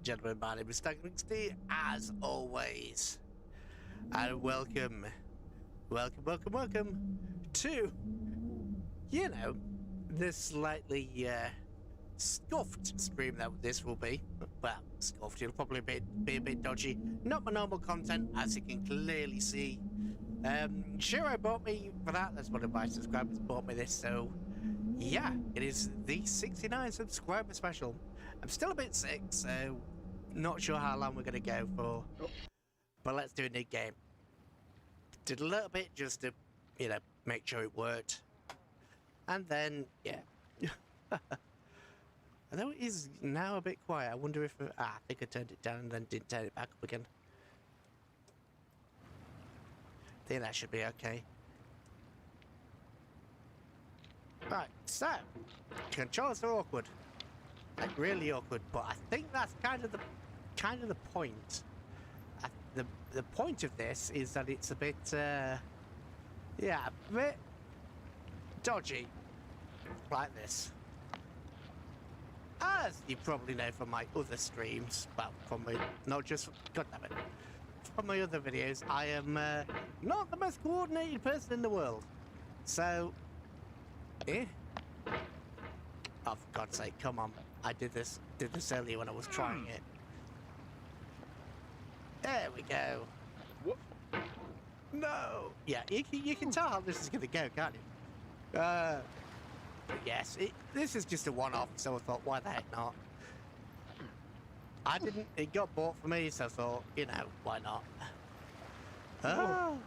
gentlemen, my name is Tigdam, as always. And welcome to, this slightly scuffed stream that this will be. Well, scuffed, it'll probably be a bit dodgy. Not my normal content, as you can clearly see. Shiro bought me for that. That's one of my subscribers bought me this, so yeah, it is the 69 subscriber special. I'm still a bit sick, so not sure how long we're going to go for, but let's do a new game. Did a little bit just to, make sure it worked, and then, yeah. Although it is now a bit quiet, I wonder if, I think I turned it down and then didn't turn it back up again. I think that should be okay. Right, so, controls are awkward. Like, really awkward, but I think that's kind of the point. The point of this is that it's a bit, a bit dodgy, like this. As you probably know from my other streams, well, from my, not just, goddammit, from my other videos, I am not the most coordinated person in the world. So, oh, for God's sake, come on. I did this earlier when I was trying it. There we go. What? No! Yeah, you can tell how this is going to go, can't you? Yes, this is just a one-off, so I thought, why the heck not? It got bought for me, so I thought, why not? Oh.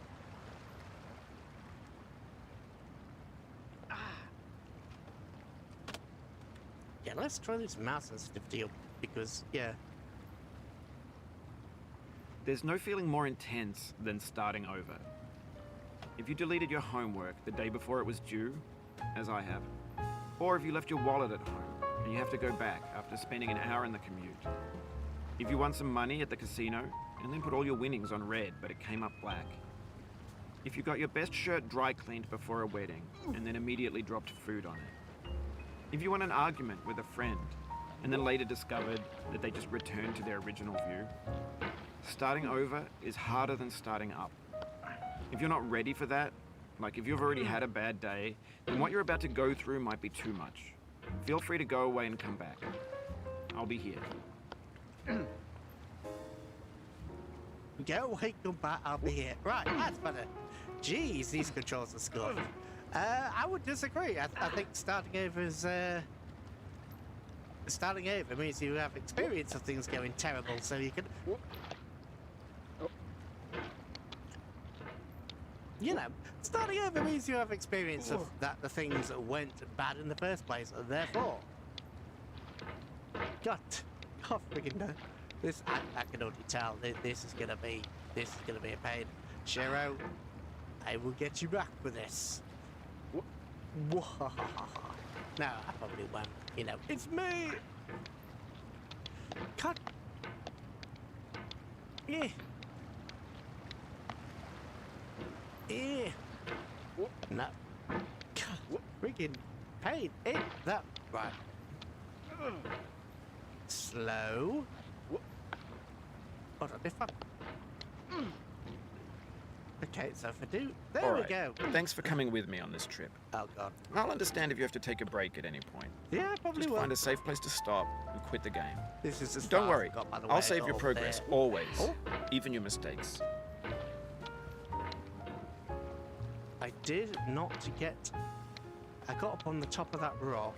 Yeah, let's try this mouse sensitivity up, because, yeah. There's no feeling more intense than starting over. If you deleted your homework the day before it was due, as I have, or if you left your wallet at home and you have to go back after spending an hour in the commute. If you won some money at the casino and then put all your winnings on red but it came up black. If you got your best shirt dry cleaned before a wedding and then immediately dropped food on it. If you won an argument with a friend and then later discovered that they just returned to their original view. Starting over is harder than starting up. If you're not ready for that, like if you've already had a bad day, then what you're about to go through might be too much. Feel free to go away and come back. I'll be here. Go away, come back, I'll be here. Right, that's better. Jeez, these controls are scuffed. I would disagree. I think starting over is, starting over means you have experience of things going terrible, so you can... starting over means you have experience of that the things went bad in the first place, and therefore... God, freaking no. This, I can already tell, this is gonna be a pain. Shiro, I will get you back for this. No, I probably won't. It's me! God. Yeah. Yeah. No. God, freaking pain. That. Right. Slow. Hold on, if I... Okay, so if I do... There we go. Thanks for coming with me on this trip. Oh, God. I'll understand if you have to take a break at any point. Yeah, I probably Just will. find a safe place to stop and quit the game. This is as Don't far worry, as I've got, by the way. I'll save your progress, there. always. Oh. Even your mistakes. I did not get... I got up on the top of that rock.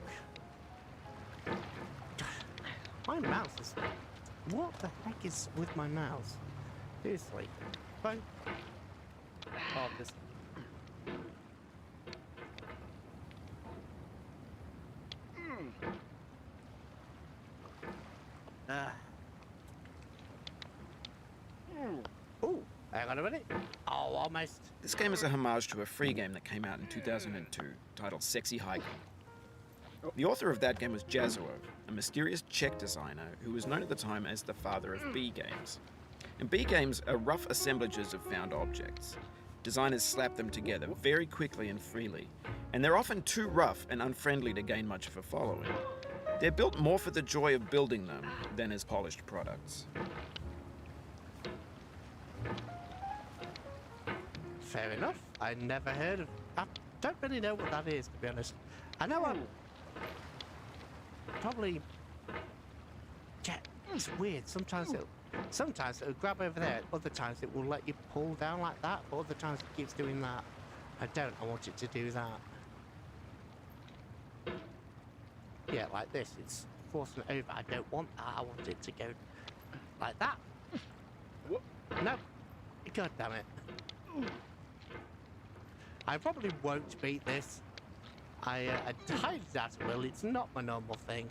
My mouse is... What the heck is with my mouse? Seriously. Fine. Oh, this... Oh, hang on a minute. Oh, almost. This game is a homage to a free game that came out in 2002, titled Sexy Hiking. The author of that game was Jazuo, a mysterious Czech designer who was known at the time as the father of B games. And B games are rough assemblages of found objects. Designers slap them together very quickly and freely, and they're often too rough and unfriendly to gain much of a following. They're built more for the joy of building them than as polished products. Fair enough. I never heard of... I don't really know what that is, to be honest. I know I'm... Probably... Yeah, it's weird. Sometimes it'll grab over there. Other times it will let you pull down like that. But other times it keeps doing that. I want it to do that. Yeah, like this. It's forcing it over. I don't want that. I want it to go like that. No. God damn it. I probably won't beat this. I highly doubt it will. It's not my normal thing.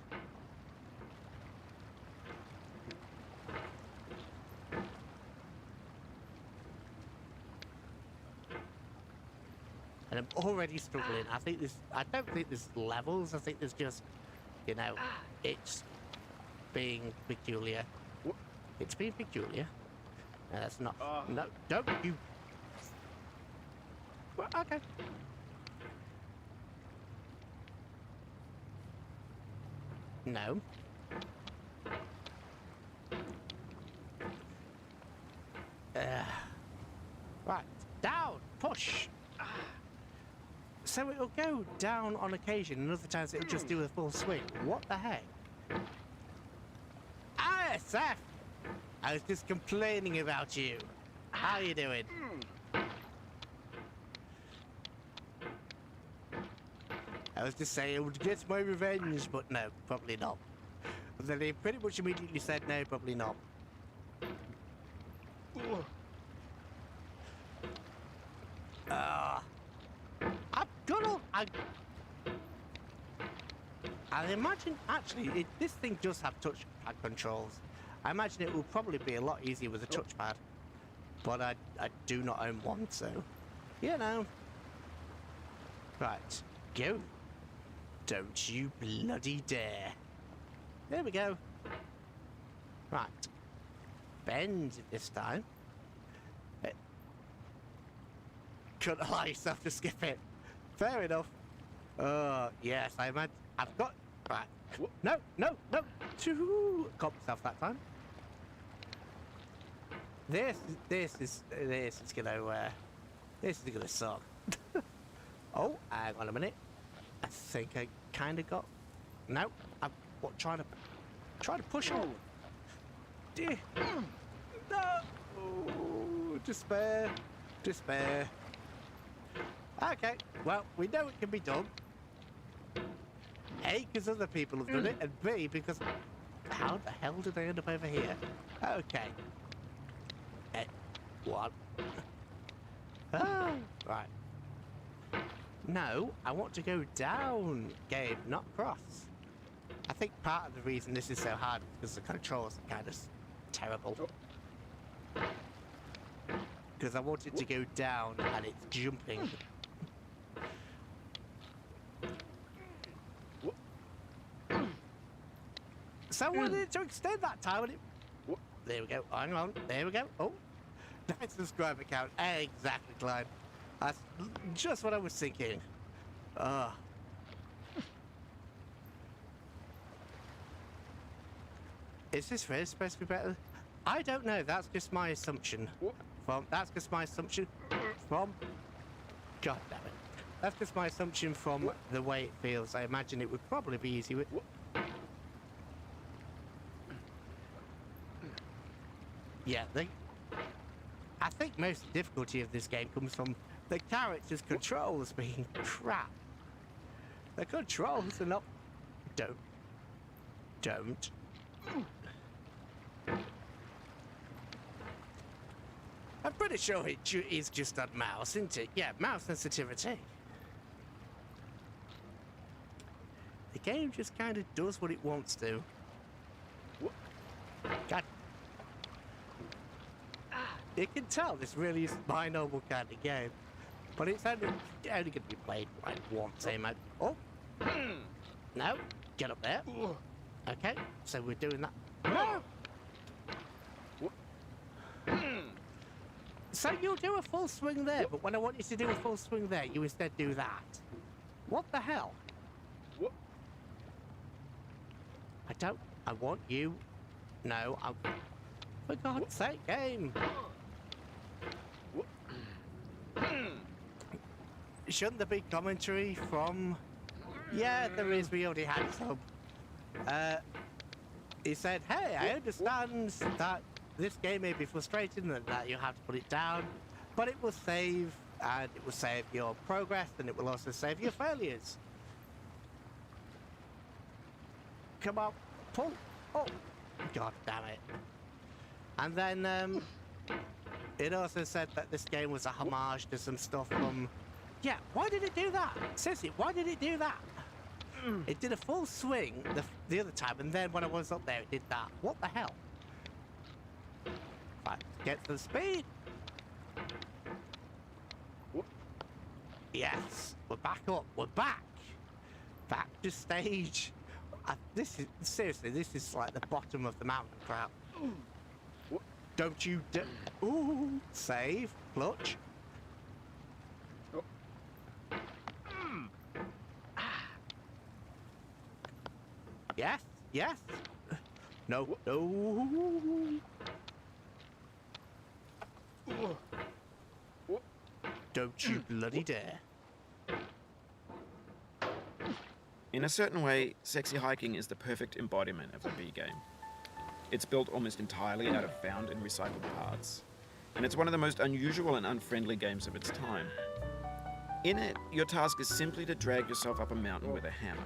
And I'm already struggling. I don't think there's levels. I think there's just, you know, it's being peculiar. It's being peculiar. No, that's not. No, don't you. Well, okay. No. Right. Down. Push. So it'll go down on occasion, and other times it'll just do a full swing. What the heck? ISF! I was just complaining about you. How you doing? I was just saying I would get my revenge, but no, probably not. But then they pretty much immediately said no, probably not. I imagine, actually, this thing does have touchpad controls. I imagine it will probably be a lot easier with a touchpad. But I do not own one, so, you know. Right, go. Don't you bloody dare. There we go. Right. Bend this time. Couldn't allow yourself to skip it. Fair enough. Oh, yes, I imagine. I've got... Right. No, no, no. Caught myself that time. This is gonna suck. Oh, hang on a minute. I think I kind of got... No, I'm trying to push on. Dear. No. Oh, despair. Despair. Okay, well, we know it can be done. A, because other people have done it, and B, because... How the hell did I end up over here? Okay. One. Ah, right. No, I want to go down, Gabe, not cross. I think part of the reason this is so hard is because the controls are kind of terrible. Because I want it to go down and it's jumping. So I wanted it to extend that time and it... There we go, hang on, there we go. Oh, 9 subscriber count, exactly, Clyde. That's just what I was thinking. Is this really supposed to be better? I don't know, that's just my assumption. That's just my assumption from... God damn it. That's just my assumption from the way it feels. I imagine it would probably be easy with... Yeah, I think most of the difficulty of this game comes from the character's controls being crap. The controls are not... Don't. I'm pretty sure it is just on mouse, isn't it? Yeah, mouse sensitivity. The game just kind of does what it wants to. God. You can tell this really is my normal kind of game. But it's only going to be played like once, eh, mate? Oh! No, get up there. Okay, so we're doing that. No! So you'll do a full swing there, but when I want you to do a full swing there, you instead do that. What the hell? I want you. No, for God's sake, game. Shouldn't there be commentary from... Yeah, there is. We already had some. He said, hey, I understand that this game may be frustrating and that you have to put it down, but it will save, and it will save your progress, and it will also save your failures. Come on, pull. Oh, God damn it. And then it also said that this game was a homage to some stuff from... Yeah, why did it do that? Seriously, why did it do that? It did a full swing the other time, and then when I was up there, it did that. What the hell? Right, get some speed. Yes, we're back up. We're back. Back to stage. This is seriously. This is like the bottom of the mountain crap. Don't you? Ooh, save, clutch. Yes, yes. No, no. Don't you bloody dare. In a certain way, Sexy Hiking is the perfect embodiment of a B game. It's built almost entirely out of found and recycled parts, and it's one of the most unusual and unfriendly games of its time. In it, your task is simply to drag yourself up a mountain with a hammer.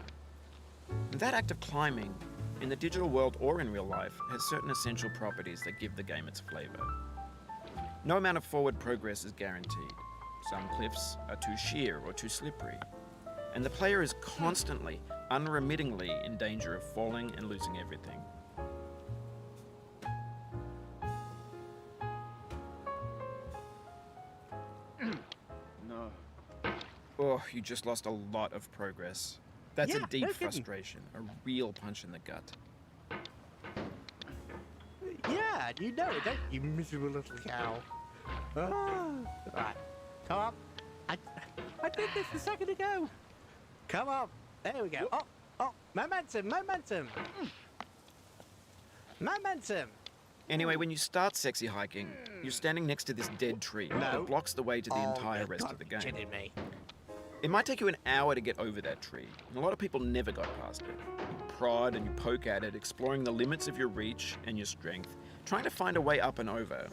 And that act of climbing, in the digital world or in real life, has certain essential properties that give the game its flavor. No amount of forward progress is guaranteed. Some cliffs are too sheer or too slippery, and the player is constantly, unremittingly in danger of falling and losing everything. No. Oh, you just lost a lot of progress. That's Yeah, a deep no kidding. frustration, a real punch in the gut. Yeah, you know it, don't you, miserable little cow? Right, come on. I did this a second ago. Come on. There we go. Oh, momentum, momentum. Momentum. Anyway, when you start Sexy Hiking, you're standing next to this dead tree No. that blocks the way to the entire you've rest got of the to be game. kidding me. It might take you an hour to get over that tree, and a lot of people never got past it. You prod and you poke at it, exploring the limits of your reach and your strength, trying to find a way up and over.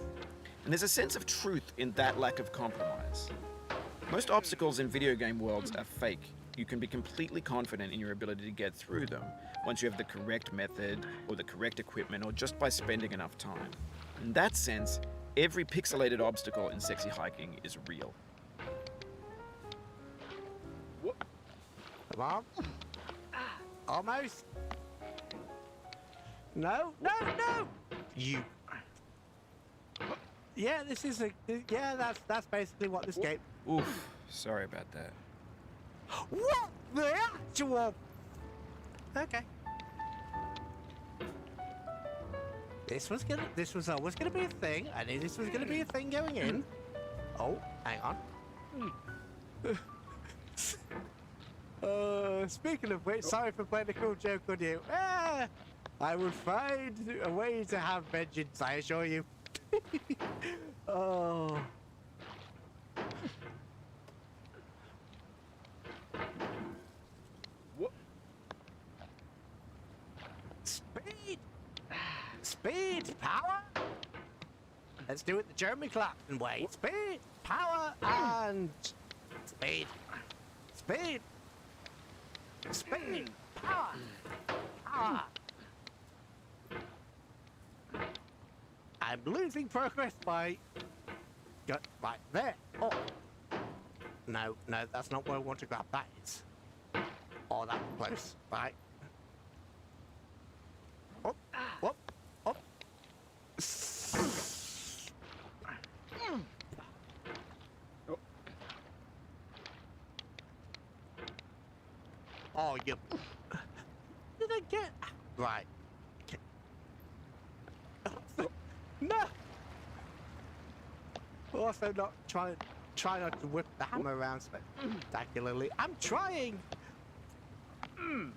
And there's a sense of truth in that lack of compromise. Most obstacles in video game worlds are fake. You can be completely confident in your ability to get through them once you have the correct method or the correct equipment or just by spending enough time. In that sense, every pixelated obstacle in Sexy Hiking is real. Come on. Almost. No, no, no. You. Yeah, this is that's basically what this game. Oof, sorry about that. What the actual? Okay. This was always gonna be a thing. I knew this was gonna be a thing going in. Oh, hang on. Speaking of which, sorry for playing a cool joke on you. I will find a way to have vengeance, I assure you. Oh. What? Speed! Speed! Power! Let's do it the Jeremy Clarkson way. Speed! Power! And... Speed! Speed! Speed! Power! Power! I'm losing progress by... Right there. Oh. No, that's not where I want to grab. That is. Oh, that was close. Right. Up, up, up. Oh, you... Did I get... Right. No! Also not try not to whip the hammer around spectacularly. I'm trying! I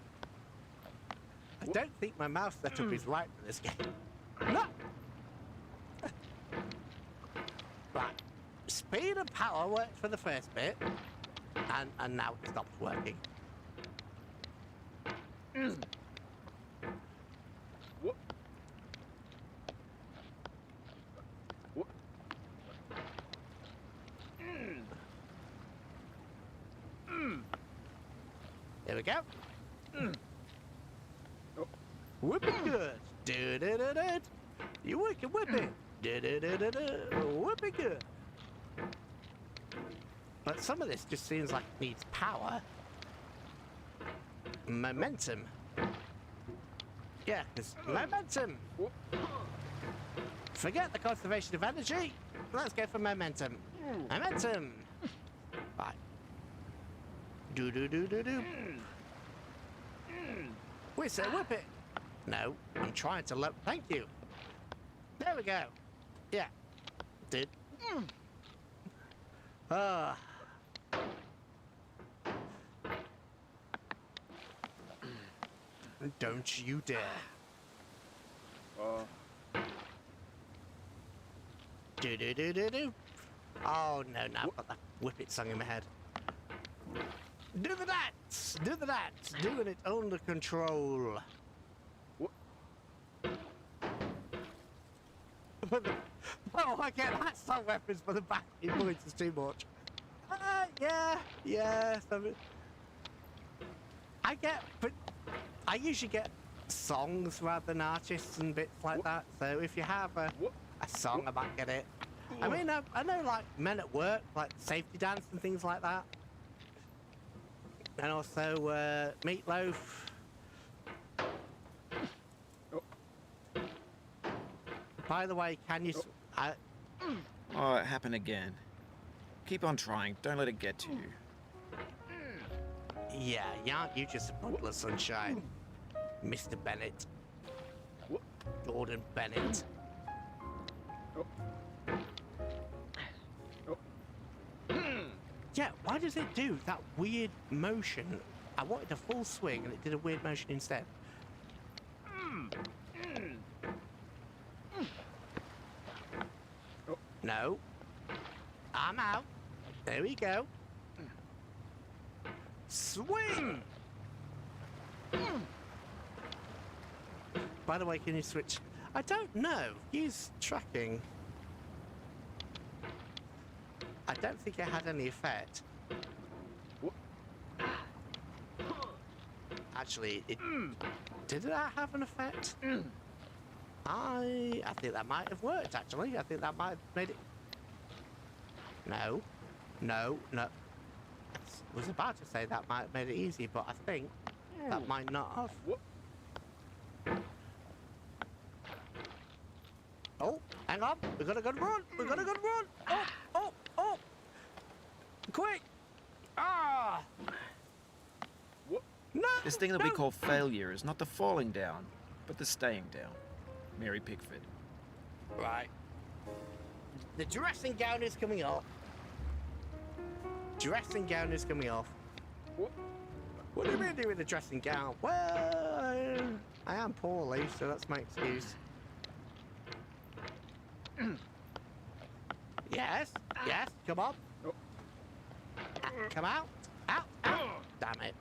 don't think my mouse setup is right for this game. No! Right. Speed and power worked for the first bit, and now it stopped working. There we go. Whip it good. Do-do-do-do. You can whip it. Do-do-do-do-do. Whip it good. But some of this just seems like it needs power. Momentum. Yeah, it's momentum. Forget the conservation of energy. Let's go for momentum. Momentum. Right. Do-do-do-do-do. Wait, so whip it. No, I'm trying to look. Thank you. There we go. Yeah. Did. Ah. Don't you dare. Do-do-do-do-do. Oh, no, now I've got that whip it song in my head. Do the dance! Do the dance! Doing it under control. Oh, I get that song reference for the back in points is too much. Yeah. But I usually get songs rather than artists and bits like that. So if you have a song, I might get it. I mean, I know like Men at Work, like Safety Dance and things like that. And also Meatloaf. By the way, can you... Oh, it happened again. Keep on trying. Don't let it get to you. Yeah, aren't you just a bundle of sunshine, Mr. Bennett? Gordon Bennett. Yeah, why does it do that weird motion? I wanted a full swing and it did a weird motion instead. No. I'm out. There we go. Swing! By the way, can you switch? I don't know. Use tracking. I don't think it had any effect. Actually, did that have an effect? I think that might have worked, actually. I think that might have made it... No. I was about to say that might have made it easy, but I think that might not have. Oh, hang on. We got a good run. Oh. Quick. Ah. No. This thing that we call failure is not the falling down, but the staying down. Mary Pickford. Right. The dressing gown is coming off. What do you mean doing the dressing gown? Well, I am poorly, so that's my excuse. Yes, come on. Come out. Out. Damn it.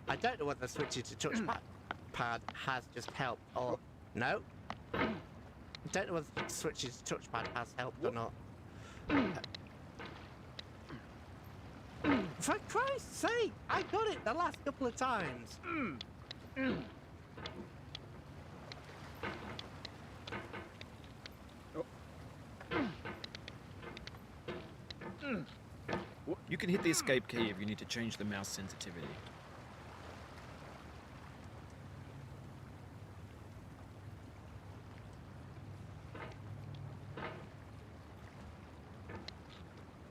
I don't know whether switching to touchpad has just helped or no. I don't know whether switching to touchpad has helped or not. For Christ's sake, I got it the last couple of times. You can hit the escape key if you need to change the mouse sensitivity.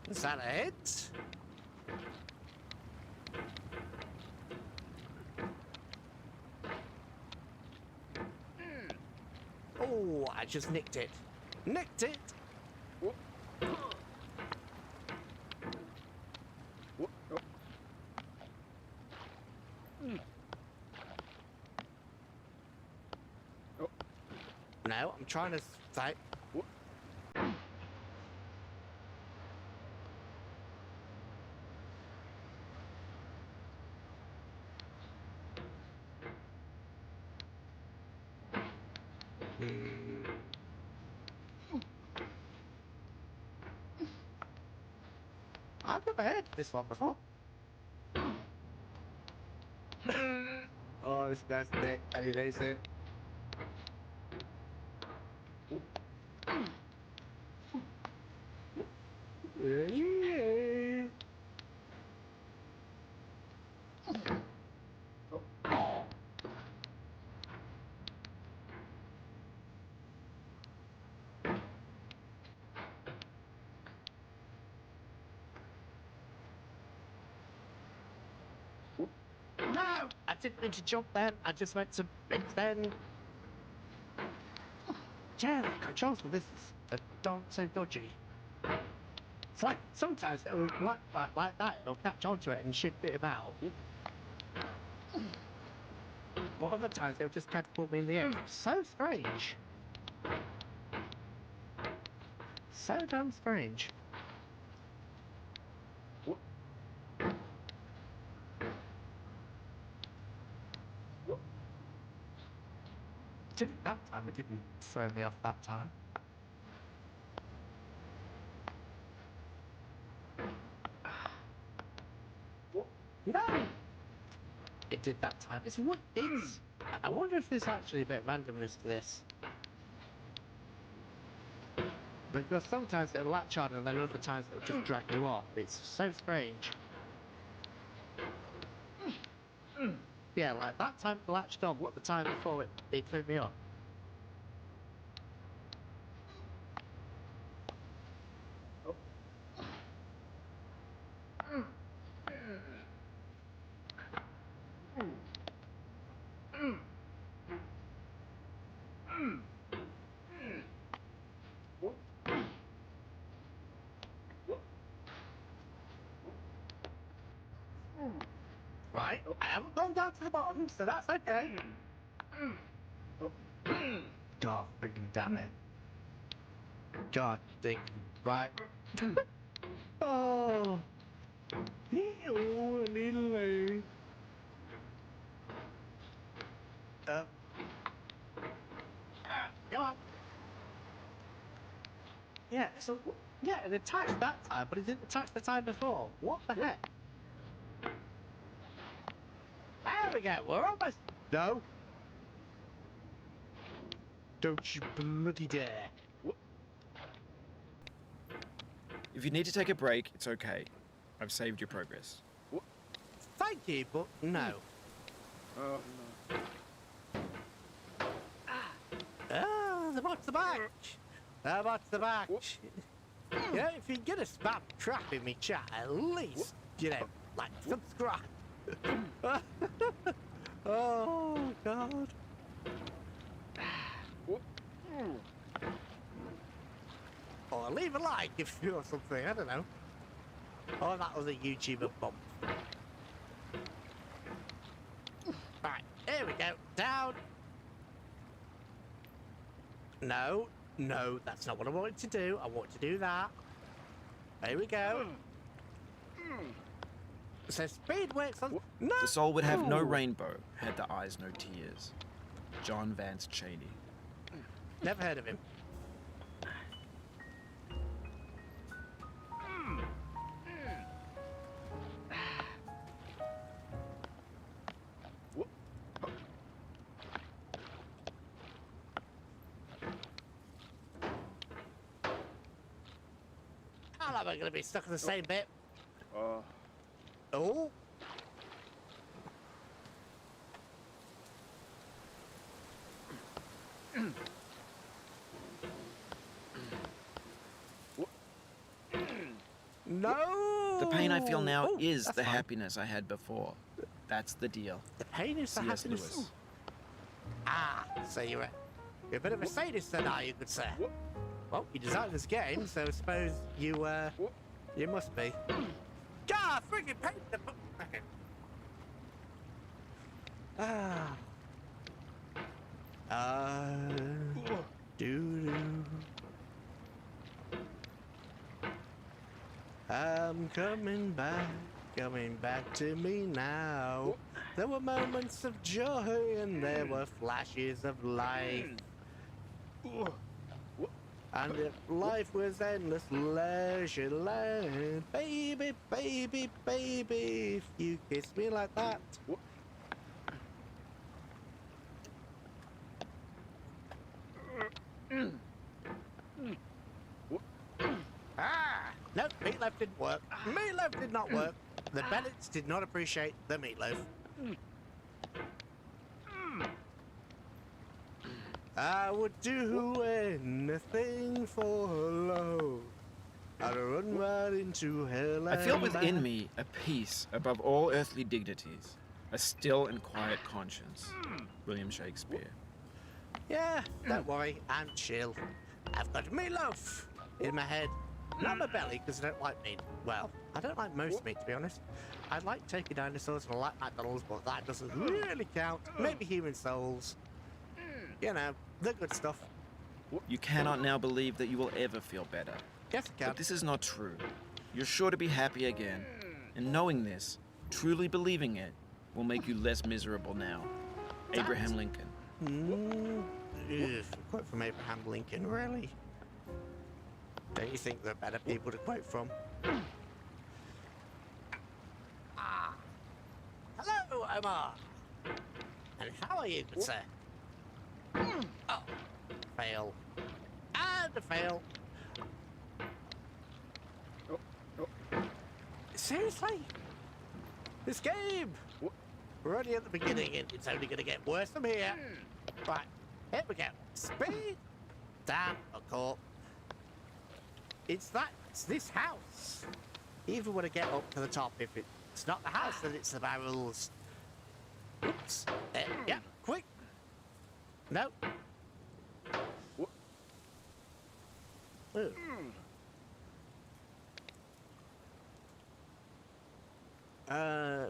Is that a hit? Oh, I just nicked it. No, I'm trying to say. I've never heard this one before. Oh, this guy's thick. Anyway, so. Yeah. No! I didn't mean to jump then. I just meant to extend. Yeah, the controls for this don't so dodgy. It's like sometimes it'll like that, it'll catch onto it and shoot it about. But other times it'll just catapult me in the air. So strange. So damn strange. Didn't that time, it didn't throw me off that time. No! It did that time. It's what is. I wonder if there's actually a bit of randomness to this. Because sometimes it'll latch on and then other times it'll just drag you off. It's so strange. Yeah, like that time it latched on, what the time before it threw me off. Right, I haven't gone down to the bottom, so that's okay. God freaking damn it. God freaking right. Oh. Oh, little. Come on. Yeah, so, yeah, it attached that time, but it didn't attach the time before. What the heck? There we go, we're almost... No. Don't you bloody dare. If you need to take a break, it's okay. I've saved your progress. Thank you, but no. Oh, no. Ah, the bot's the back. The bot's the back. You know, if you're gonna spam crap in me chat, at least, you know, like, subscribe. Oh, God. Or leave a like if you or something, I don't know. Oh, that was a YouTuber bump. Right, here we go. Down. No, no, that's not what I wanted to do. I want to do that. There we go. So speed works on... No! The soul would have no rainbow, had the eyes no tears. John Vance Cheney. Never heard of him. How long am I going to be stuck in the same bit? Oh. No. The pain I feel now Oh, is that's the fine. happiness I had before. That's the deal. The pain is the C.S. happiness. Lewis. Ah, so you're a bit of a sadist then, are you, good sir? Well, you designed this game, so I suppose you must be. God, freaking pain the book. Okay. Ah. coming back to me now. There were moments of joy and there were flashes of life. And if life was endless leisure land, baby, baby, baby, if you kiss me like that. No, meatloaf didn't work. Meatloaf did not work. The Bennetts did not appreciate the meatloaf. I would do anything for love. I'd run right into hell. I feel within me a peace above all earthly dignities, a still and quiet conscience. William Shakespeare. Yeah, don't worry, I'm chill. I've got meatloaf in my head. Not my belly, because I don't like meat. Well, I don't like most meat, to be honest. I like turkey dinosaurs and I like McDonald's, but that doesn't really count. Maybe human souls. You know, the good stuff. You cannot now believe that you will ever feel better. Yes, I can. But this is not true. You're sure to be happy again. And knowing this, truly believing it, will make you less miserable now. Abraham Lincoln. Quote from Abraham Lincoln, really? Don't you think there are better people to quote from? Hello, Omar. And how are you, good sir? Oh, fail. And a fail. Seriously? This game? We're only at the beginning and it's only going to get worse from here. Right, here we go. Speed. Damn, a corp. It's this house. Even when I get up to the top, if it's not the house, then it's the barrels. Oops. There, yeah, quick. No. Ooh.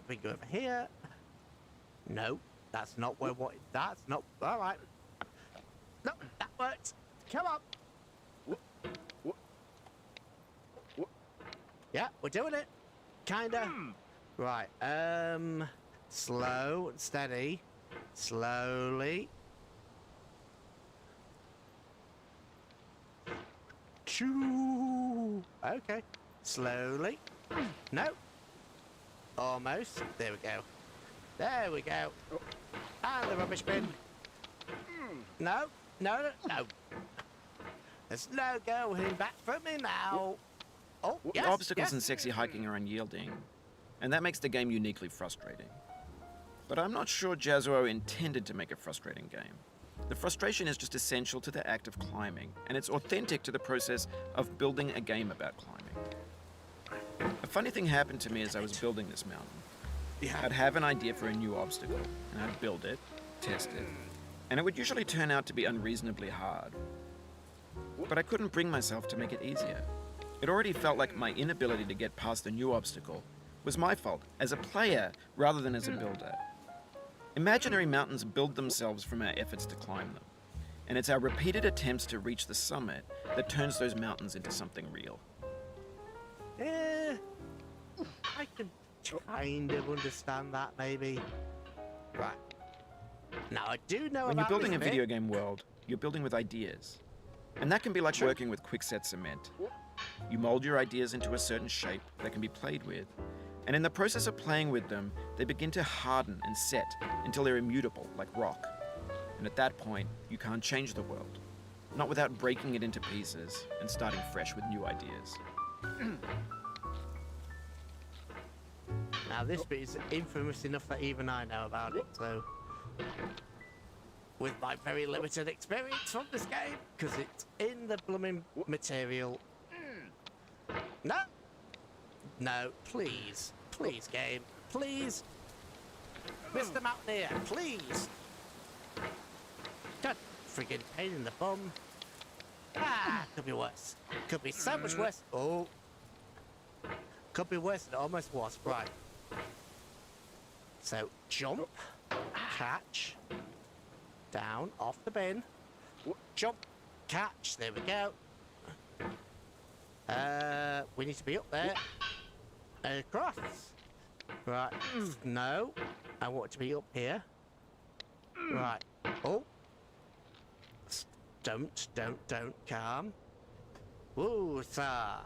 We go over here. No, that's not where what. That's not. All right. No, that works. Come on. Yeah, we're doing it. Kinda. Right. Slow and steady. Slowly. Choo. Okay. Slowly. No. Almost. There we go. There we go. And the rubbish bin. No. No, no, no. There's no going back for me now. Oh, yes, The obstacles yes. in sexy hiking are unyielding, and that makes the game uniquely frustrating. But I'm not sure Jazuo intended to make a frustrating game. The frustration is just essential to the act of climbing, and it's authentic to the process of building a game about climbing. A funny thing happened to me as I was building this mountain. Yeah. I'd have an idea for a new obstacle, and I'd build it, test it, and it would usually turn out to be unreasonably hard. But I couldn't bring myself to make it easier. It already felt like my inability to get past the new obstacle was my fault as a player rather than as a builder. Imaginary mountains build themselves from our efforts to climb them, and it's our repeated attempts to reach the summit that turns those mountains into something real. I can kind of understand that, maybe. Right. Now, I do know When you're about building this a bit. video game world, you're building with ideas. And that can be like working with quickset cement. You mold your ideas into a certain shape that can be played with, and in the process of playing with them, they begin to harden and set until they're immutable, like rock. And at that point, you can't change the world. Not without breaking it into pieces and starting fresh with new ideas. Now, this bit is infamous enough that even I know about it, so... With my very limited experience from this game, because it's in the blooming material. No! No, please. Please, game. Please! Mr. Mountaineer, please! God, friggin' pain in the bum. Ah, could be worse. Could be so much worse. Oh. Could be worse than it almost was. Right. So, jump, catch, down, off the bin, jump, catch, there we go. We need to be up there. Across. Right. No. I want to be up here. Right. Oh. Don't. Calm. Woo, sir.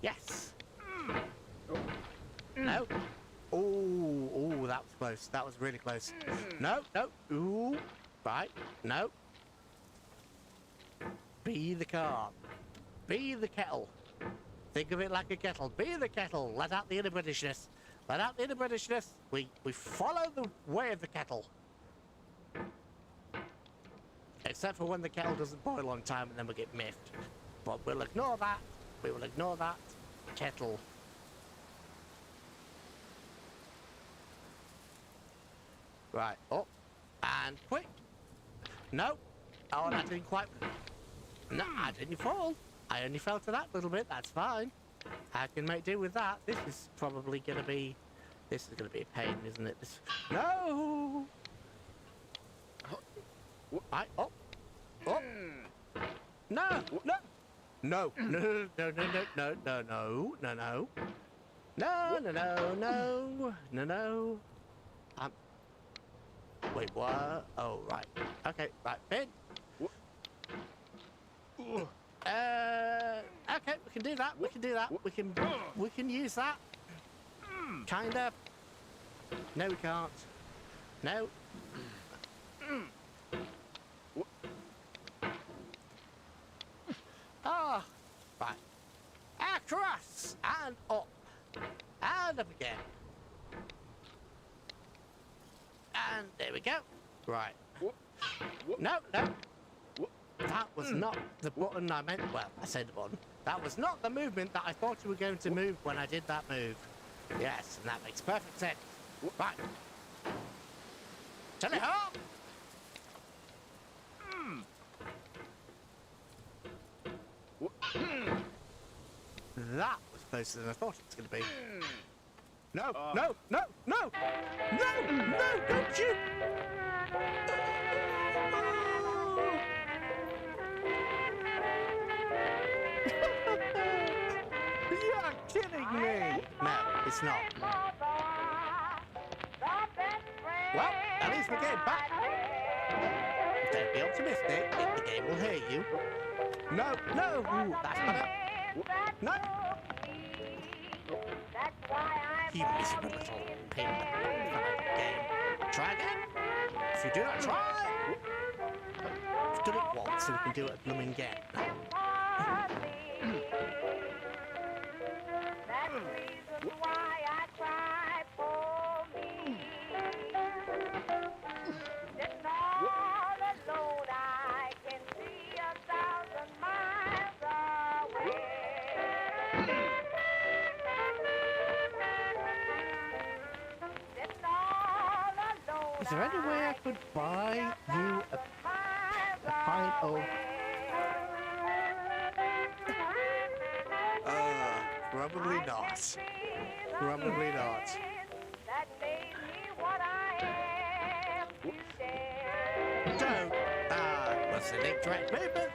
Yes. No. Oh, that was close. That was really close. No. Ooh. Right. No. Be the calm. Be the kettle. Think of it like a kettle. Be the kettle. Let out the inner Britishness. Let out the inner Britishness. We follow the way of the kettle. Except for when the kettle doesn't boil on time and then we get miffed. But we'll ignore that. We will ignore that. Kettle. Right. Oh. And quick. No. Oh, that didn't quite... No, I didn't fall. I only fell to that little bit. That's fine. I can make do with that. This is probably going to be... This is going to be a pain, isn't it? This... No! I... Oh. Oh. No. No. No. No. No. No. No. No. No. No. No. No. No. No. No. No. Wait, what? Oh, right. Okay, right. Bin. Okay, we can do that. We can do that. We can use that. Kinda. No, we can't. No. Ah, right. Across and up and up again. And there we go. Right. No. That was not the button I meant. Well, I said the button. That was not the movement that I thought you were going to move when I did that move. Yes, and that makes perfect sense. Right. Tell it home. That was closer than I thought it was going to be. No, no, don't you! You're kidding me! No, it's not. Well, at least we're getting back. Don't be optimistic. The game will hear you. No, ooh, that's better. No! You miserable little pin. Game. Try again. If you do not try, we've done it once, so we can do it blooming again. That's the reason why I cry for me. Sitting all alone, I can see 1,000 miles away. Is there any way I could buy you a pint of... Probably not. Probably not. Don't. What's the incorrect movement?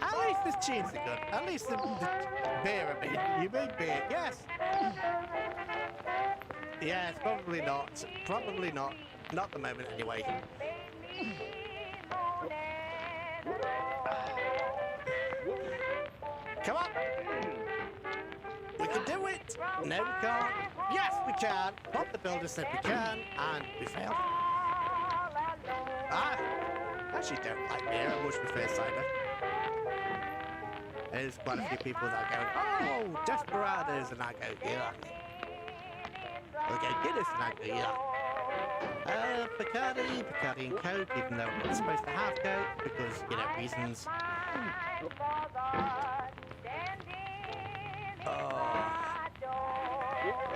At least the tunes are good. At least the beer, I mean. You made beer, yes. Yes, probably not. Probably not. Not at the moment, anyway. Come on! We can do it! No, we can't. Yes, we can! Bob the Builder said we can, and we failed. I actually don't like beer. I much prefer cider. There's quite a few people that go, oh, Desperados, and I go, yeah. Or go Guinness, and I go, yeah. Bacardi and Coke, even though we're not supposed to have Coke, because, you know, reasons.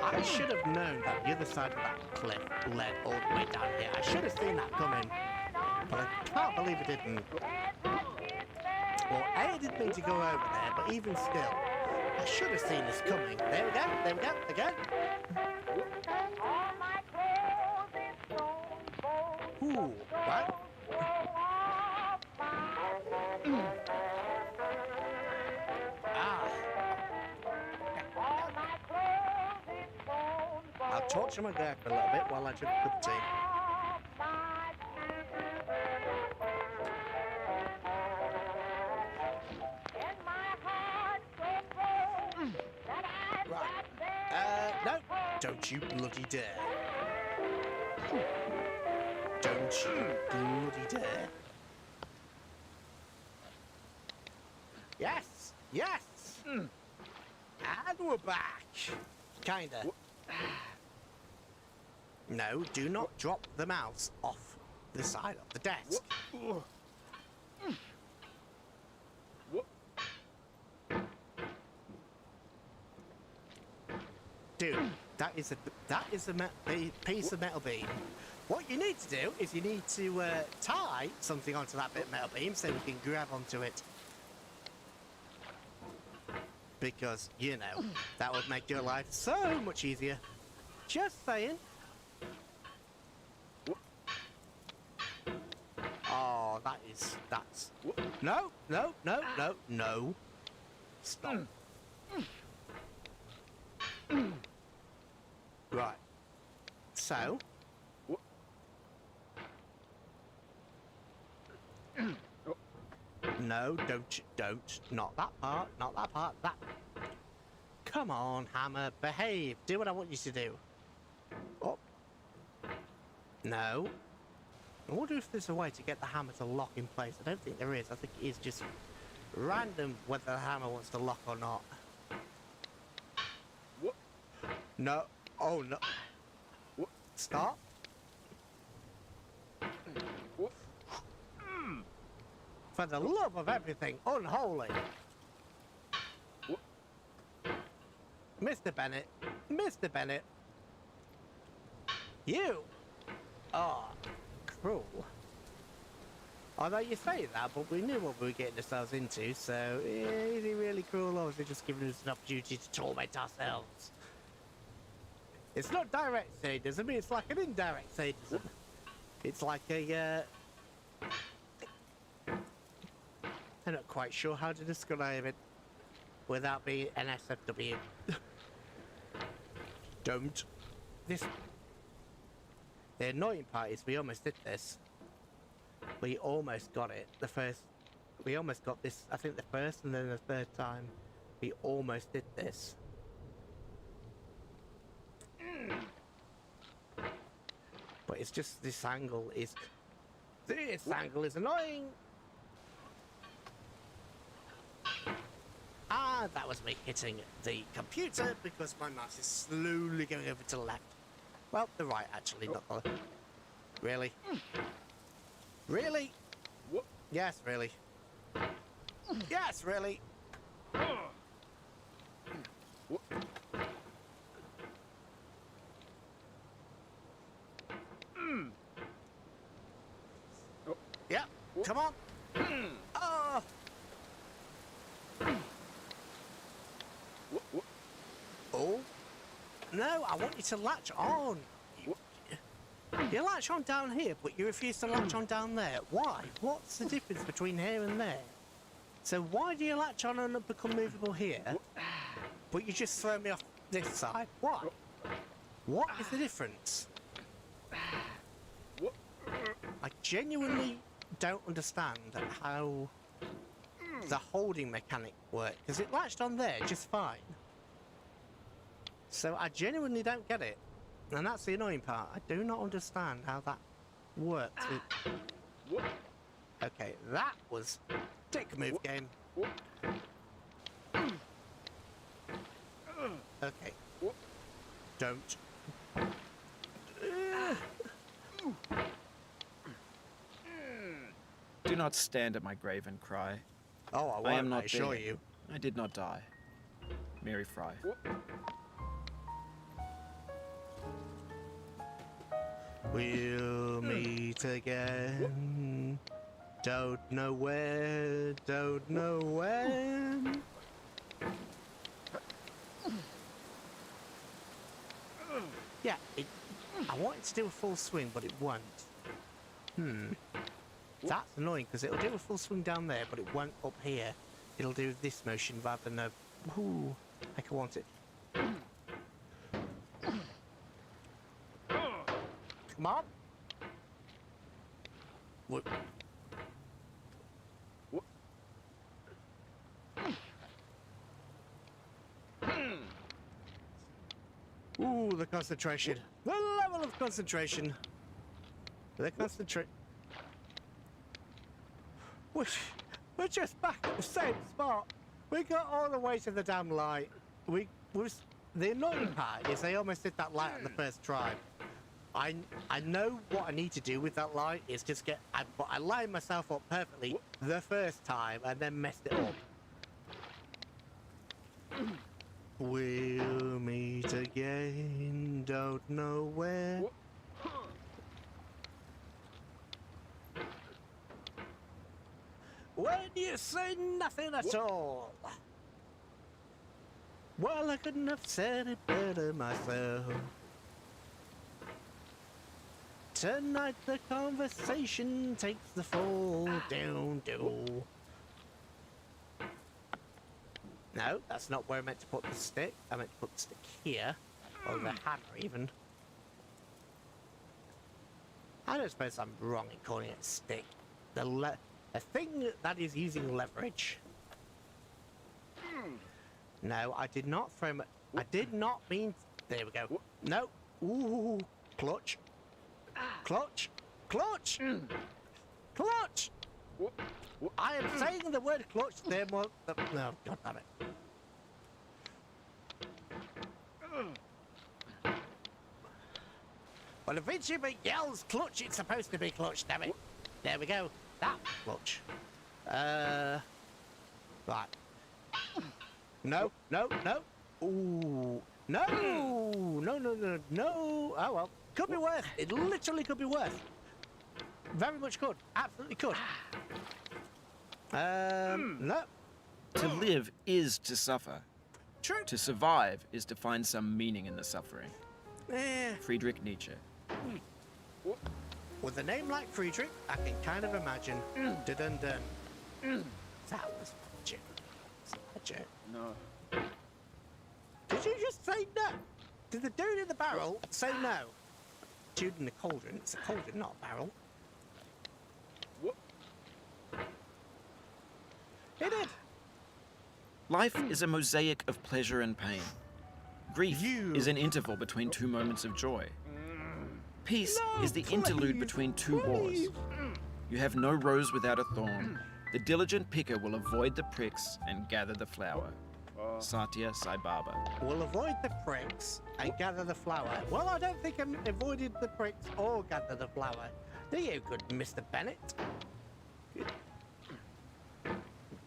I should have known that the other side of that cliff led all the way down here. I should have seen that coming, but I can't believe it didn't. Well, A, I didn't mean to go over there, but even still, I should have seen this coming. There we go. There we go. Again. All my clothes is thrown, both Ooh. Right. off my Ah. All my clothes is thrown, I'll torture my girl for a little bit while I drink a cup of tea. off my And my heart so cold that I Right. sat there. No. Don't you bloody dare. Don't you bloody dare. Yes. Yes. And we're back. Kinda. No, do not drop the mouse off the side of the desk. Dude, that is a piece of metal beam. What you need to do is you need to tie something onto that bit of metal beam so we can grab onto it. Because, you know, that would make your life so much easier. Just saying. Oh, that's... No, no, no, no, no. Stop. Right. So... No, don't. Not that part, not that part, that. Come on, Hammer, behave. Do what I want you to do. Oh. No. I wonder if there's a way to get the hammer to lock in place. I don't think there is. I think it is just random whether the hammer wants to lock or not. What? No. Oh, no. What? Stop. What? For the love of everything unholy. What? Mr. Bennett. Mr. Bennett. You are cruel. Although you say that, but we knew what we were getting ourselves into, so is he really cruel or is he just giving us an opportunity to torment ourselves? It's not direct sadism, it's like an indirect sadism. It's like a, I'm not quite sure how to describe it without being NSFW. Don't. This. The annoying part is we almost did this. We almost got it. We almost got this, I think the first and then the third time. We almost did this. But it's just this angle is annoying. Ah, that was me hitting the computer because my mouse is slowly going over to the left. Well, the right actually, not the left. Really? Really? What? Yes, really. Yes, really. What? Yep, come on. Oh. What? Oh. No, I want you to latch on. You latch on down here, but you refuse to latch on down there. Why? What's the difference between here and there? So why do you latch on and become movable here, but you just throw me off this side? Why? What is the difference? What? I genuinely don't understand how the holding mechanic works, because it latched on there just fine. So I genuinely don't get it. And that's the annoying part. I do not understand how that works. What? Okay, that was dick move game. What? Okay. What? Don't. Do not stand at my grave and cry. Oh, I won't, I am not assure dead. you. I did not die. Mary Fry. What? We'll meet again. Don't know where, don't know when. Yeah, I want it to do a full swing, but it won't. That's annoying, because it'll do a full swing down there, but it won't up here. It'll do this motion rather than a... Ooh, like I want it. Come on. What? Ooh, the concentration. The level of concentration. The concentration. We're just back at the same spot. We got all the way to the damn light. The annoying part is they almost did that light on the first try. I know what I need to do with that light is just but I lined myself up perfectly the first time and then messed it up. We'll meet again, don't know where. When you say nothing at all. Well, I couldn't have said it better myself. Tonight the conversation takes the fall down. No, that's not where I meant to put the stick. I meant to put the stick here, or the hammer even. I don't suppose I'm wrong in calling it a stick. A thing that is using leverage. No, I did not throw my... I did not mean... There we go. No. Ooh. Clutch. Clutch. Clutch. Clutch. I am saying the word clutch there more... No, God damn it. Well, if Vtuber yells clutch, it's supposed to be clutch, damn it. There we go. That clutch. Right. No. Ooh. No. Oh, well. Could be worse. It literally could be worse. Very much could. Absolutely could. No. To live is to suffer. True. To survive is to find some meaning in the suffering. Friedrich Nietzsche. With a name like Friedrich, I can kind of imagine. Dun-dun-dun. That was magic. Magic. No. Did you just say no? Did the dude in the barrel say no? Dude in the cauldron. It's a cauldron, not a barrel. What? He did. Life is a mosaic of pleasure and pain. Grief is an interval between two moments of joy. Peace is the interlude between two wars. You have no rose without a thorn. The diligent picker will avoid the pricks and gather the flower. Satya Sai Baba. We'll avoid the pricks and gather the flower. Well, I don't think I avoided the pricks or gather the flower. Do you, good Mr. Bennett?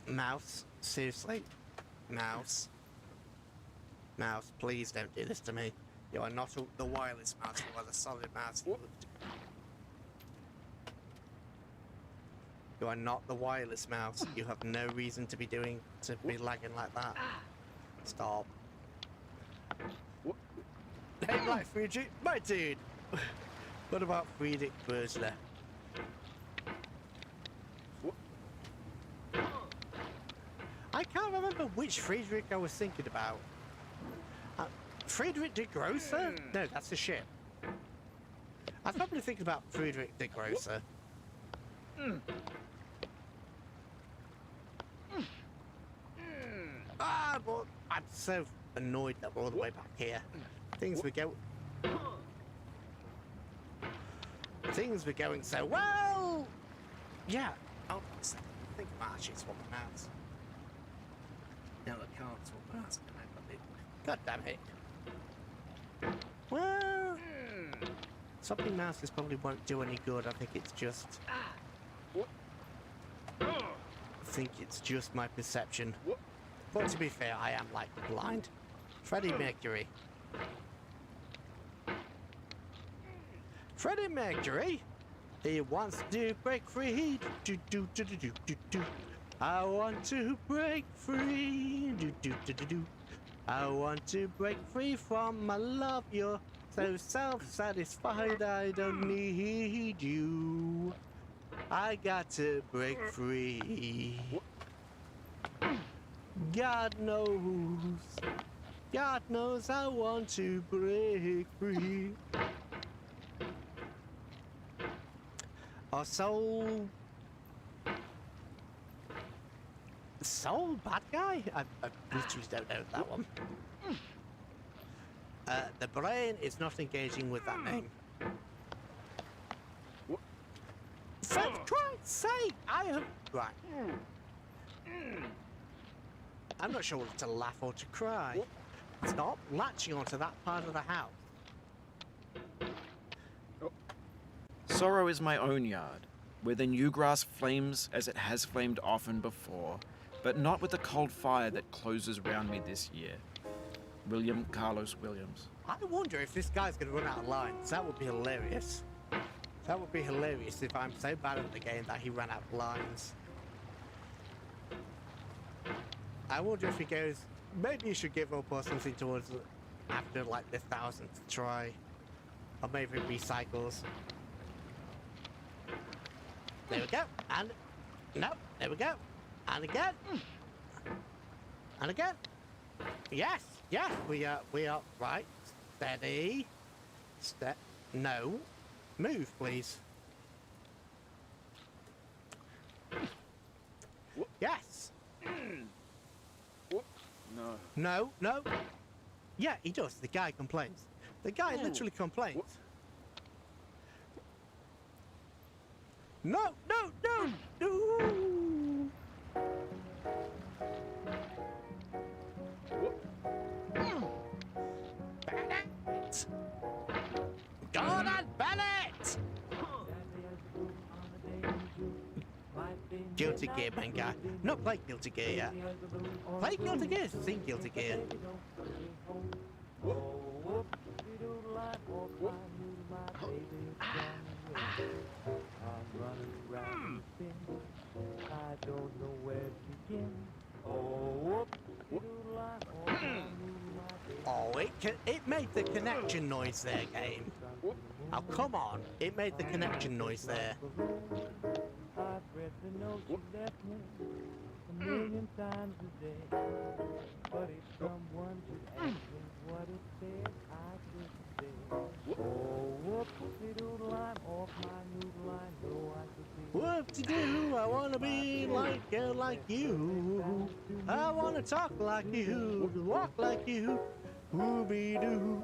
Mouse, seriously? Mouse. Mouse, please don't do this to me. You are not the wireless mouse, you are the solid mouse. You are not the wireless mouse. You have no reason to be lagging like that. Stop. Name like Friedrich, my dude. What about Friedrich Bursler? I can't remember which Friedrich I was thinking about. Friedrich de Grosser? No, that's a ship. I was probably thinking about Friedrich de Grosser. But I'm so annoyed that we're all the way back here. Things were going so well. Yeah. Oh, I think March is what the mouse. No, I can't swap mouse. God damn it. Well, swapping mouses probably won't do any good. I think it's just... I think it's just my perception. But to be fair, I am like blind. Freddie Mercury. Freddie Mercury? He wants to break free. Do, do, do, do, do, do, do. I want to break free. Do, do, do, do, do. I want to break free from my love. You're So self-satisfied, I don't need you. I got to break free. God knows I want to break free. Our soul bad guy? I literally don't know that one. The brain is not engaging with that name. For Christ's sake, I have... Right. I'm not sure whether to laugh or to cry. Stop latching onto that part of the house. Sorrow is my own yard, where the new grass flames as it has flamed often before, but not with the cold fire that closes round me this year. William Carlos Williams. I wonder if this guy's going to run out of lines. That would be hilarious. That would be hilarious if I'm so bad at the game that he ran out of lines. I wonder if he goes, maybe you should give up or something towards after like the 1000th try. Or maybe it recycles. There we go. And no, there we go. And again. And again. Yes, yes, we are right. Steady. No. Move, please. Yes. No. No. Yeah, he does. The guy complains. The guy literally complains. No. Bennett! Gordon Bennett! Guilty Gear, man, guy. Not played Guilty Gear yet. Play Guilty Gear, seen Guilty Gear. Oh, it made the connection noise there, game. Oh, come on. It made the connection noise there. Whoop-de-doo, I wanna be like you. I wanna talk like you, walk like you. Whoopie-doo.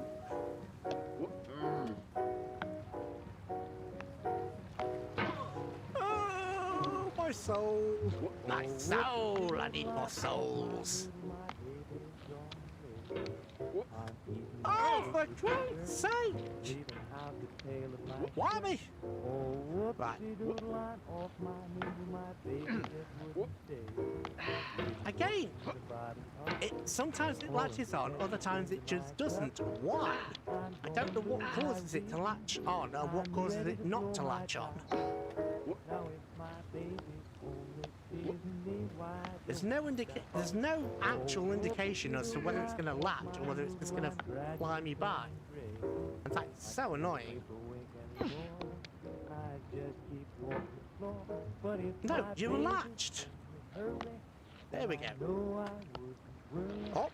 Oh, my soul. My soul, I need more souls. Oh, for Christ's sake! Why me? Right. Again, sometimes it latches on, other times it just doesn't. Why? I don't know what causes it to latch on or what causes it not to latch on. There's no actual indication as to whether it's going to latch or whether it's just going to fly me by. In fact, it's so annoying. No, you were latched. There we go. Oh.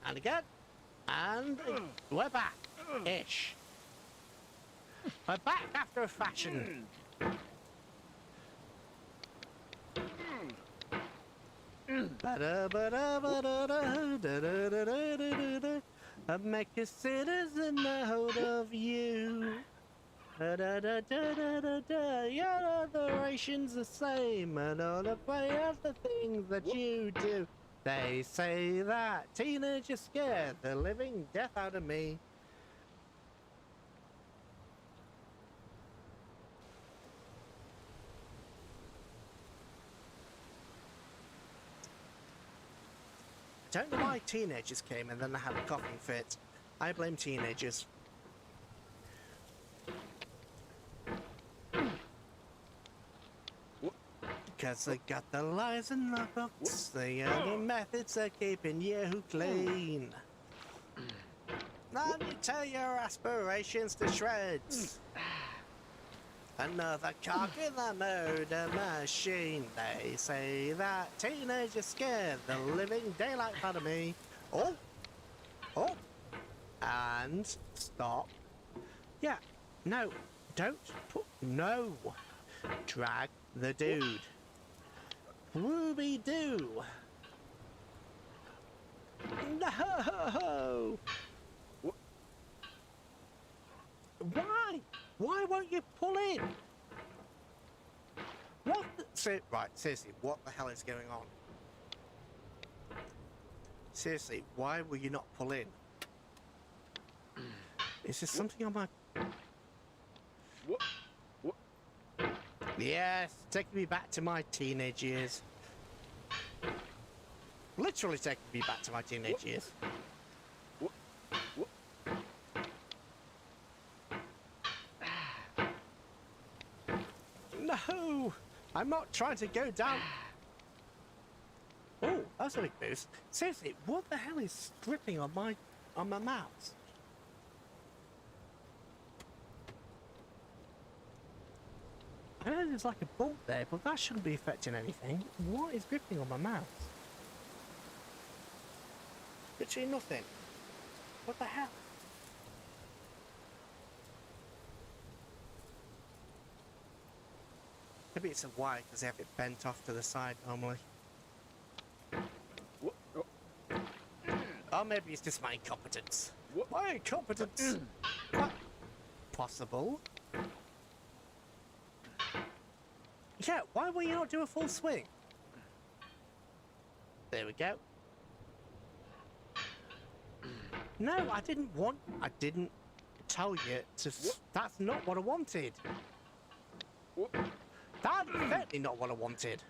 And again. And we're back. Ish. We're back after a fashion. I make a citizen out of you. Your adoration's the same, and all the play of the things that you do. They say that teenagers scare the living death out of me. I don't know why teenagers came and then I had a coughing fit. I blame teenagers. Because they got the lies in the books, they are the methods of keeping you clean. Let me tear your aspirations to shreds. Another cog in the murder machine. They say that teenagers scare the living daylight out of me. Oh, oh, and stop. Yeah, no, don't put, no. Drag the dude. Wooby-doo. No. Why? Why won't you pull in? What the... Right, seriously, what the hell is going on? Seriously, why will you not pull in? Is there something on my... What? Yes, taking me back to my teenage years. Literally taking me back to my teenage years. What? No! I'm not trying to go down. Oh, that's a big boost. Seriously, what the hell is dripping on my mouse? I know there's like a bump there, but that shouldn't be affecting anything. What is dripping on my mouse? Literally nothing. What the hell? Maybe it's a wire because they have it bent off to the side normally. What? Oh. Or maybe it's just my incompetence. What? My incompetence! What? Possible. Yeah, why will you not do a full swing? There we go. No, I didn't tell you to... That's not what I wanted. What? That's definitely not what I wanted.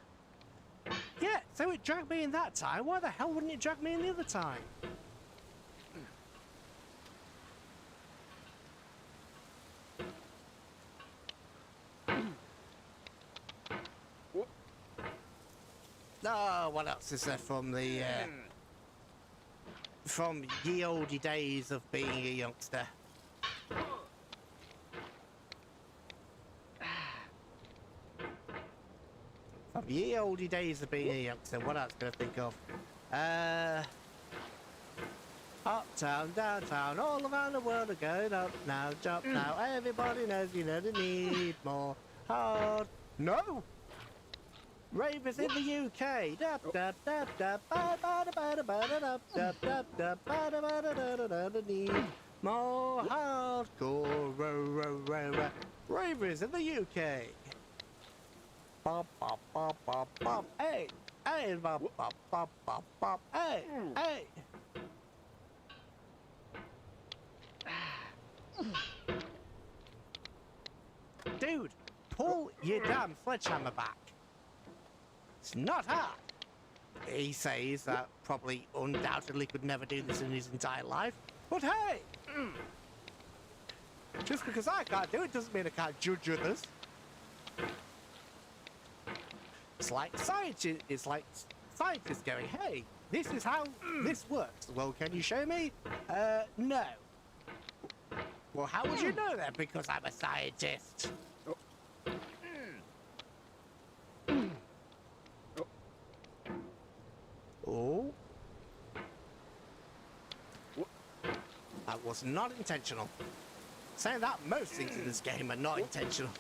Yeah, so it dragged me in that time. Why the hell wouldn't it drag me in the other time? What? Oh, what else is there from the... from ye olde days of being a youngster? From ye olde days of being a youngster, what else can I think of? Uptown, downtown, all around the world are going up now, jump now. Everybody knows you know they need more hard. No! Ravers in the UK. Need more hardcore. Ravers in the UK. Bop bop bop bop bop. Hey, hey, bop bop bop bop bop. Hey, hey. Dude, pull your damn sledgehammer back. It's not hard. He says that probably undoubtedly could never do this in his entire life. But hey! Just because I can't do it doesn't mean I can't judge others. It's like scientists going, hey, this is how this works. Well, can you show me? No. Well, how would you know that? Because I'm a scientist. Oh. That was not intentional. Saying that most things in this game are not intentional.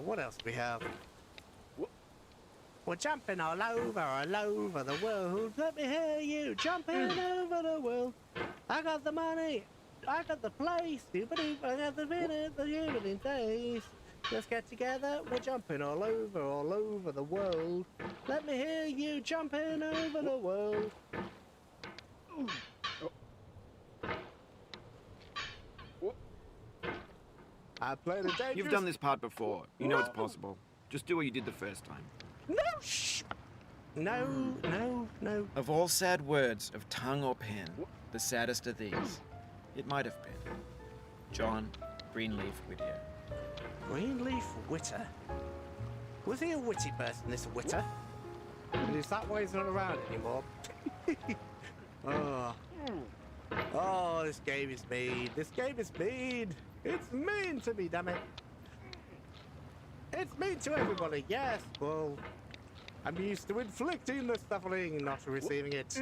What else do we have? We're jumping all over the world. Let me hear you jumping over the world. I got the money. I got the place. I got the minute, the evening days. Let's get together. We're jumping all over the world. Let me hear you jumping over the world. I played a dangerous... You've done this part before. You know it's possible. Just do what you did the first time. No, shh! No, no, no. Of all sad words of tongue or pen, the saddest are these. It might have been. John Greenleaf Whittier. Greenleaf Witter. Was he a witty person, this Witter? And is that why he's not around anymore? Oh. Oh, this game is mean. This game is mean. It's mean to me, damn it. It's mean to everybody, yes. Well, I'm used to inflicting the suffering, not receiving it.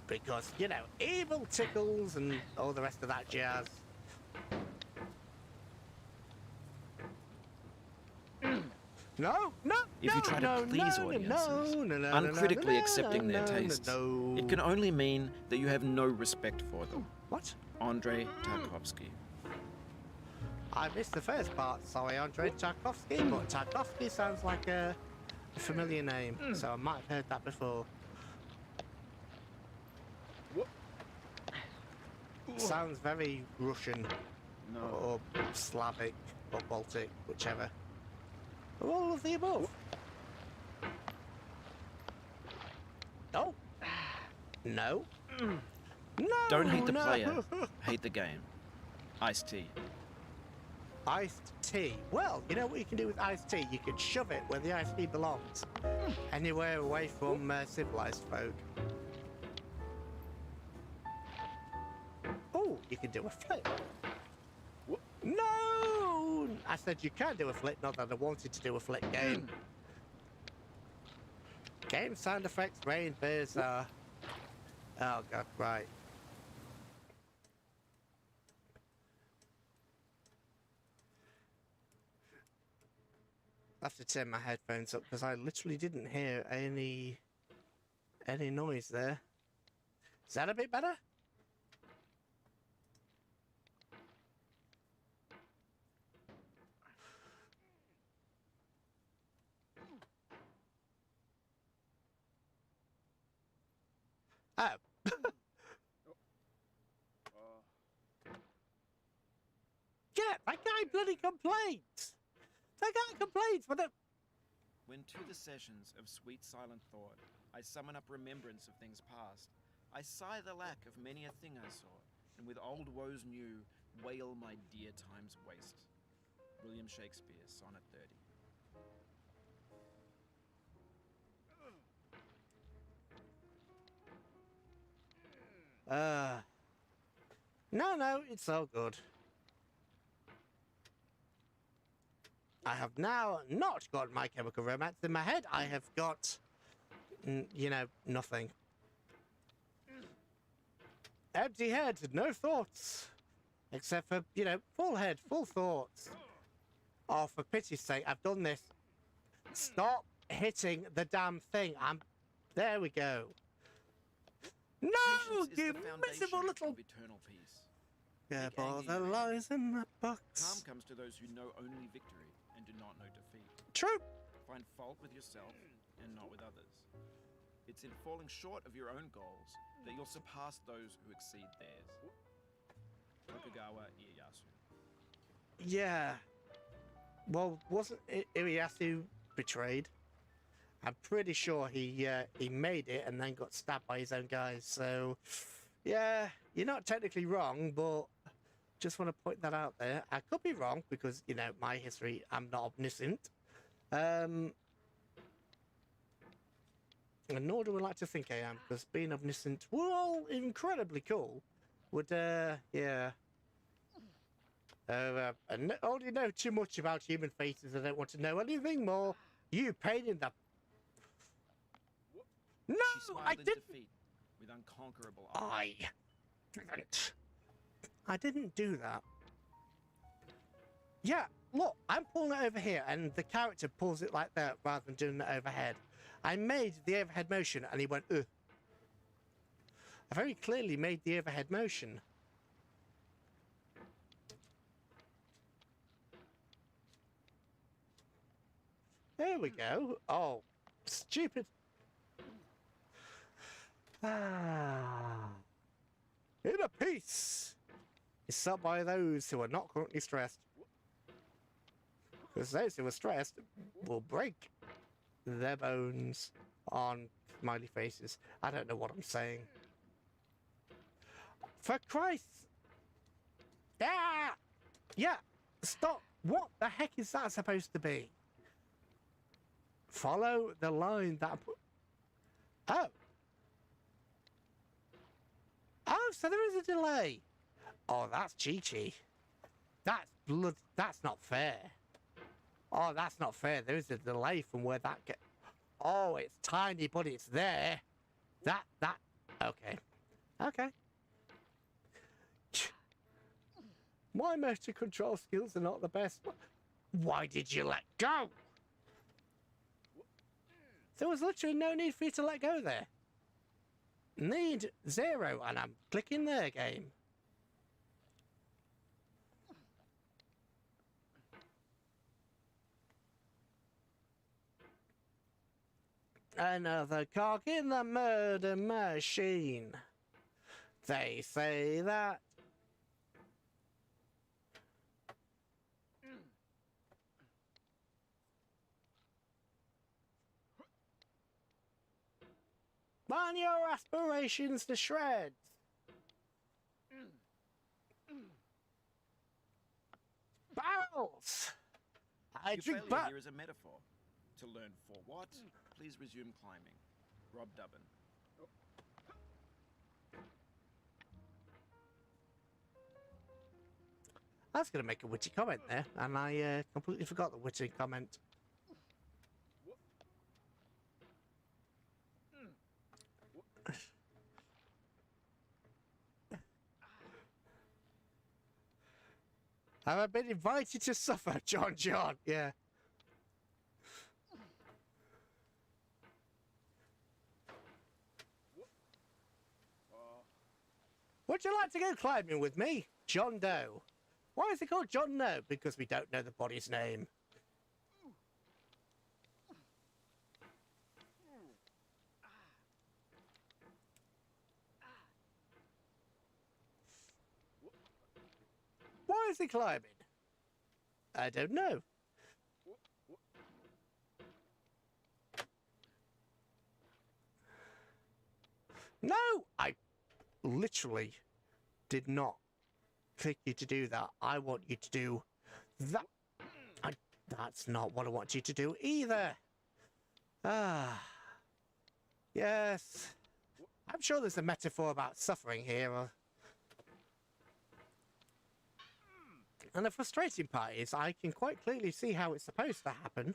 Because, you know, evil tickles and all the rest of that jazz. No, no, If you try to please audiences, uncritically accepting their tastes, it can only mean that you have no respect for them. What? Andrei Tarkovsky. I missed the first part. Sorry, Andrei Tarkovsky, but Tarkovsky sounds like a familiar name, so I might have heard that before. Sounds very Russian, or Slavic, or Baltic, whichever. Or all of the above. No. No. No. Don't hate the no. player, hate the game. Iced tea. Iced tea. Well, you know what you can do with iced tea? You can shove it where the iced tea belongs. Anywhere away from civilized folk. Oh, you can do a flip. No! I said you can do a flip, not that I wanted to do a flip game. Game sound effects, rain, bears, oh god, right. I have to turn my headphones up because I literally didn't hear any noise there. Is that a bit better? Oh. Yeah, that guy bloody complains. That guy complains, but When to the sessions of sweet silent thought I summon up remembrance of things past, I sigh the lack of many a thing I saw, and with old woes new, wail my dear time's waste. William Shakespeare, Sonnet 30. No, it's all good. I have now not got My Chemical Romance in my head. I have got, you know, nothing. Empty head, no thoughts. Except for, you know, full head, full thoughts. Oh, for pity's sake, I've done this. Stop hitting the damn thing. There we go. No, Patience you is the foundation miserable little... of eternal peace. Yeah, Make but anger the your lies in the Calm box. comes to those who know only victory and do not know defeat. True. Find fault with yourself and not with others. It's in falling short of your own goals that you'll surpass those who exceed theirs. Tokugawa Ieyasu. Yeah. Well, wasn't Ieyasu betrayed? I'm pretty sure he made it and then got stabbed by his own guys. So, yeah, you're not technically wrong, but just want to point that out there. I could be wrong because, you know, my history, I'm not omniscient. And nor do I like to think I am, because being omniscient, well, incredibly cool, would, yeah. I already know too much about human faces. I don't want to know anything more. You pain in the... No, She smiled I in didn't. defeat with unconquerable eyes. I didn't do that. Yeah, look, I'm pulling it over here, and the character pulls it like that rather than doing it overhead. I made the overhead motion, and he went, ugh. I very clearly made the overhead motion. There we go. Oh, stupid. Inner peace is sought by those who are not currently stressed. Because those who are stressed will break their bones on smiley faces. I don't know what I'm saying. For Christ! Ah! Yeah! Stop! What the heck is that supposed to be? Follow the line that... Oh! Oh, so there is a delay! Oh, that's cheeky. That's blood... That's not fair. Oh, that's not fair. There is a delay from where that get... Oh, it's tiny, but it's there. That... Okay. Okay. My motor control skills are not the best. Why did you let go? There was literally no need for you to let go there. Need 0, and I'm clicking there, game. Another cog in the murder machine. They say that. Burn your aspirations to shreds. Barrels. I Your drink failure here is a metaphor. To learn for what? Please resume climbing. Rob Dubbin. I was going to make a witty comment there, and I completely forgot the witty comment. Have I been invited to suffer, John? Yeah. Would you like to go climbing with me, John Doe? Why is it called John Doe? Because we don't know the body's name. Why is he climbing? I don't know. No! I literally did not click you to do that. I want you to do that. That's not what I want you to do either. Ah. Yes. I'm sure there's a metaphor about suffering here. And the frustrating part is I can quite clearly see how it's supposed to happen.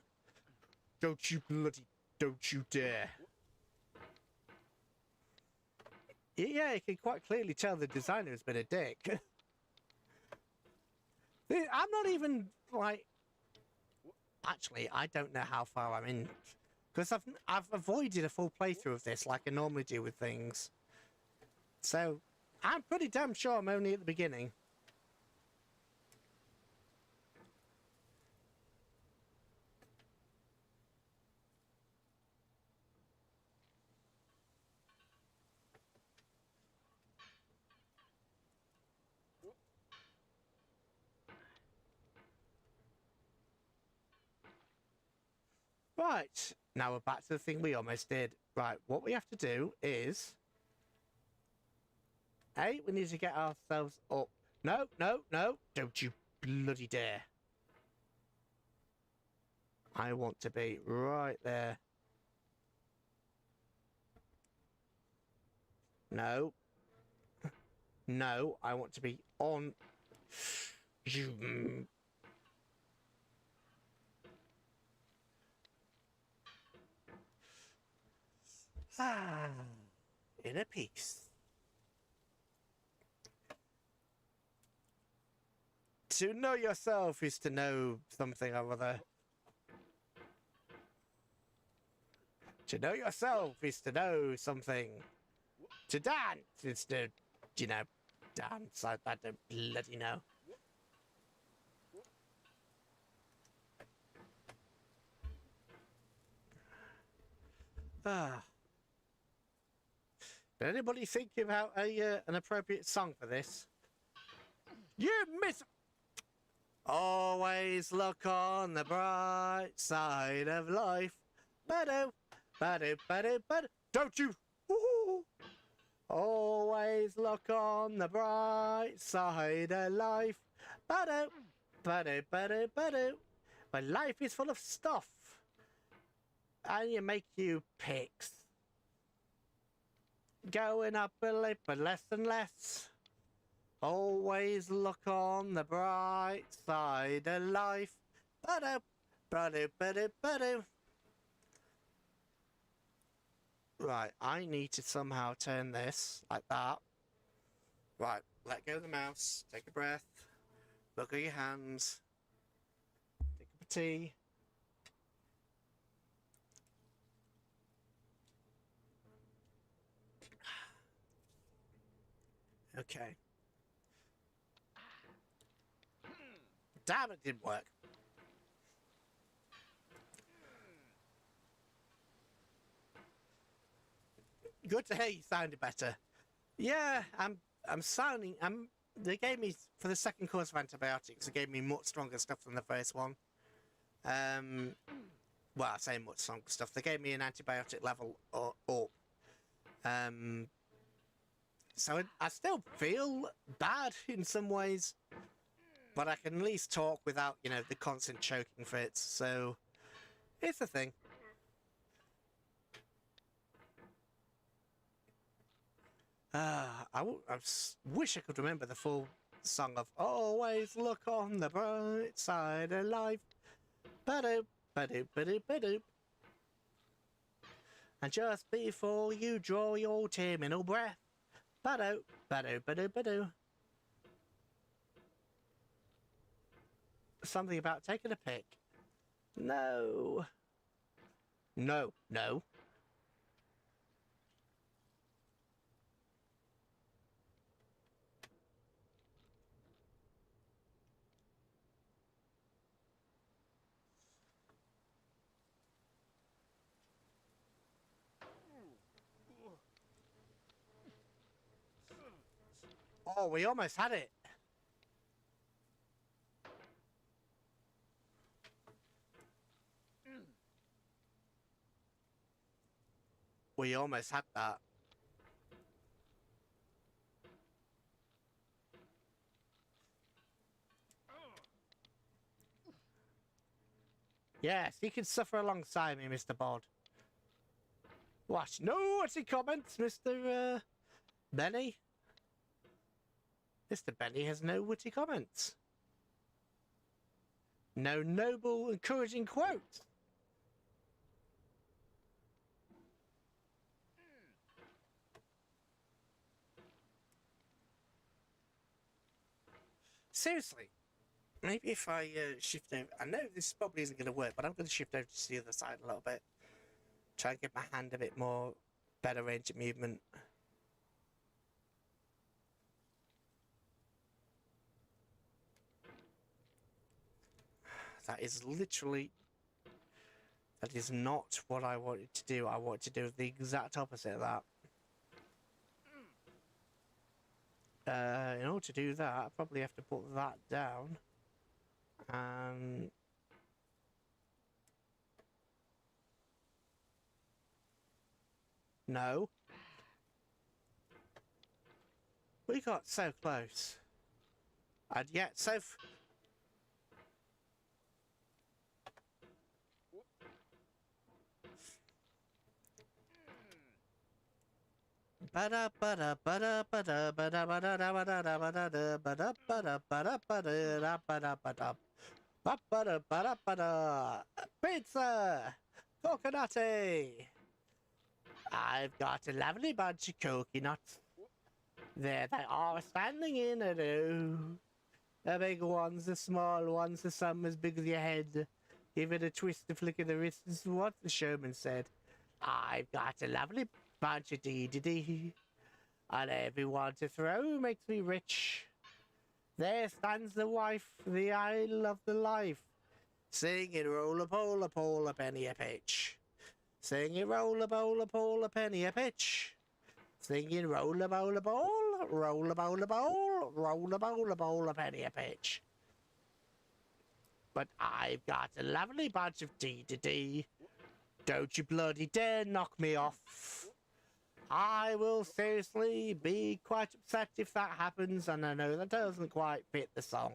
Don't you dare. Yeah, you can quite clearly tell the designer has been a dick. I'm not even, like... Actually, I don't know how far I'm in. Because I've avoided a full playthrough of this like I normally do with things. So, I'm pretty damn sure I'm only at the beginning. Right, now we're back to the thing we almost did. Right, what we have to do is... Hey, we need to get ourselves up. No, don't you bloody dare. I want to be right there. No. No, I want to be on... You... Ah, inner peace. To know yourself is to know something or other. To know yourself is to know something. To dance is to, you know, dance. I don't bloody know. Ah. Did anybody think about an appropriate song for this? You miss... Always look on the bright side of life. Ba-do, ba-do, ba-do, ba-do. Don't you? Woo-hoo. Always look on the bright side of life. Ba-do, ba-do, ba-do, ba-do. But life is full of stuff. And you make you picks. Going up a lip, but less and less. Always look on the bright side of life. Ba-do, ba-do, ba-do, ba-do. Right, I need to somehow turn this like that. Right, let go of the mouse, take a breath, look at your hands, take a tea. Okay. Damn, it didn't work. Good to hear you sounded better. Yeah, I'm sounding. They gave me for the second course of antibiotics. They gave me much stronger stuff than the first one. Well, I say much stronger stuff. They gave me an antibiotic level up. So I still feel bad in some ways, but I can at least talk without, you know, the constant choking fits. So it's a thing. I wish I could remember the full song of Always Look on the Bright Side of Life. Ba-doop, ba-doop, ba-doop, ba-doop. And just before you draw your terminal breath, ba-doop, ba-doop, ba-doop, ba-doop. Something about taking a pic. No. No, no. Oh, we almost had it. We almost had that. Yes, you can suffer alongside me, Mr. Bod. What? No, what's he comments, Mr. Benny? Mr. Benny has no witty comments. No noble, encouraging quotes. Seriously, maybe if I shift over... I know this probably isn't going to work, but I'm going to shift over to the other side a little bit. Try and get my hand a bit more... better range of movement. That is literally... That is not what I wanted to do. I wanted to do the exact opposite of that. In order to do that, I probably have to put that down. No. We got so close. And yet so... Pizza! Coconutty! I've got a lovely bunch of coconuts. There they are, standing in a row. The big ones, the small ones, the some as big as your head. Give it a twist, a flick of the wrist, is what the showman said. I've got a lovely bunch of dee-dee-dee. And everyone to throw makes me rich. There stands the wife, the isle of the life. Singing roll-a-pole-a-pole, a penny a pitch. Singing roll-a-pole-a-pole, a penny a pitch. Singing roll-a-bowl-a-bowl, roll-a-bowl-a-bowl, roll-a-bowl-a-bowl, a penny a pitch. but I've got a lovely bunch of D. Don't you bloody dare knock me off. I will seriously be quite upset if that happens, and I know that doesn't quite fit the song.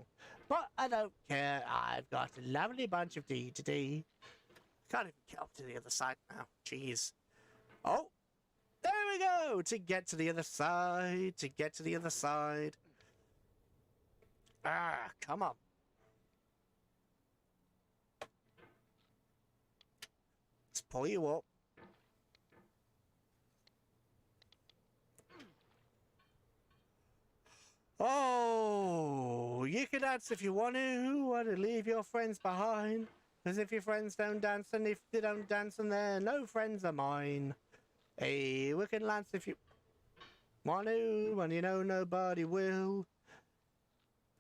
But I don't care, I've got a lovely bunch of D. Can't even get up to the other side now, jeez. Oh, there we go, to get to the other side, Ah, come on. Let's pull you up. Oh, you can dance if you want to leave your friends behind. Because if your friends don't dance, and if they don't dance, and they're no friends of mine. Hey, we can dance if you want to, and you know nobody will.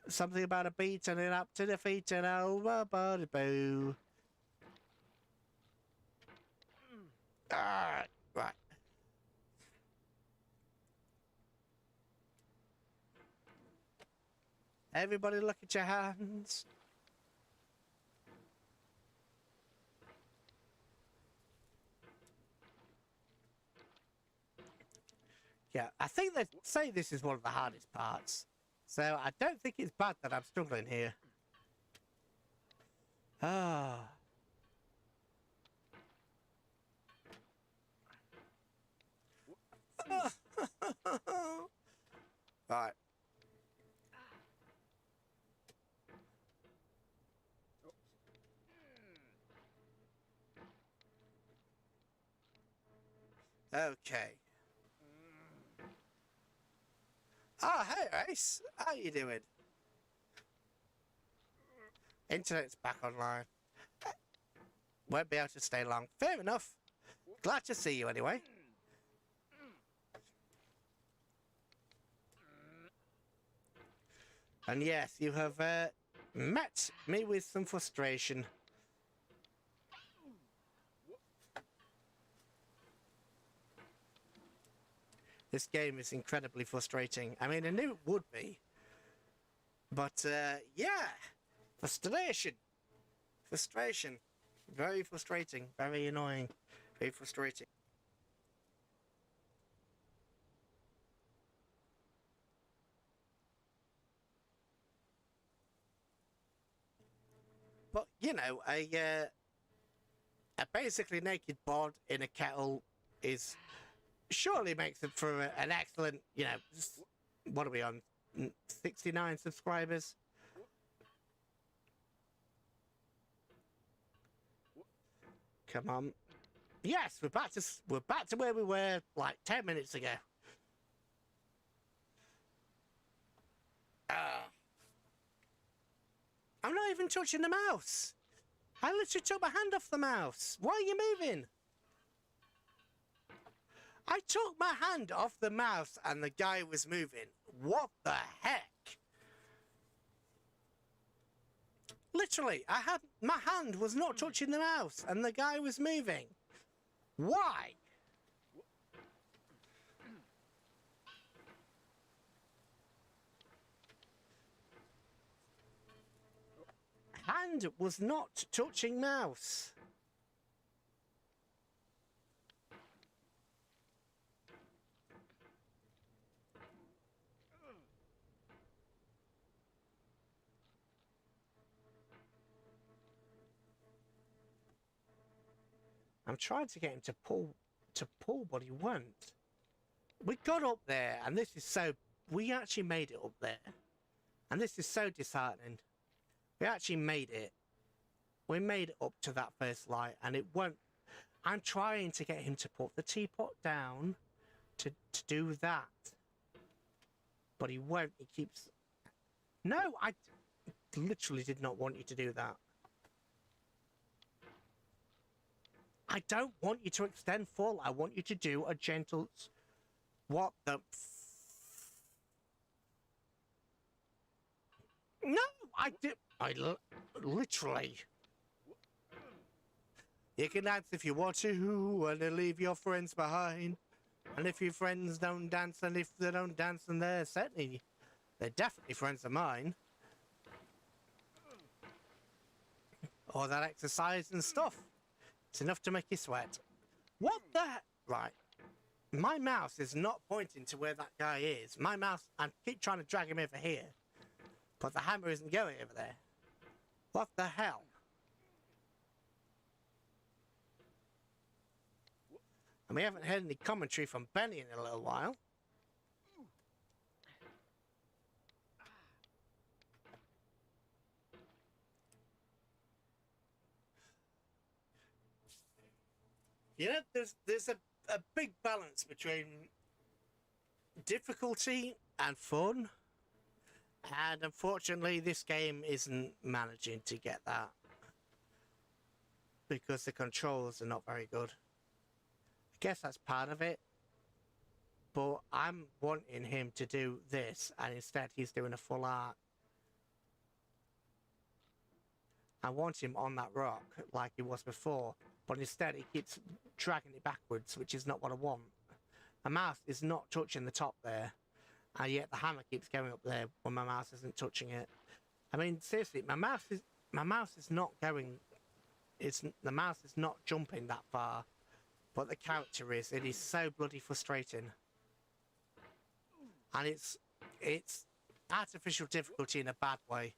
Something about a beat and it up to the feet and over body boo. Ah, right. Everybody look at your hands. Yeah, I think they say this is one of the hardest parts. So I don't think it's bad that I'm struggling here. Ah. Right. Okay. Oh, hey, Ace. How you doing? Internet's back online. Won't be able to stay long. Fair enough. Glad to see you anyway. And yes, you have met me with some frustration. This game is incredibly frustrating. I mean, I knew it would be. But, yeah. Frustration. Frustration. Very frustrating. Very annoying. Very frustrating. But, you know, a basically naked bod in a kettle is... surely makes it for an excellent, you know, what are we on? 69 subscribers? Come on. Yes, we're back to where we were like 10 minutes ago. I'm not even touching the mouse. I literally took my hand off the mouse. Why are you moving? I took my hand off the mouse and the guy was moving. What the heck? Literally, my hand was not touching the mouse and the guy was moving. Why? Hand was not touching mouse. I'm trying to get him to pull what he wants. We got up there, and this is so... we actually made it up there. And this is so disheartening. We actually made it. We made it up to that first light, and it won't... I'm trying to get him to put the teapot down to do that. But he won't. He keeps... No, I literally did not want you to do that. I don't want you to extend full. I want you to do a gentle... What the... No, I did... literally... You can dance if you want to, and leave your friends behind. And if your friends don't dance, and if they don't dance, then they're certainly... they're definitely friends of mine. All that exercise and stuff. It's enough to make you sweat. What the heck? Right. My mouse is not pointing to where that guy is. My mouse, I keep trying to drag him over here. But the hammer isn't going over there. What the hell? And we haven't heard any commentary from Benny in a little while. You know, there's a big balance between difficulty and fun. And unfortunately, this game isn't managing to get that. Because the controls are not very good. I guess that's part of it. But I'm wanting him to do this, and instead he's doing a full arc. I want him on that rock like he was before, but instead he keeps dragging it backwards, which is not what I want. My mouse is not touching the top there, and yet the hammer keeps going up there when my mouse isn't touching it. I mean, seriously, my mouse is not going. The mouse is not jumping that far, but the character is. It is so bloody frustrating, and it's artificial difficulty in a bad way.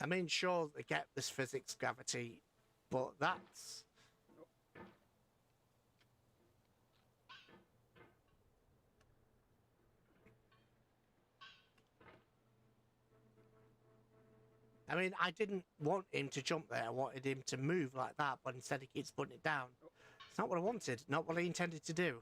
I mean, sure, they get this physics gravity, but that's... I mean, I didn't want him to jump there. I wanted him to move like that, but instead he keeps putting it down. It's not what I wanted, not what I intended to do.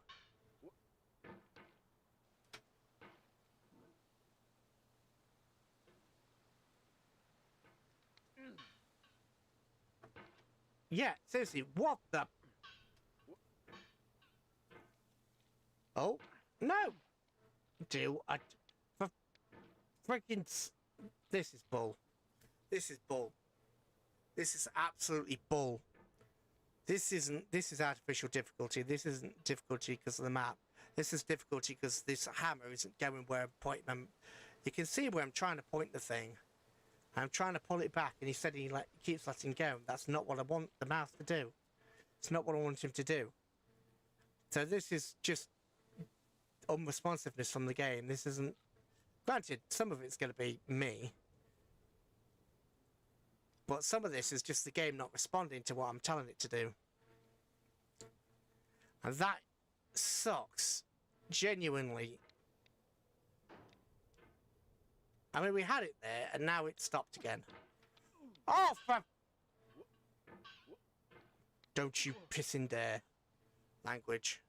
Yeah, seriously, what the... Oh, no! For freaking... This is bull. This is bull. This is absolutely bull. This is artificial difficulty. This isn't difficulty because of the map. This is difficulty because this hammer isn't going where I'm pointing them. You can see where I'm trying to point the thing. I'm trying to pull it back, and he said he keeps letting go. That's not what I want the mouse to do. It's not what I want him to do. So this is just unresponsiveness from the game. This isn't... Granted, some of it's going to be me. But some of this is just the game not responding to what I'm telling it to do. And that sucks. Genuinely. I mean, we had it there, and now it's stopped again. Oh, don't you piss in there. Language.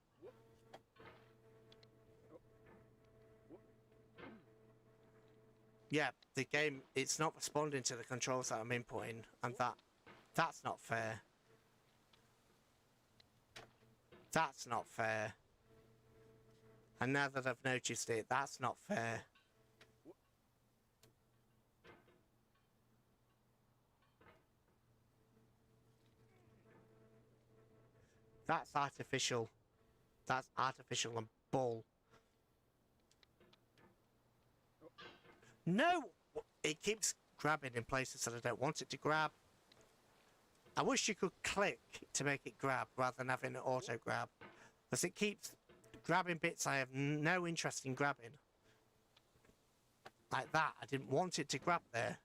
Yeah, the game, it's not responding to the controls that I'm inputting, and that's not fair. That's not fair. And now that I've noticed it, that's not fair. That's artificial. That's artificial and bull. No! It keeps grabbing in places that I don't want it to grab. I wish you could click to make it grab rather than having it auto grab. Because it keeps grabbing bits I have no interest in grabbing. Like that. I didn't want it to grab there.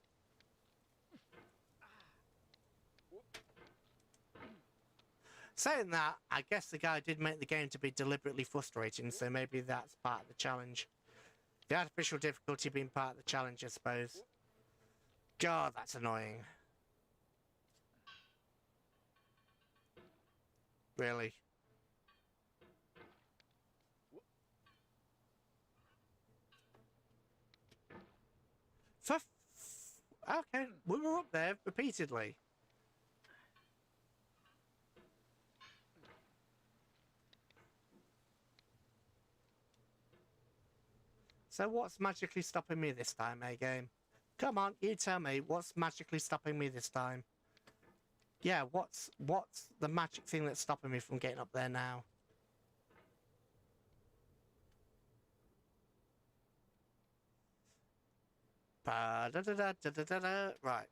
Saying that, I guess the guy did make the game to be deliberately frustrating, so maybe that's part of the challenge. The artificial difficulty being part of the challenge, I suppose. God, that's annoying. Really. Okay, we were up there repeatedly. So what's magically stopping me this time, game? Come on, you tell me, what's magically stopping me this time? Yeah, what's the magic thing that's stopping me from getting up there now? Right.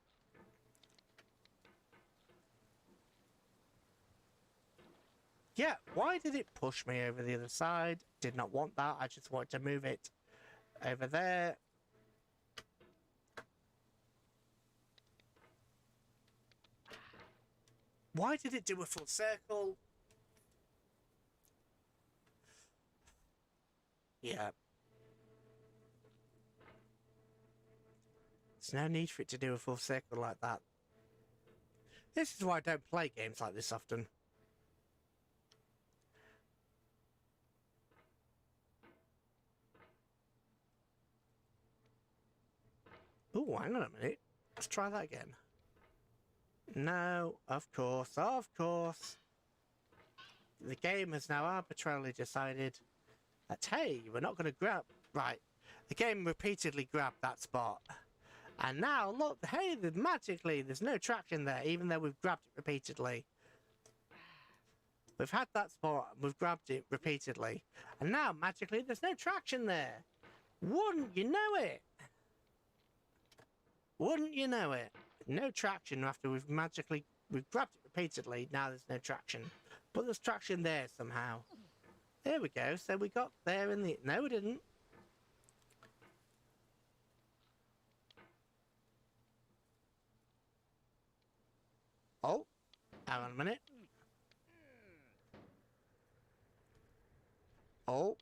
Yeah, why did it push me over the other side? Did not want that. I just wanted to move it over there. Why did it do a full circle? Yeah. There's no need for it to do a full circle like that. This is why I don't play games like this often. Oh, hang on a minute. Let's try that again. No, of course, of course. The game has now arbitrarily decided that, hey, we're not going to grab... Right. The game repeatedly grabbed that spot. And now, look, hey, magically, there's no traction there, even though we've grabbed it repeatedly. We've had that spot, we've grabbed it repeatedly. And now, magically, there's no traction there. Wouldn't you know it? Wouldn't you know it? No traction after we've grabbed it repeatedly. Now there's no traction. But there's traction there somehow. There we go. So we got there in the... No, we didn't. Oh, hang on a minute. Oh.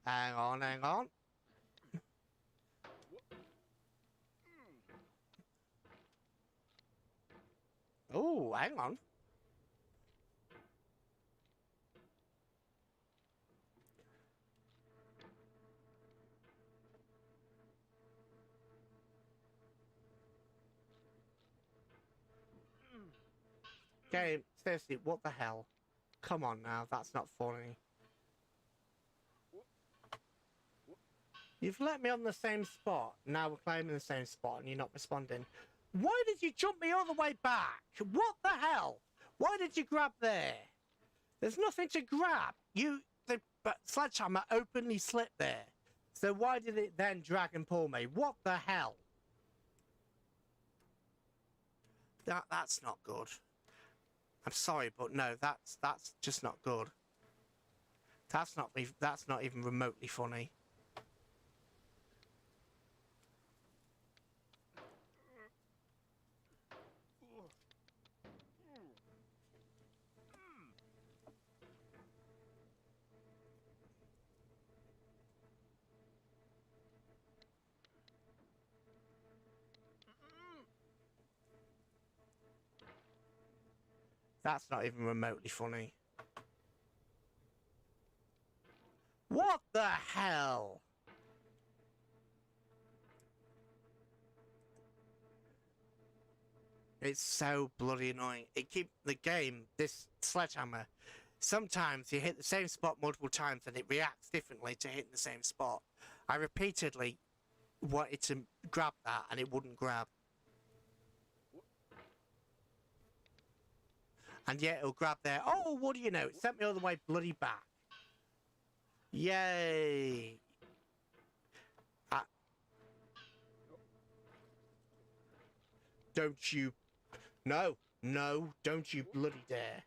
Hang on, hang on. Oh, hang on. Game, seriously, what the hell? Come on now, that's not funny. You've let me on the same spot. Now we're claiming the same spot and you're not responding. Why did you jump me all the way back? What the hell? Why did you grab there? There's nothing to grab. The sledgehammer openly slipped there. So why did it then drag and pull me? What the hell? That's not good. I'm sorry, but no, that's just not good. That's not even remotely funny. That's not even remotely funny. What the hell? It's so bloody annoying. The game, this sledgehammer, sometimes you hit the same spot multiple times and it reacts differently to hitting the same spot. I repeatedly wanted to grab that and it wouldn't grab. And yet it'll grab there. Oh, what do you know? It sent me all the way bloody back. Yay. Don't you... No, don't you bloody dare.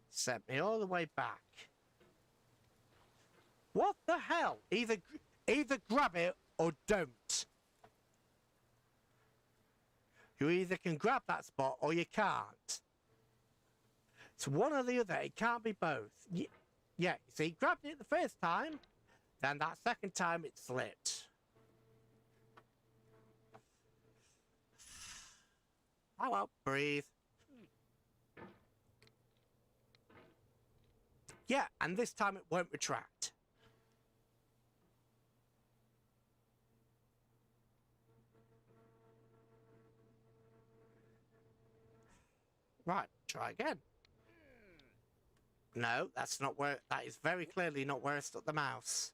Sent me all the way back. What the hell? Either grab it or don't. You either can grab that spot or you can't. It's one or the other. It can't be both. Yeah, you see, grabbed it the first time, then that second time it slipped. Oh well, breathe. Yeah, and this time it won't retract. Right, try again. No, that's not where... That is very clearly not where I stuck the mouse.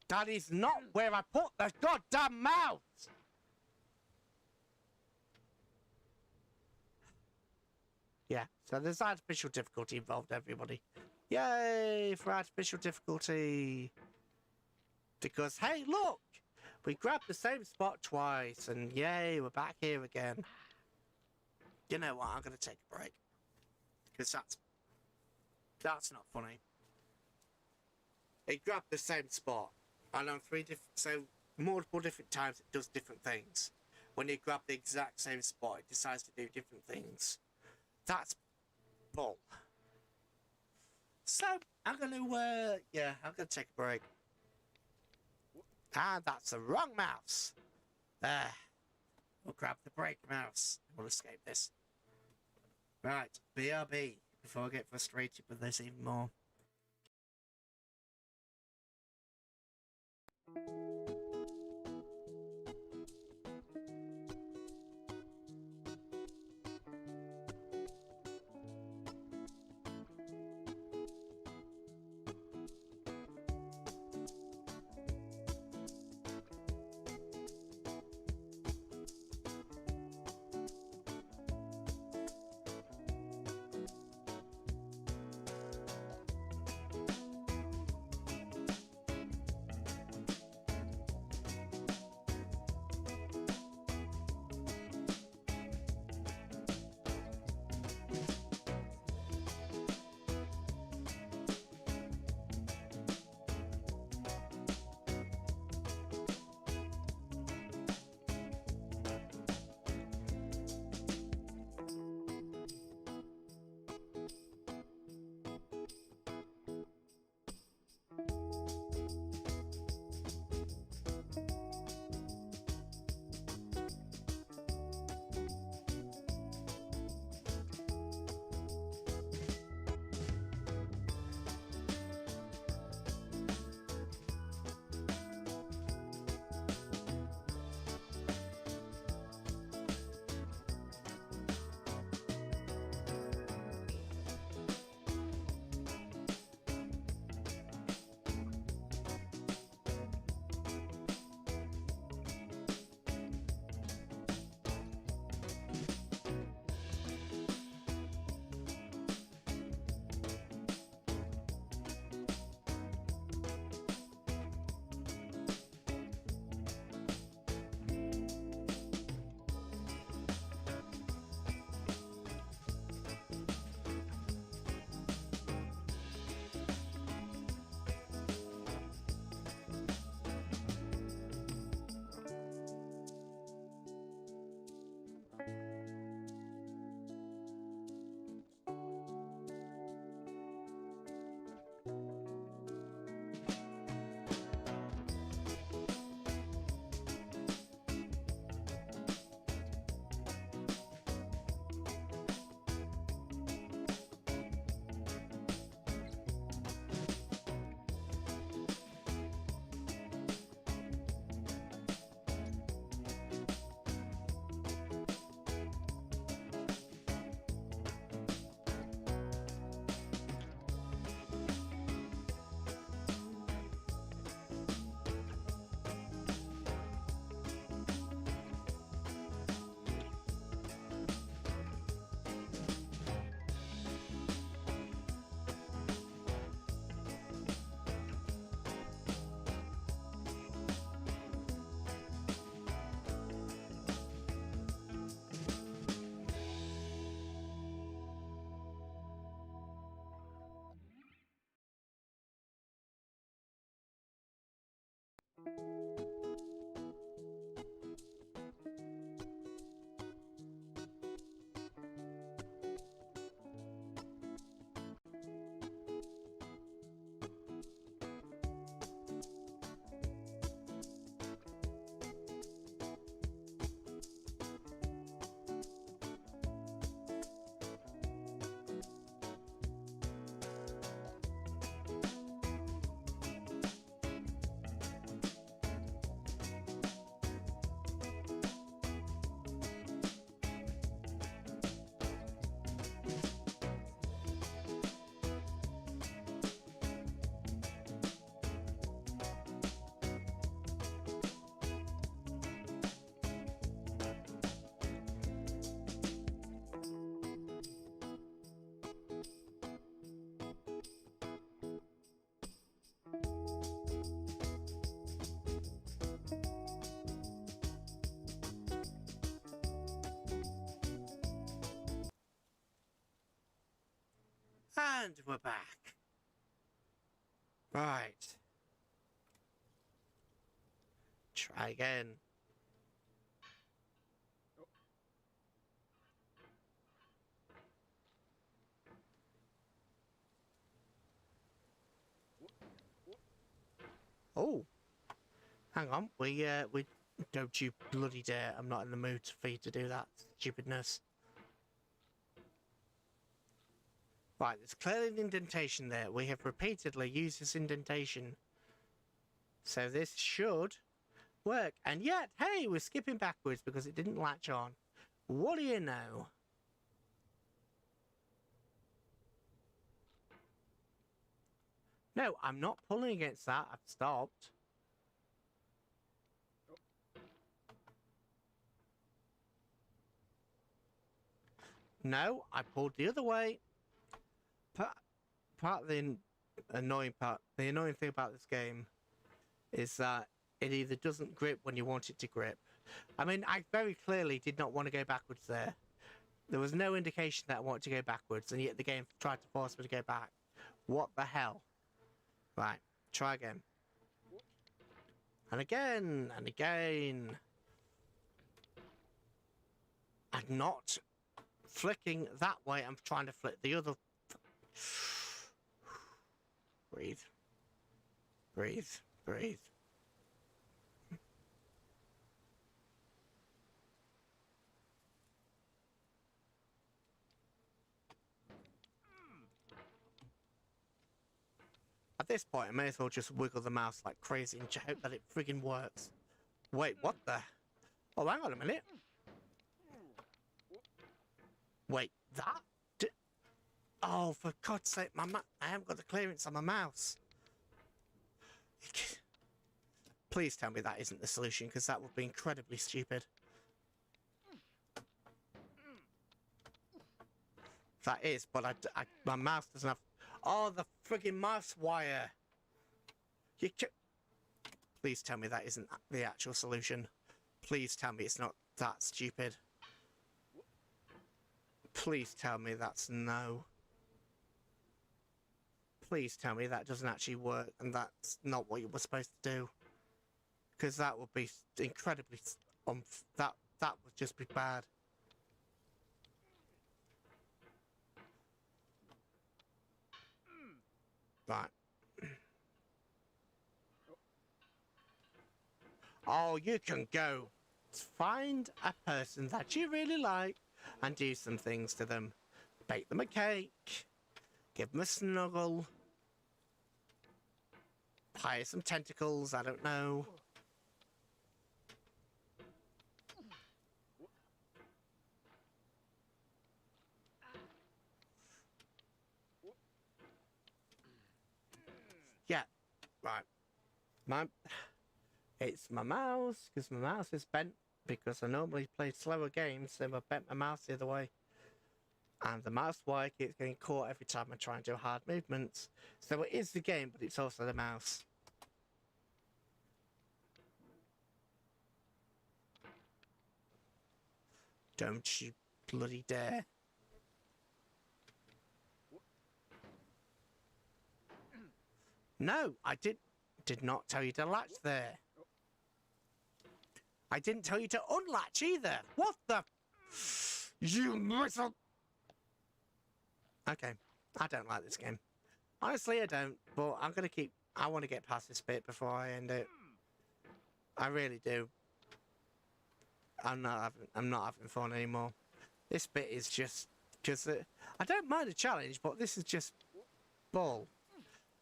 That is not where I put the goddamn mouse! Yeah, so there's artificial difficulty involved, everybody. Yay for artificial difficulty. Because, hey, look! We grabbed the same spot twice, and yay, we're back here again. You know what, I'm going to take a break. Because that's not funny. It grabbed the same spot. And on multiple different times it does different things. When you grab the exact same spot, it decides to do different things. That's bull. So, I'm going to take a break. Ah, that's the wrong mouse. We'll grab the brake mouse. We'll escape this. Right, BRB. Before I get frustrated with this even more. And we're back. Right. Try again. Oh. Hang on. We don't you bloody dare. I'm not in the mood for you to do that stupidness. Right, there's clearly an indentation there. We have repeatedly used this indentation. So this should work. And yet, hey, we're skipping backwards because it didn't latch on. What do you know? No, I'm not pulling against that. I've stopped. No, I pulled the other way. Part of the annoying thing about this game is that it either doesn't grip when you want it to grip. I mean, I very clearly did not want to go backwards there. There was no indication that I wanted to go backwards, and yet the game tried to force me to go back. What the hell? Right, try again. And again, and again. I'm not flicking that way, I'm trying to flick the other. Breathe. Breathe. Breathe. At this point, I may as well just wiggle the mouse like crazy and hope that it friggin' works. Wait, what the? Oh, hang on a minute. Wait, that? Oh, for God's sake, I haven't got the clearance on my mouse. Please tell me that isn't the solution, because that would be incredibly stupid. That is, but my mouse doesn't have... Oh, the friggin' mouse wire! Please tell me that isn't the actual solution. Please tell me it's not that stupid. Please tell me that's no. Please tell me that doesn't actually work and that's not what you were supposed to do. Because that would be incredibly... that would just be bad. Right. Oh, you can go. Find a person that you really like and do some things to them. Bake them a cake. Give them a snuggle. Hire some tentacles, I don't know. Yeah, right. It's my mouse, because my mouse is bent, because I normally play slower games, so I bent my mouse the other way. And the mouse wire keeps getting caught every time I try and do hard movements. So it is the game, but it's also the mouse. Don't you bloody dare. No, I did not tell you to latch there. I didn't tell you to unlatch either. What the... You little... Okay, I don't like this game. Honestly, I don't, but I'm going to keep... I want to get past this bit before I end it. I really do. I'm not having fun anymore. This bit is just... Because I don't mind a challenge, but this is just bull.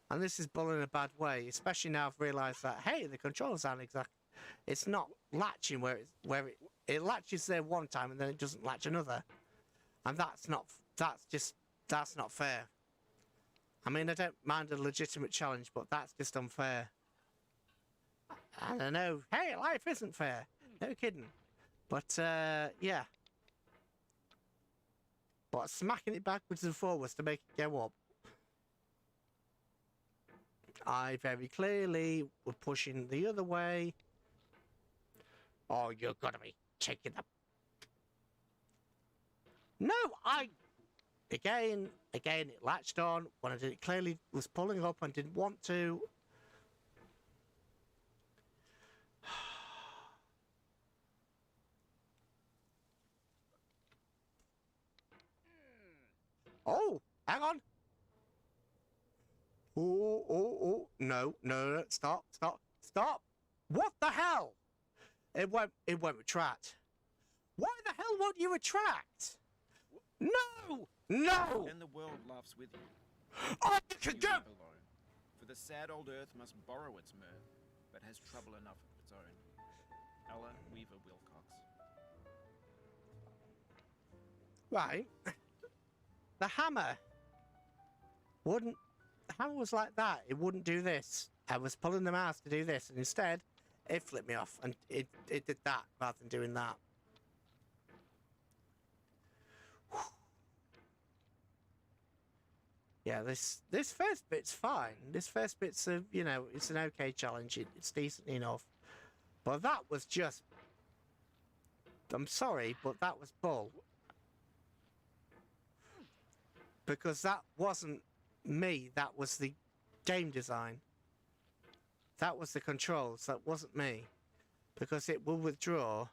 And this is bull in a bad way, especially now I've realised that, hey, the controls aren't exact. It's not latching where it latches there one time and then it doesn't latch another. And that's not fair. I mean, I don't mind a legitimate challenge, but that's just unfair. I don't know. Hey, life isn't fair. No kidding. But, yeah. But smacking it backwards and forwards to make it go up. I very clearly was pushing the other way. Oh, you're gonna be taking the... No, Again, it latched on when it clearly was pulling up and didn't want to. Oh, hang on. Oh, no, stop. What the hell? It won't retract. Why the hell won't you retract? No! And the world laughs with you. Oh, you can You go! weep alone. For the sad old earth must borrow its mirth, but has trouble enough of its own. Ella Weaver Wilcox. Right. The hammer wouldn't... The hammer was like that. It wouldn't do this. I was pulling the mouse to do this, and instead, it flipped me off, and it did that rather than doing that. Yeah, this first bit's fine. This first bit's a, you know, it's an okay challenge. It's decent enough. But that was just... I'm sorry, but that was bull. Because that wasn't me, that was the game design. That was the controls, that wasn't me. Because it will withdraw.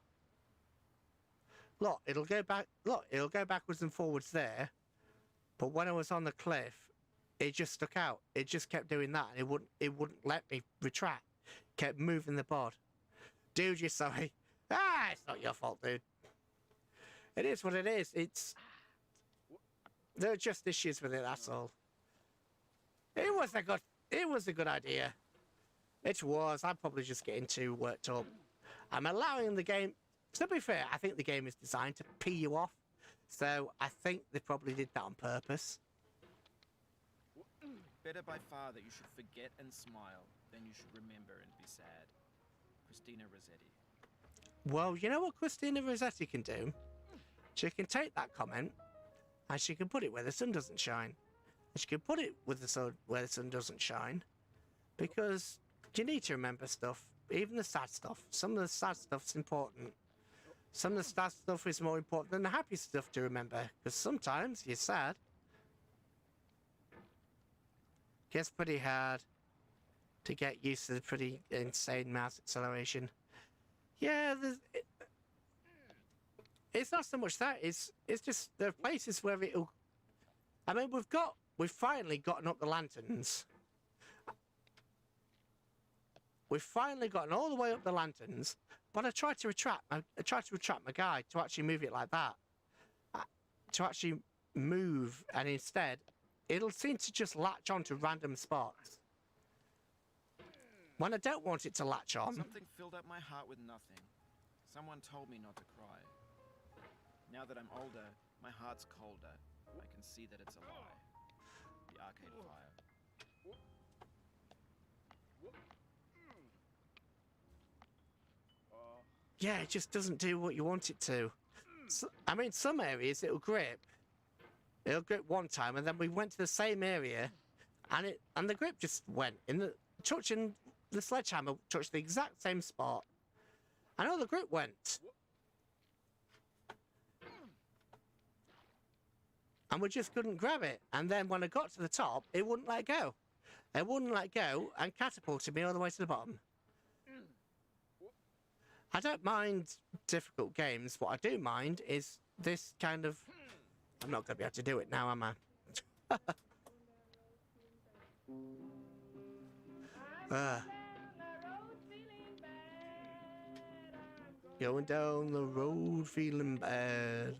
Look, it'll go back, look, it'll go backwards and forwards there. But when I was on the cliff, it just stuck out. It just kept doing that, and it wouldn't let me retract. Kept moving the bod. Dude, you're sorry. Ah, it's not your fault, dude. It is what it is. There are just issues with it, that's all. It was a good idea. It was. I'm probably just getting too worked up. I'm allowing the game... To be fair, I think the game is designed to pee you off. So I think they probably did that on purpose. Better by far that you should forget and smile than you should remember and be sad. Christina Rossetti. Well, you know what Christina Rossetti can do? She can take that comment and she can put it where the sun doesn't shine. And she can put it with the sun where the sun doesn't shine. Because you need to remember stuff, even the sad stuff. Some of the sad stuff's important. Some of the sad stuff is more important than the happy stuff to remember. Because sometimes you're sad. Gets pretty hard to get used to the pretty insane mouse acceleration. Yeah, it's not so much that. It's just there are places where it'll... I mean, we've finally gotten up the lanterns. We've finally gotten all the way up the lanterns, but I tried to retract my guide to actually move it like that. To actually move, and instead, it'll seem to just latch on to random spots. When I don't want it to latch on. Something filled up my heart with nothing. Someone told me not to cry. Now that I'm older, my heart's colder. I can see that it's a lie. The arcade fire. Yeah, it just doesn't do what you want it to. So, I mean, some areas it'll grip. It'll grip one time, and then we went to the same area, and the grip just went. Touching the sledgehammer touched the exact same spot, and all the grip went. And we just couldn't grab it. And then when I got to the top, it wouldn't let go. It wouldn't let go and catapulted me all the way to the bottom. I don't mind difficult games. What I do mind is this kind of... I'm not going to be able to do it now, am I? Going down the road feeling bad.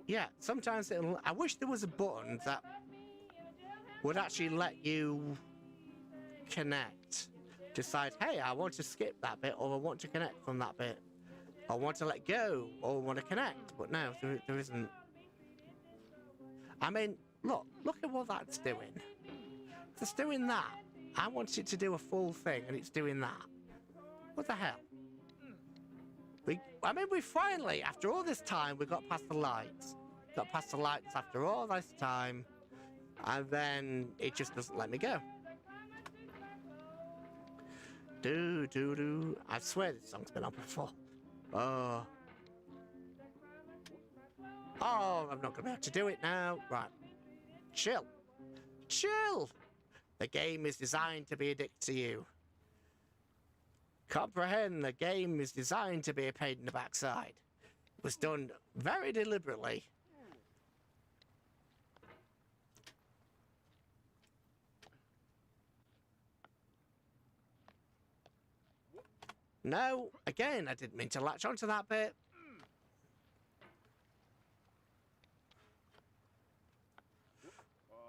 Yeah, sometimes it'll... I wish there was a button that would actually let you connect. Decide, hey, I want to skip that bit, or I want to connect from that bit. I want to let go, or I want to connect. But no, there isn't. I mean, look at what that's doing. It's doing that. I want it to do a full thing, and it's doing that. What the hell? We finally, after all this time, we got past the lights. Got past the lights after all this time, and then it just doesn't let me go. Do, do, do. I swear this song's been on before. Oh. Oh, I'm not going to be able to do it now. Right. Chill. Chill. The game is designed to be addicted to you. Comprehend, the game is designed to be a pain in the backside. It was done very deliberately. No, again, I didn't mean to latch onto that bit.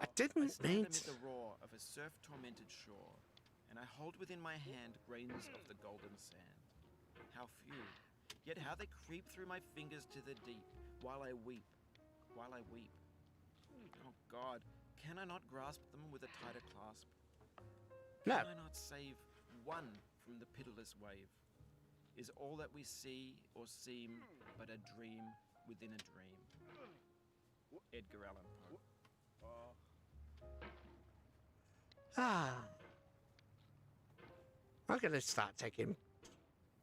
I didn't stand mean amid to. the roar of a surf-tormented shore, and I hold within my hand grains of the golden sand. How few, yet how they creep through my fingers to the deep, while I weep, while I weep. Oh God, can I not grasp them with a tighter clasp? No. Can I not save one from the pitiless wave? Is all that we see or seem but a dream within a dream? Edgar Allan Poe. Ah. I'm going to start taking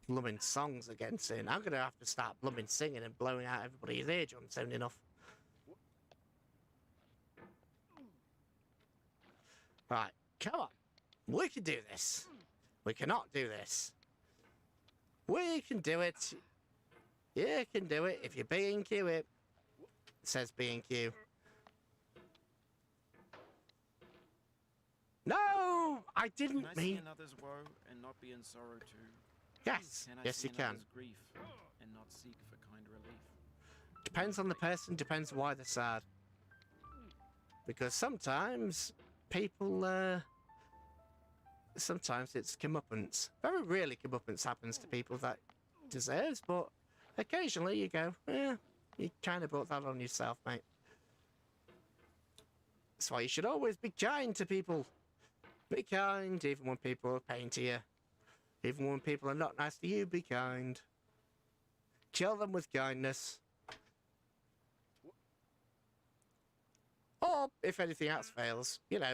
blooming songs again soon. I'm going to have to start blooming singing and blowing out everybody's eardrums soon enough. Right, come on. We can do this. We cannot do this. We can do it. You can do it if you B&Q it. Says B&Q. No! I didn't Can I see mean... another's woe and not be in sorrow too? Yes, Can I yes see you can. another's grief and not seek for kind relief? Depends on the person, depends why they're sad. Because sometimes people, sometimes it's comeuppance. Very rarely comeuppance happens to people that deserves, but occasionally you go, yeah, you kind of brought that on yourself, mate. That's why you should always be kind to people. Be kind, even when people are paying to you. Even when people are not nice to you, be kind. Kill them with kindness. Or, if anything else fails, you know,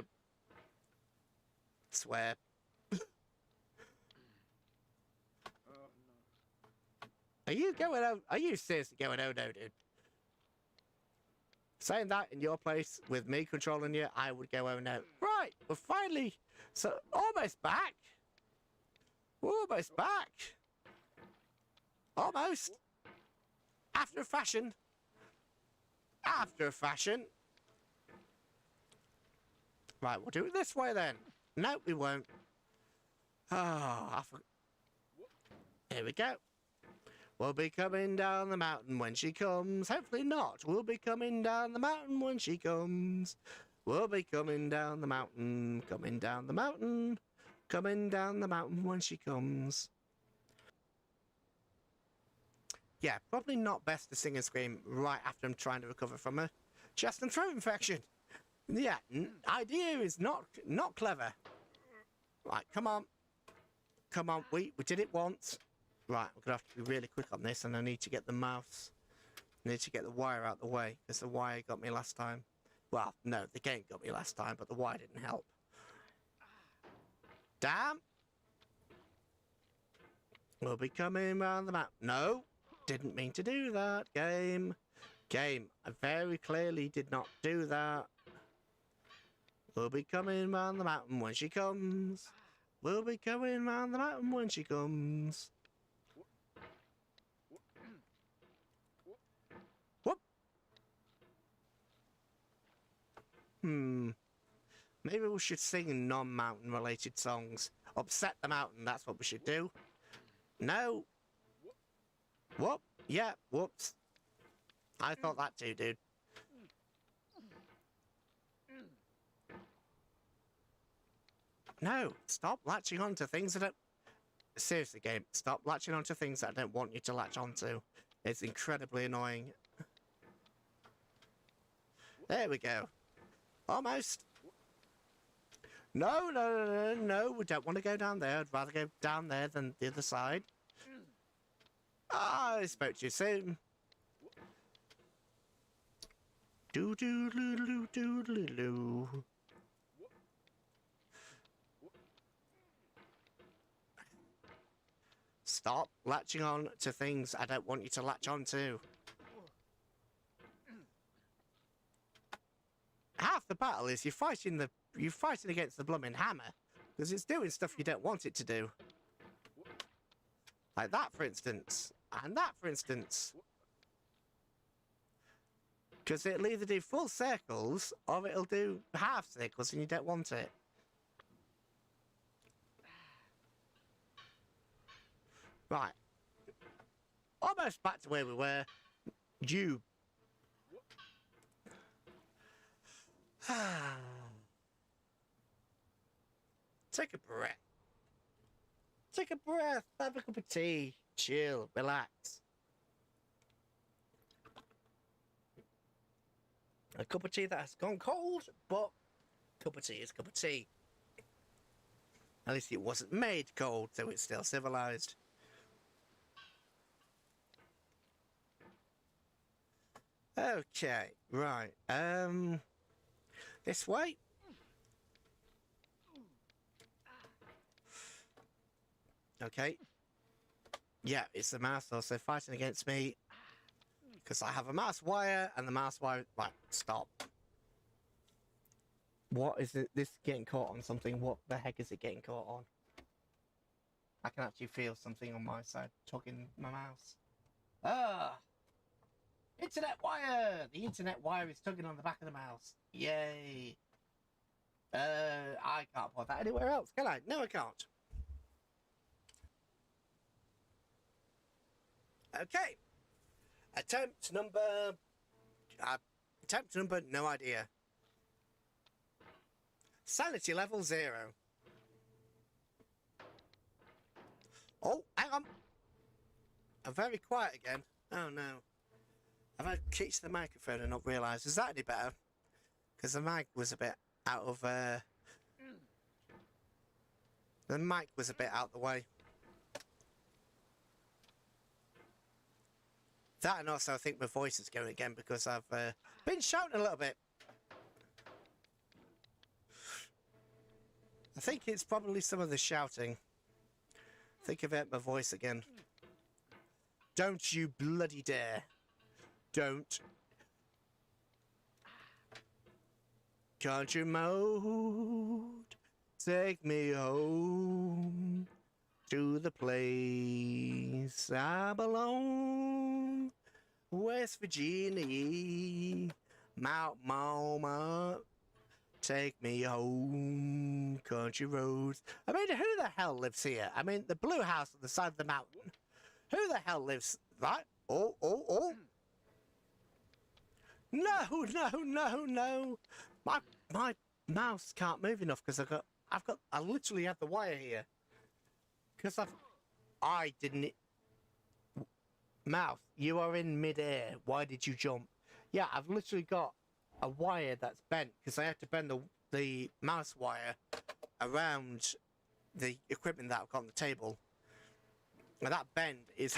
swear. Are you going out? Are you seriously going out now, dude? Saying that in your place with me controlling you, I would go out now. Right, we're finally, so almost back. We're almost back. Almost. After a fashion. After a fashion. Right, we'll do it this way then. No, we won't. Oh, here we go. We'll be coming down the mountain when she comes. Hopefully not. We'll be coming down the mountain when she comes. We'll be coming down the mountain, coming down the mountain, coming down the mountain when she comes. Yeah, probably not best to sing and scream right after I'm trying to recover from a chest and throat infection. Yeah, idea is not clever. Right, come on. Come on, we did it once. Right, we're going to have to be really quick on this, and I need to get the mouse. I need to get the wire out the way, because the wire got me last time. Well, no, the game got me last time, but the wire didn't help. Damn! We'll be coming round the map. No, didn't mean to do that, game. Game, I very clearly did not do that. We'll be coming round the mountain when she comes. We'll be coming round the mountain when she comes. Whoop. Maybe we should sing non-mountain related songs. Upset the mountain, that's what we should do. No. Whoop. Yeah, whoops. I thought that too, dude. No, stop latching onto things that don't... Seriously, game, stop latching onto things that I don't want you to latch onto. It's incredibly annoying. There we go. Almost. No, no, no, no, no, we don't want to go down there. I'd rather go down there than the other side. Ah, I spoke too soon. Do-do-do-do-do-do-do. Stop latching on to things I don't want you to latch on to. Half the battle is you're fighting against the blooming hammer because it's doing stuff you don't want it to do. Like that, for instance, and that, for instance. Because it'll either do full circles or it'll do half circles and you don't want it. Right. Almost back to where we were. You. Take a breath. Take a breath. Have a cup of tea. Chill. Relax. A cup of tea that has gone cold, but cup of tea is cup of tea. At least it wasn't made cold, so it's still civilized. Okay, right. This way. Okay. Yeah, it's the mouse also fighting against me. Because I have a mouse wire, and the mouse wire... Right, stop. What is it? This getting caught on something? What the heck is it getting caught on? I can actually feel something on my side tugging my mouse. Ah! Internet wire! The internet wire is tugging on the back of the mouse. Yay! I can't put that anywhere else, can I? No, I can't. Okay. Attempt number, no idea. Sanity level 0. Oh, hang on. I'm very quiet again. Oh no. Have I kicked the microphone and not realised? Is that any better? Because the mic was a bit out of, the mic was a bit out the way. That, and also I think my voice is going again because I've been shouting a little bit. I think it's probably some of the shouting. Think about my voice again. Don't you bloody dare. Don't. Country mode, take me home to the place I belong. West Virginia, Mount Mama, take me home, country roads. I mean, who the hell lives here? I mean, the blue house on the side of the mountain. Who the hell lives that? Oh, oh, oh. No, no, no, no. My mouse can't move enough because I literally have the wire here. Because I didn't. Mouse, you are in mid-air. Why did you jump? Yeah, I've literally got a wire that's bent because I had to bend the mouse wire around the equipment that I've got on the table. And that bend is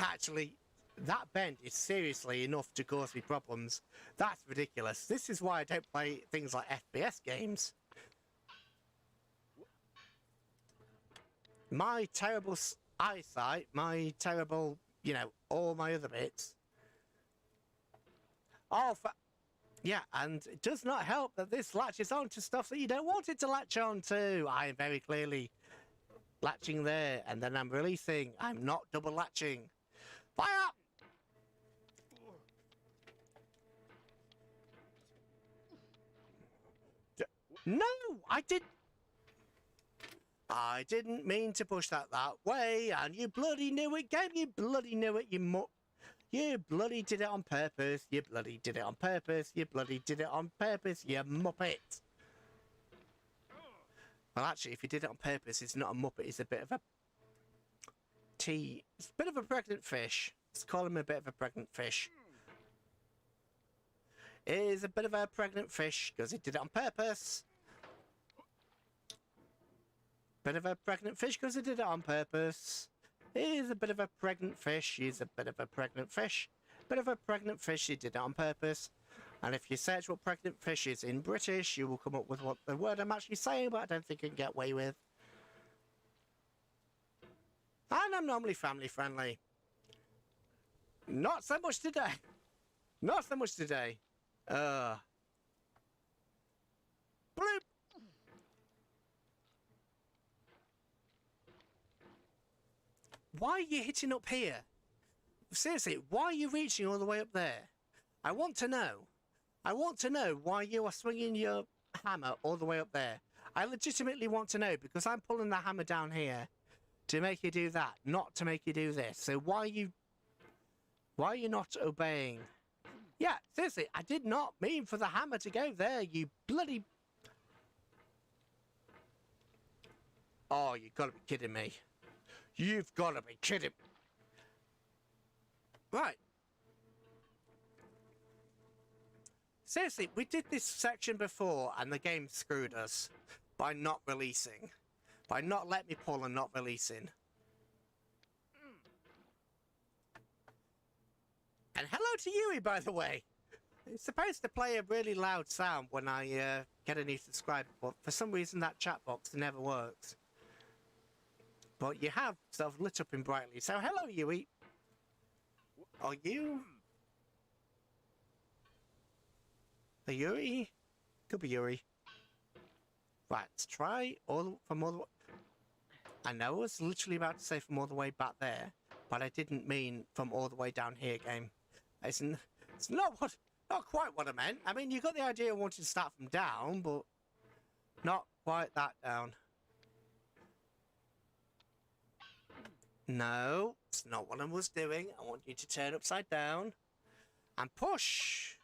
seriously enough to cause me problems. That's ridiculous. This is why I don't play things like FPS games. My terrible eyesight, my terrible, you know, all my other bits. Oh, yeah, and it does not help that this latches on to stuff that you don't want it to latch on to. I am very clearly latching there, and then I'm releasing. I'm not double latching. Fire! No, I didn't mean to push that way, and you bloody knew it, Game. You bloody knew it, you bloody did it on purpose. You bloody did it on purpose. You bloody did it on purpose, you muppet. Well, actually, if you did it on purpose, it's not a muppet. It's a bit of a It's a bit of a pregnant fish. Let's call him a bit of a pregnant fish. It is a bit of a pregnant fish because he did it on purpose. Bit of a pregnant fish because he did it on purpose. He is a bit of a pregnant fish. He's a bit of a pregnant fish. Bit of a pregnant fish. He did it on purpose. And if you search what pregnant fish is in British, you will come up with what the word I'm actually saying, but I don't think I can get away with. I I'm normally family friendly. Not so much today. Not so much today. Bloop. Why are you hitting up here? Seriously, why are you reaching all the way up there? I want to know. I want to know why you are swinging your hammer all the way up there. I legitimately want to know because I'm pulling the hammer down here to make you do that, not to make you do this. So why are you not obeying? Yeah, seriously, I did not mean for the hammer to go there, you bloody... Oh, you've got to be kidding me. You've got to be kidding. Right. Seriously, we did this section before and the game screwed us by not releasing. By not letting me pull and not releasing. And hello to Yui, by the way. It's supposed to play a really loud sound when I get a new subscriber, but for some reason that chat box never works. But you have stuff lit up in brightly. So hello, Yui. Are you? A Yuri? Could be Yuri. Right, let's try from all the way. I know I was literally about to say from all the way back there, but I didn't mean from all the way down here, game. It's not quite what I meant. I mean, you got the idea of wanting to start from down, but not quite that down. No, it's not what I was doing. I want you to turn upside down and push.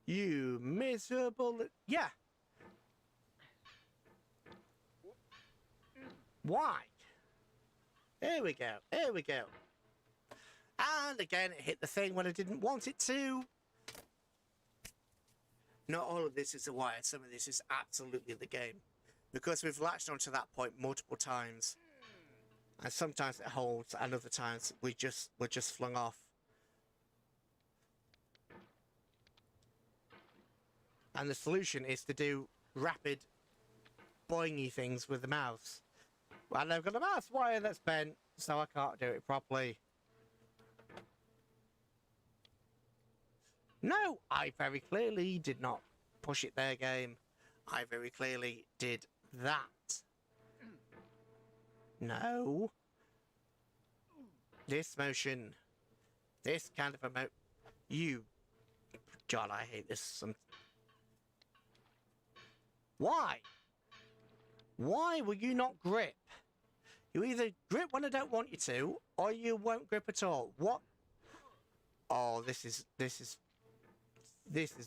You miserable... Yeah. Why? There we go. There we go. And again, it hit the thing when I didn't want it to. Not all of this is a wire. Some of this is absolutely the game. Because we've latched onto that point multiple times. And sometimes it holds, and other times we're just flung off. And the solution is to do rapid boingy things with the mouse. And I've got a mouse wire that's bent, so I can't do it properly. No, I very clearly did not push it there, game. I very clearly did that. No. This motion. This kind of a You. God, I hate this. Why? Why will you not grip? You either grip when I don't want you to, or you won't grip at all. What? Oh, this is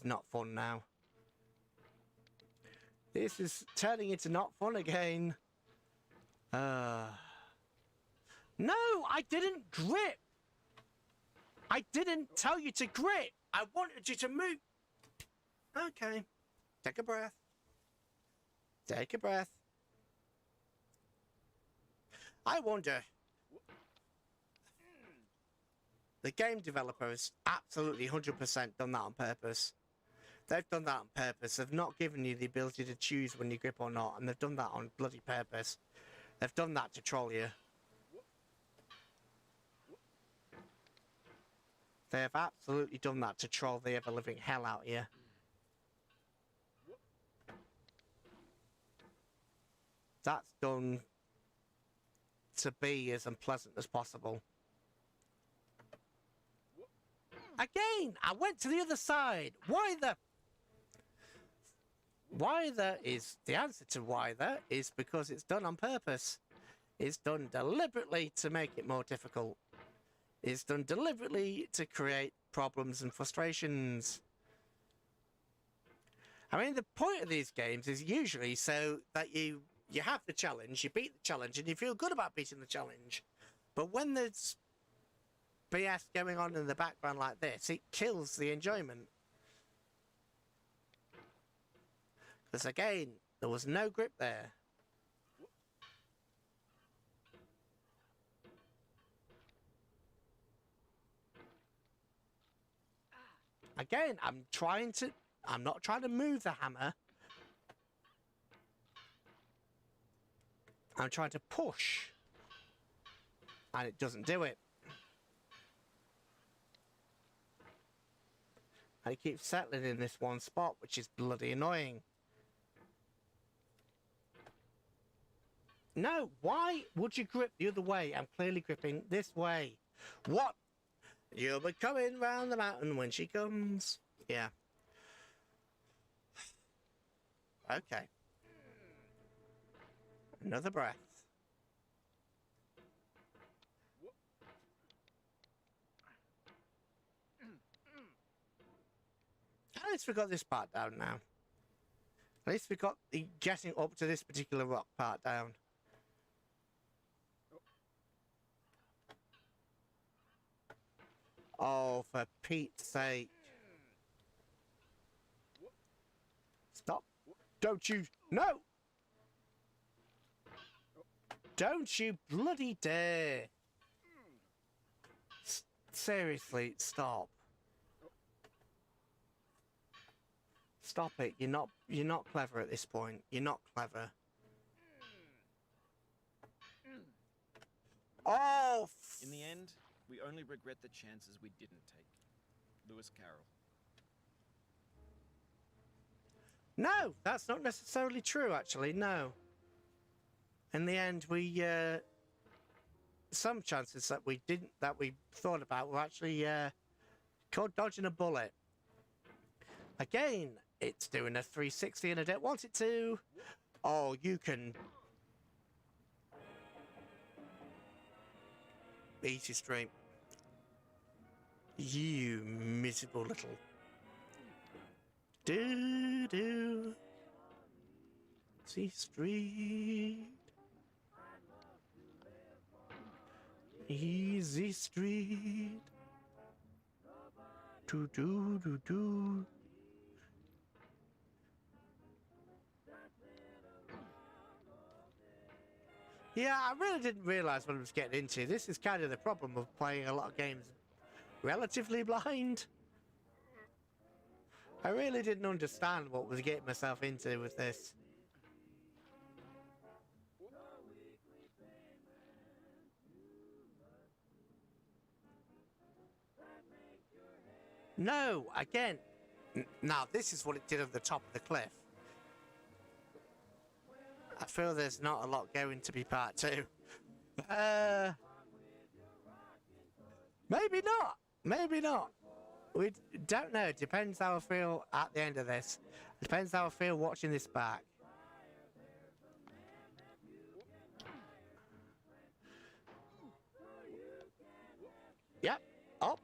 not fun now. This is turning into not fun again. No, I didn't grip. I didn't tell you to grip. I wanted you to move. Okay. Take a breath. Take a breath. I wonder. The game developers absolutely 100% done that on purpose. They've done that on purpose. They've not given you the ability to choose when you grip or not, and they've done that on bloody purpose. They've done that to troll you. They have absolutely done that to troll the ever-living hell out of you. That's done to be as unpleasant as possible. Again, I went to the other side. Why the answer to why that is because it's done on purpose. It's done deliberately to make it more difficult. It's done deliberately to create problems and frustrations. I mean, the point of these games is usually so that you have the challenge, you beat the challenge, and you feel good about beating the challenge. But when there's BS going on in the background like this, it kills the enjoyment. Because again, there was no grip there. Again, I'm not trying to move the hammer. I'm trying to push. And it doesn't do it. And it keeps settling in this one spot, which is bloody annoying. No, why would you grip the other way? I'm clearly gripping this way. What? You'll be coming round the mountain when she comes. Yeah. Okay. Another breath. At least we got this part down now. At least we got the getting up to this particular rock part down. Oh, for Pete's sake. Stop. Don't you... No! Don't you bloody dare. Seriously, stop. Stop it. You're not clever at this point. You're not clever. Oh! In the end, we only regret the chances we didn't take. Lewis Carroll. No, that's not necessarily true, actually. No. In the end, we, some chances that we thought about were actually, called dodging a bullet. Again, it's doing a 360 and I don't want it to. Oh, you can... Easy stream. You miserable little... Do-do. See street. Easy street. Do-do-do-do. Yeah, I really didn't realise what I was getting into. This is kind of the problem of playing a lot of games relatively blind. I really didn't understand what was getting myself into with this. No, again. Now, this is what it did at the top of the cliff. I feel there's not a lot going to be part 2. Maybe not. Maybe not. We don't know. Depends how I feel at the end of this. Depends how I feel watching this back. Yep. Up.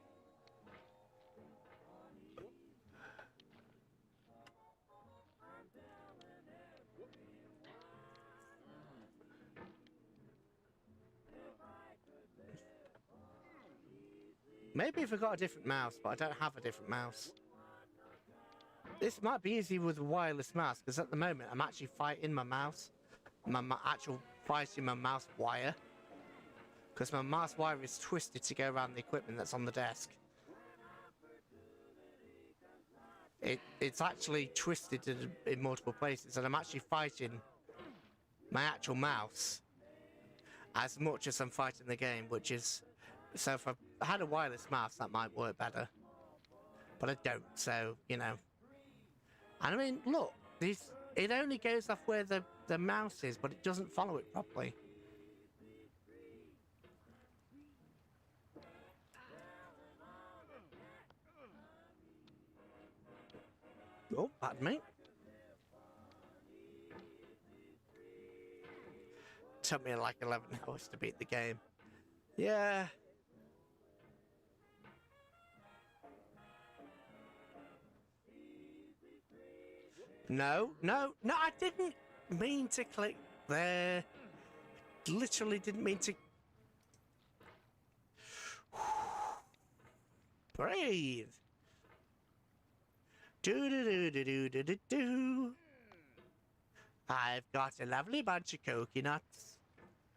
Maybe if I got a different mouse, but I don't have a different mouse. This might be easy with a wireless mouse, because at the moment I'm actually fighting my mouse. Fighting my mouse wire. Because my mouse wire is twisted to go around the equipment that's on the desk. It's actually twisted in multiple places, and I'm actually fighting my actual mouse as much as I'm fighting the game, which is... So if I had a wireless mouse, that might work better. But I don't, so, you know. And I mean, look, it only goes off where the mouse is, but it doesn't follow it properly. Oh, pardon me. Took me like 11 hours to beat the game. Yeah. No, I didn't mean to click there. Literally didn't mean to... Breathe. Do-do-do-do-do-do-do. I've got a lovely bunch of coconuts.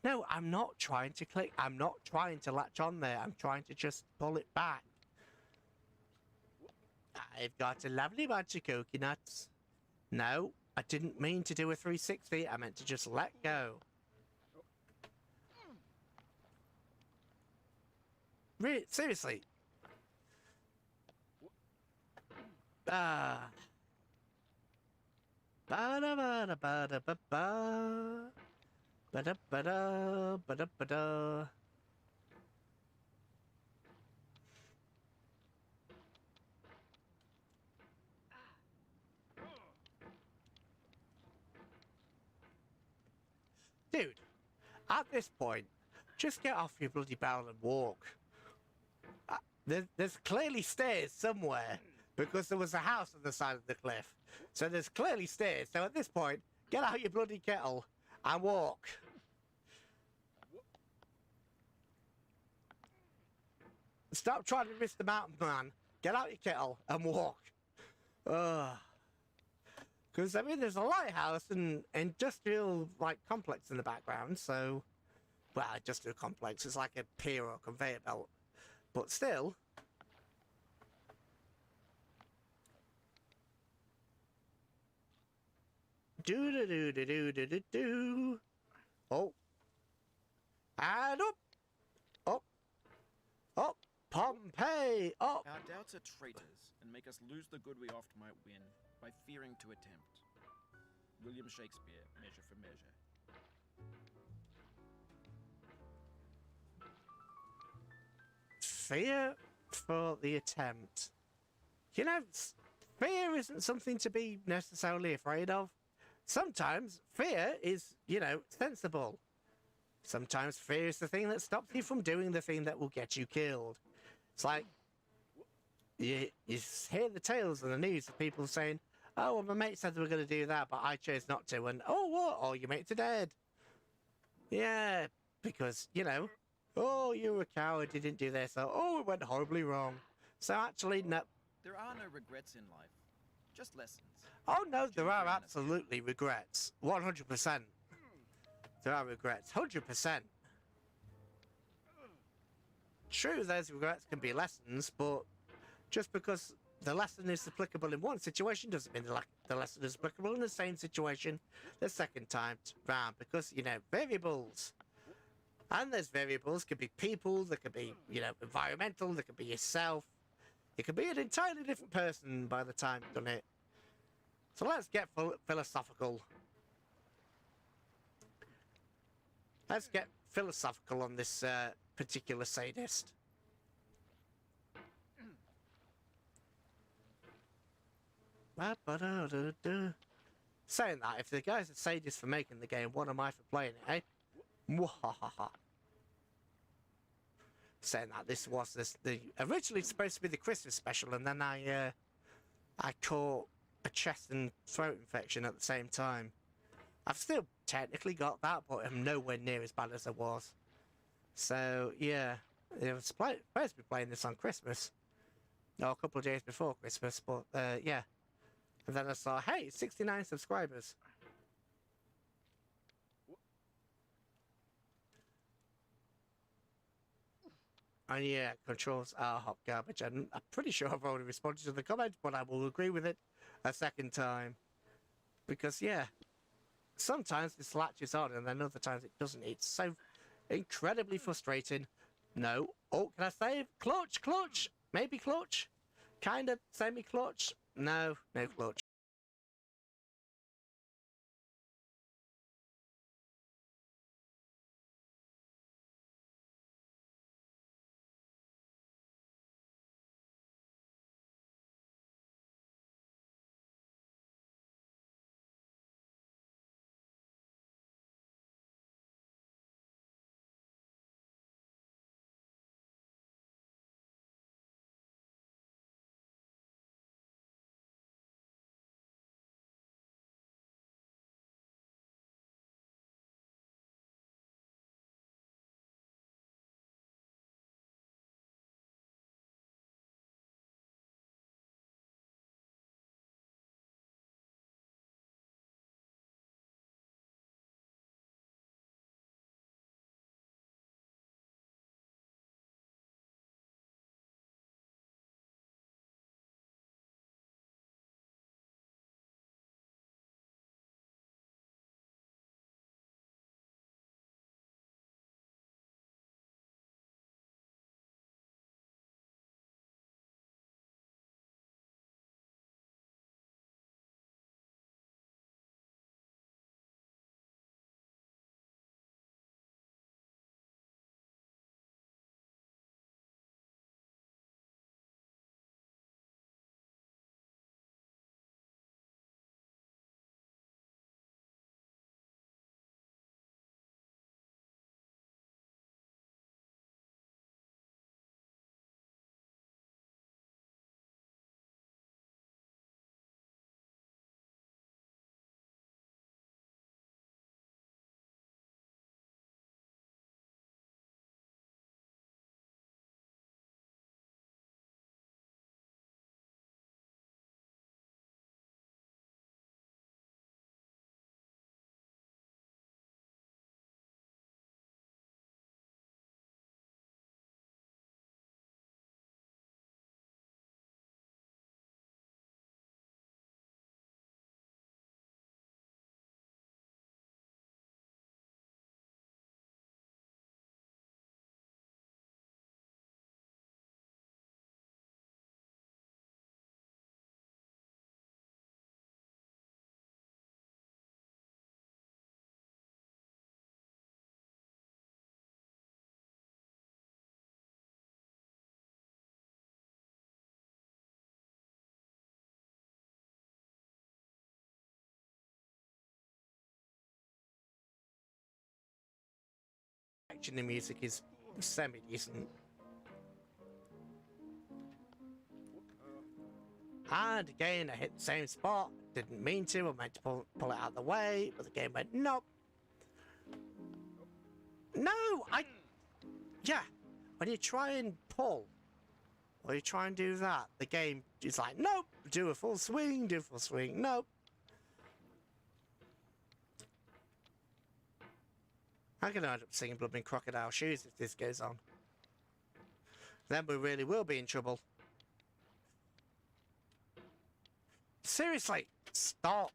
No, I'm not trying to click. I'm not trying to latch on there. I'm trying to just pull it back. I've got a lovely bunch of coconuts. No, I didn't mean to do a 360. I meant to just let go. Seriously. Ah. Ba-da-ba-da-ba-da-ba-ba. Ba-da-ba-da, ba-da-ba-da. Dude, at this point, just get off your bloody barrel and walk. There's clearly stairs somewhere because there was a house on the side of the cliff. So there's clearly stairs. So at this point, get out your bloody kettle and walk. Stop trying to miss the mountain, man. Get out your kettle and walk. Ugh. Because, I mean, there's a lighthouse and industrial, like, complex in the background, so... Well, industrial complex. It's like a pier or a conveyor belt. But still... Do-do-do-do-do-do-do. Oh. And up. Up. Up. Pompeii. Up. Our doubts are traitors and make us lose the good we oft might win by fearing to attempt. William Shakespeare, Measure for Measure. Fear for the attempt. You know, fear isn't something to be necessarily afraid of. Sometimes fear is, you know, sensible. Sometimes fear is the thing that stops you from doing the thing that will get you killed. It's like, you hear the tales on the news of people saying, oh, well, my mate said they were going to do that, but I chose not to. And, oh, what? Oh, your mates are dead. Yeah, because, you know, oh, you were a coward, you didn't do this. So, oh, it went horribly wrong. So actually, no. There are no regrets in life, just lessons. Oh, no, there are Honest. absolutely regrets. 100%. There are regrets. 100%. True, those regrets can be lessons, but just because the lesson is applicable in one situation doesn't mean the lesson is applicable in the same situation the second time round. Because, you know, variables. And those variables could be people, there could be, you know, environmental, there could be yourself. It could be an entirely different person by the time you've done it. So let's get philosophical. Let's get philosophical on this particular sadist. Saying that, if the guy's a sadist for making the game, what am I for playing it, eh? Mwahaha. Saying that this was originally supposed to be the Christmas special, and then I caught a chest and throat infection at the same time. I've still technically got that, but I'm nowhere near as bad as I was. So yeah, I was supposed to be playing this on Christmas, no, a couple of days before Christmas, but yeah. And then I saw, hey, 69 subscribers. And yeah, controls are hot garbage. And I'm pretty sure I've already responded to the comment, but I will agree with it a second time. Because, yeah, sometimes this latches on and then other times it doesn't. It's so incredibly frustrating. No. Oh, can I save? Clutch, clutch. Maybe clutch. Kind of semi-clutch. No, no clutch. pitch in the music is semi-decent. And again, I hit the same spot. Didn't mean to. I meant to pull it out of the way, but the game went, nope. No, yeah. When you try and pull, or you try and do that, the game is like, nope. Do a full swing, nope. I'm going to end up singing Blooming Crocodile Shoes if this goes on. Then we really will be in trouble. Seriously, stop.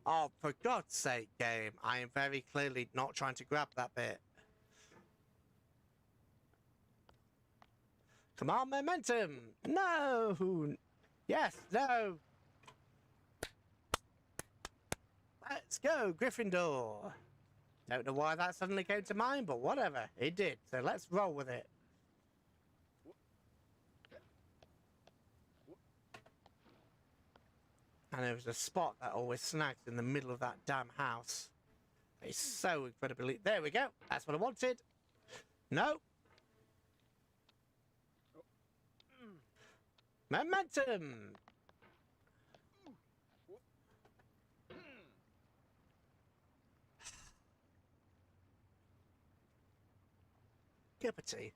Oh, for God's sake, game. I am very clearly not trying to grab that bit. Come on, momentum! No! Yes, no! Let's go, Gryffindor! Don't know why that suddenly came to mind, but whatever. It did, so let's roll with it. And there was a spot that always snags in the middle of that damn house. It's so incredibly... There we go. That's what I wanted. No. Momentum. Cup of tea.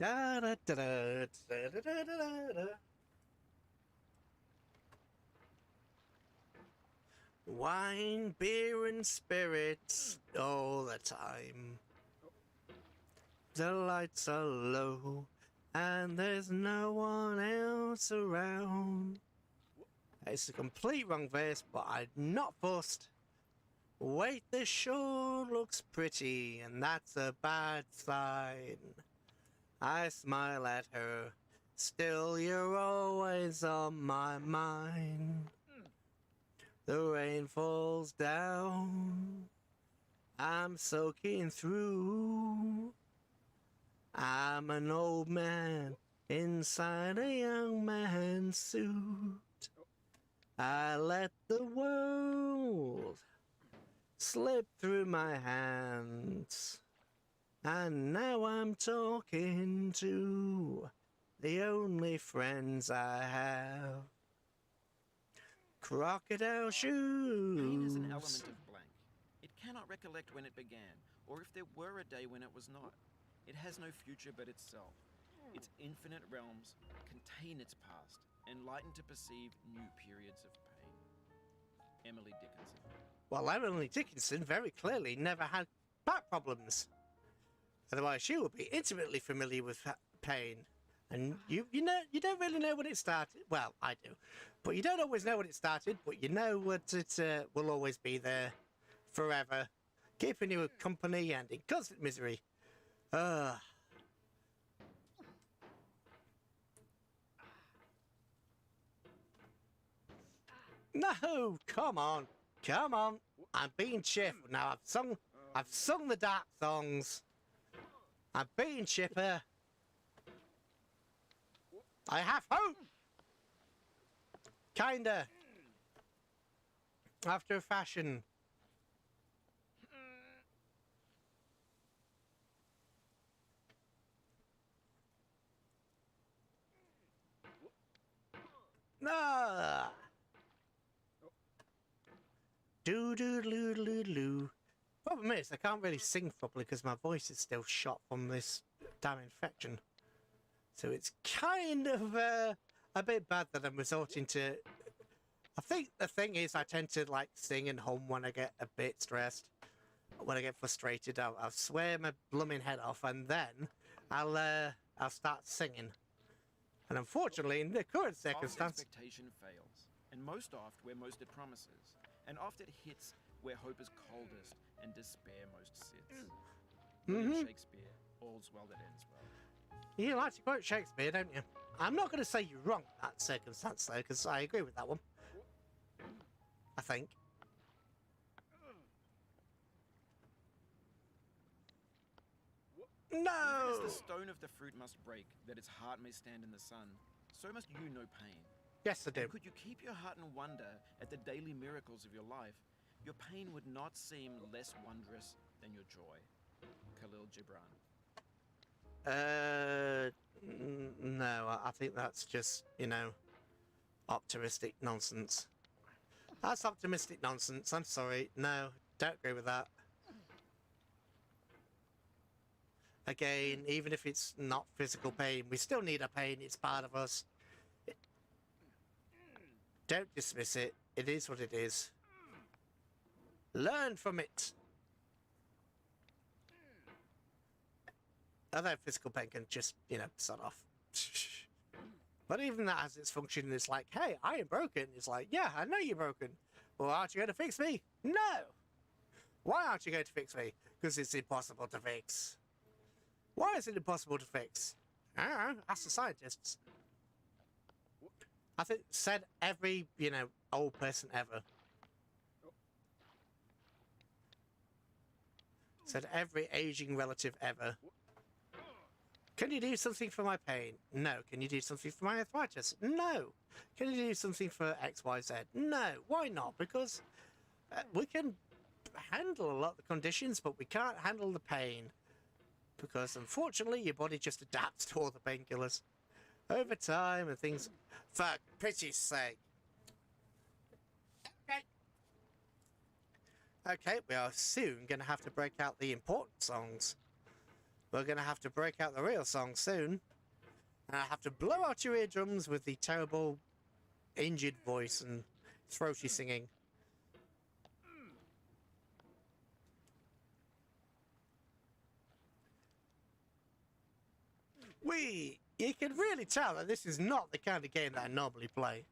Da, da, da, da, da, da, da, da, da. Wine, beer, and spirits all the time. The lights are low, and there's no one else around. It's a complete wrong verse, but I'm not fussed. Wait, this sure looks pretty, and that's a bad sign. I smile at her, still you're always on my mind. The rain falls down, I'm soaking through. I'm an old man inside a young man's suit. I let the world slip through my hands. And now I'm talking to the only friends I have. Crocodile shoes. Pain is an element of blank. It cannot recollect when it began, or if there were a day when it was not. It has no future but itself. Its infinite realms contain its past, enlightened to perceive new periods of pain. Emily Dickinson. Well, Emily Dickinson very clearly never had back problems. Otherwise, she would be intimately familiar with pain. And you don't really know when it started. Well, I do. But you don't always know when it started, but you know what it will always be there forever, keeping you company and in constant misery. No, come on. Come on. I'm being cheerful now. I've sung the dark songs. I'm being chipper. I have hope. Kinda. After a fashion. Ah. Do do do do do. Problem is, I can't really sing properly because my voice is still shot from this damn infection. So it's kind of a bit bad that I'm resorting to. I think the thing is, I tend to like sing and hum when I get a bit stressed. When I get frustrated, I'll swear my blooming head off, and then I'll start singing. And unfortunately, in the current circumstance, Expectation fails, and most oft where most it promises, and oft it hits where hope is coldest and despair most sits. William Shakespeare, all's well that ends well. You like to quote Shakespeare, don't you? I'm not going to say you're wrong in that circumstance, though, because I agree with that one. I think. Even as the No! stone of the fruit must break, that its heart may stand in the sun, so must you know pain. Yes, I do. And could you keep your heart in wonder at the daily miracles of your life, your pain would not seem less wondrous than your joy. Khalil Gibran. No, I think that's just, you know, optimistic nonsense. That's optimistic nonsense. I'm sorry. No, don't agree with that. Again, even if it's not physical pain, we still need a pain. It's part of us. Don't dismiss it. It is what it is. Learn from it. Although physical pain can just, you know, sod off. But even that has its function. It's like, hey, I am broken. It's like, yeah, I know you're broken. Well, aren't you going to fix me? No. Why aren't you going to fix me? Because it's impossible to fix. Why is it impossible to fix? I don't know. Ask the scientists. I think said every, you know, old person ever. Said every aging relative ever. Can you do something for my pain? No. Can you do something for my arthritis? No. Can you do something for X, Y, Z? No. Why not? Because we can handle a lot of the conditions, but we can't handle the pain. Because unfortunately, your body just adapts to all the painkillers over time and things. For pity's sake. Okay. Okay, we are soon going to have to break out the important songs. We're going to have to break out the real songs soon. And I have to blow out your eardrums with the terrible injured voice and throaty singing. You can really tell that this is not the kind of game that I normally play.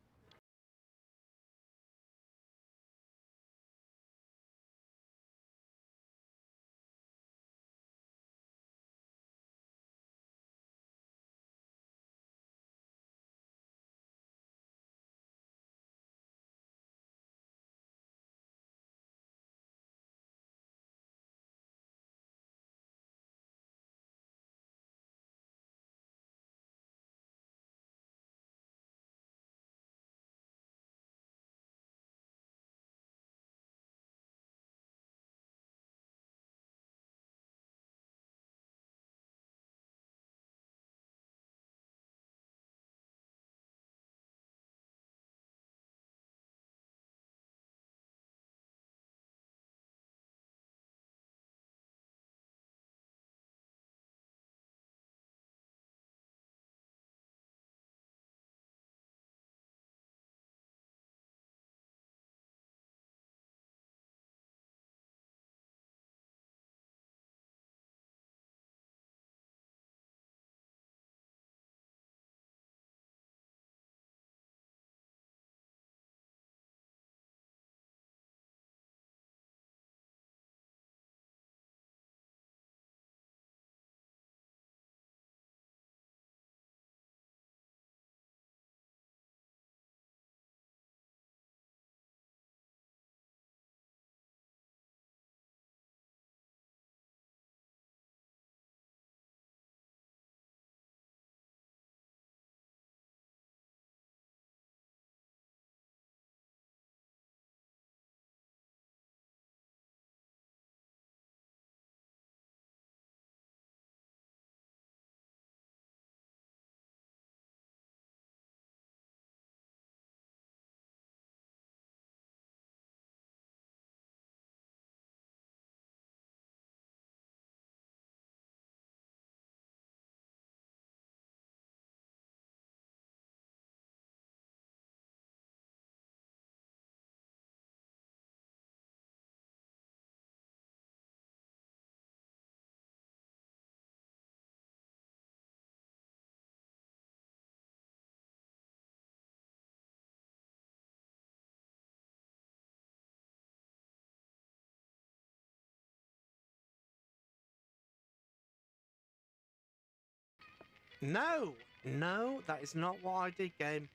No, no, that is not what I did, game.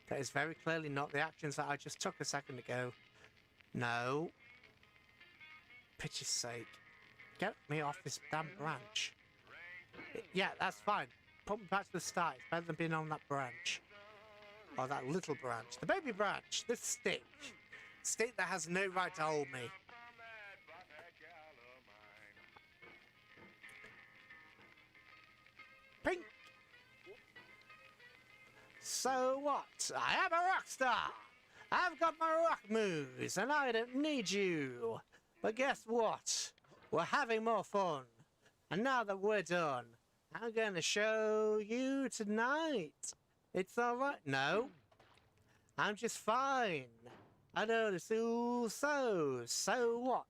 That is very clearly not the actions that I just took a second ago. No. Pity's sake. Get me off this damn branch. Yeah, that's fine. Put me back to the start. It's better than being on that branch. Or that little branch. The baby branch. This stick. Stick that has no right to hold me. Pink. So what? I am a rock star. I've got my rock moves and I don't need you. But guess what? We're having more fun. And now that we're done, I'm going to show you tonight. It's alright. No. I'm just fine. I notice so what?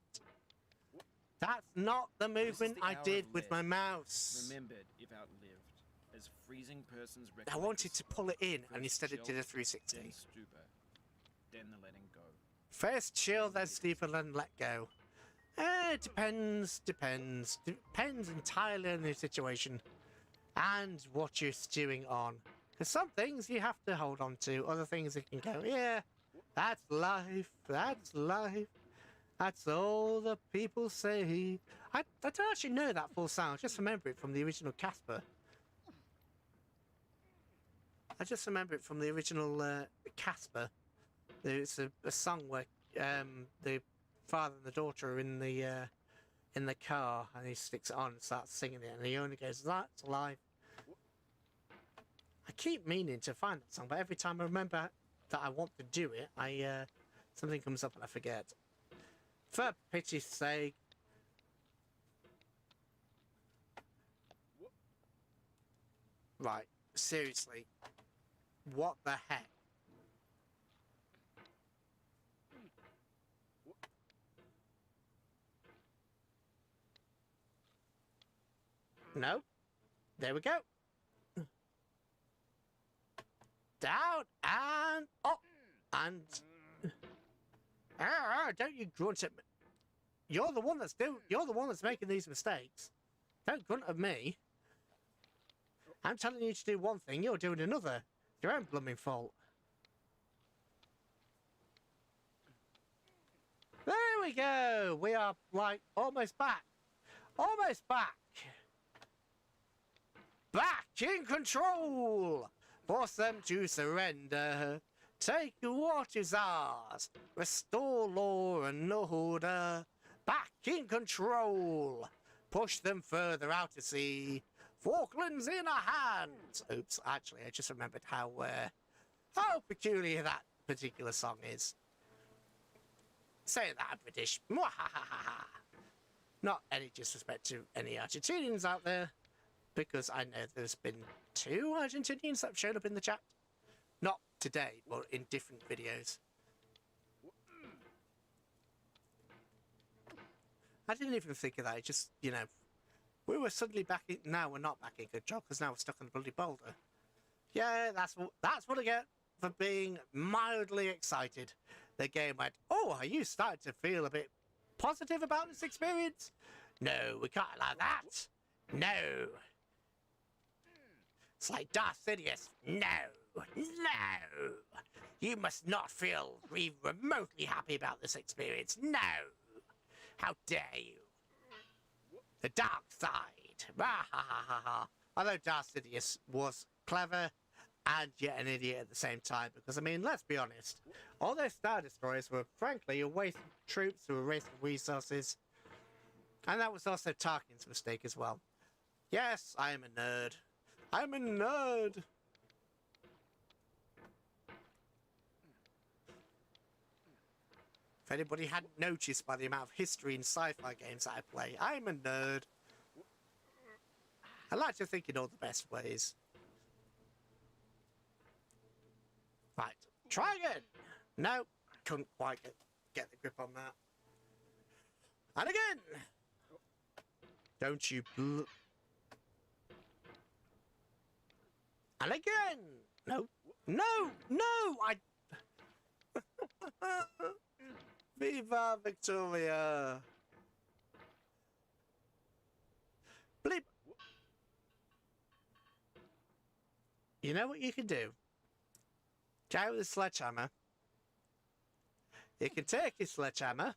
That's not the movement I did with my mouse. Remembered if outlived, as freezing persons. I wanted to pull it in and instead it did a 360. Then stupor, then the letting go. First chill, then stupor, then let go. It depends entirely on the situation and what you're stewing on. Because some things you have to hold on to, other things you can go, yeah, that's life, that's life. That's all the people say. I don't actually know that full sound, I just remember it from the original Casper. I just remember it from the original Casper. It's a song where the father and the daughter are in the car, and he sticks it on and starts singing it, and he only goes, "That's life." I keep meaning to find that song, but every time I remember that I want to do it, something comes up and I forget. For pity's sake. Right, seriously. What the heck? No. There we go. Down and up and don't you grunt at me. You're the one that's making these mistakes. Don't grunt at me. I'm telling you to do one thing, you're doing another. Your own blooming fault. There we go. We are like almost back. Almost back. Back in control. Force them to surrender. Take what is ours. Restore law and order. Back in control. Push them further out to sea. Falklands in our hands. Oops, actually, I just remembered how peculiar that particular song is. Say that, British. Mwahahaha. Not any disrespect to any Argentinians out there, because I know there's been 2 Argentinians that have shown up in the chat. Not today, but in different videos. I didn't even think of that. It just, you know, we were suddenly back in. Now we're not back in control because now we're stuck on the bloody boulder. Yeah, that's what I get for being mildly excited. The game went, oh, are you starting to feel a bit positive about this experience? No, we can't allow that. No. It's like Darth Sidious. No. No. You must not feel remotely happy about this experience. No. How dare you? The dark side. Ha ha ha ha. Although Darth Sidious was clever and yet an idiot at the same time, because I mean, let's be honest, all those Star Destroyers were frankly a waste of troops, who were a waste of resources, and that was also Tarkin's mistake as well. Yes, I am a nerd. I'm a nerd. If anybody hadn't noticed by the amount of history and sci-fi games that I play, I'm a nerd. I like to think in all the best ways. Right, try again. No, couldn't quite get the grip on that. And again. Don't you and again. No, no, no. Viva Victoria! Bleep! You know what you can do? Go with the sledgehammer. He can take his sledgehammer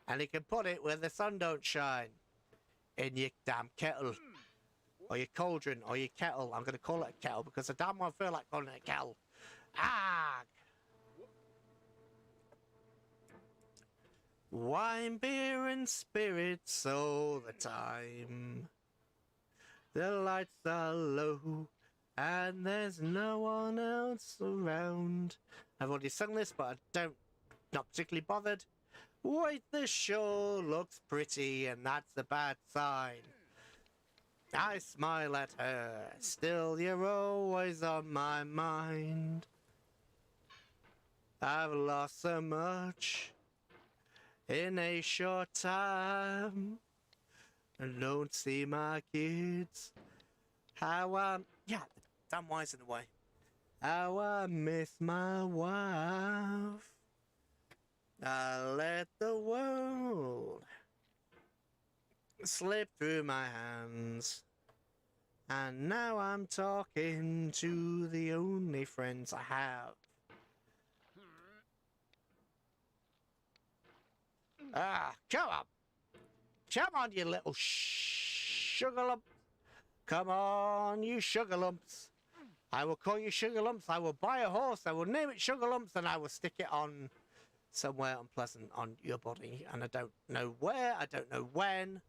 and he can put it where the sun don't shine. In your damn kettle. Or your cauldron, or your kettle. I'm going to call it a kettle because I damn well feel like calling it a kettle. Ah! Wine, beer, and spirits all the time. The lights are low, and there's no one else around. I've already sung this, but not particularly bothered. Wait, the shore looks pretty, and that's a bad sign. I smile at her, still you're always on my mind. I've lost so much in a short time. I don't see my kids. How yeah, the damn wire's in the way. How I miss my wife. I let the world slip through my hands. And now I'm talking to the only friends I have. Ah, come on. Come on, you little sugar lump. Come on, you sugar lumps. I will call you sugar lumps. I will buy a horse. I will name it Sugar Lumps and I will stick it on somewhere unpleasant on your body. And I don't know where. I don't know when.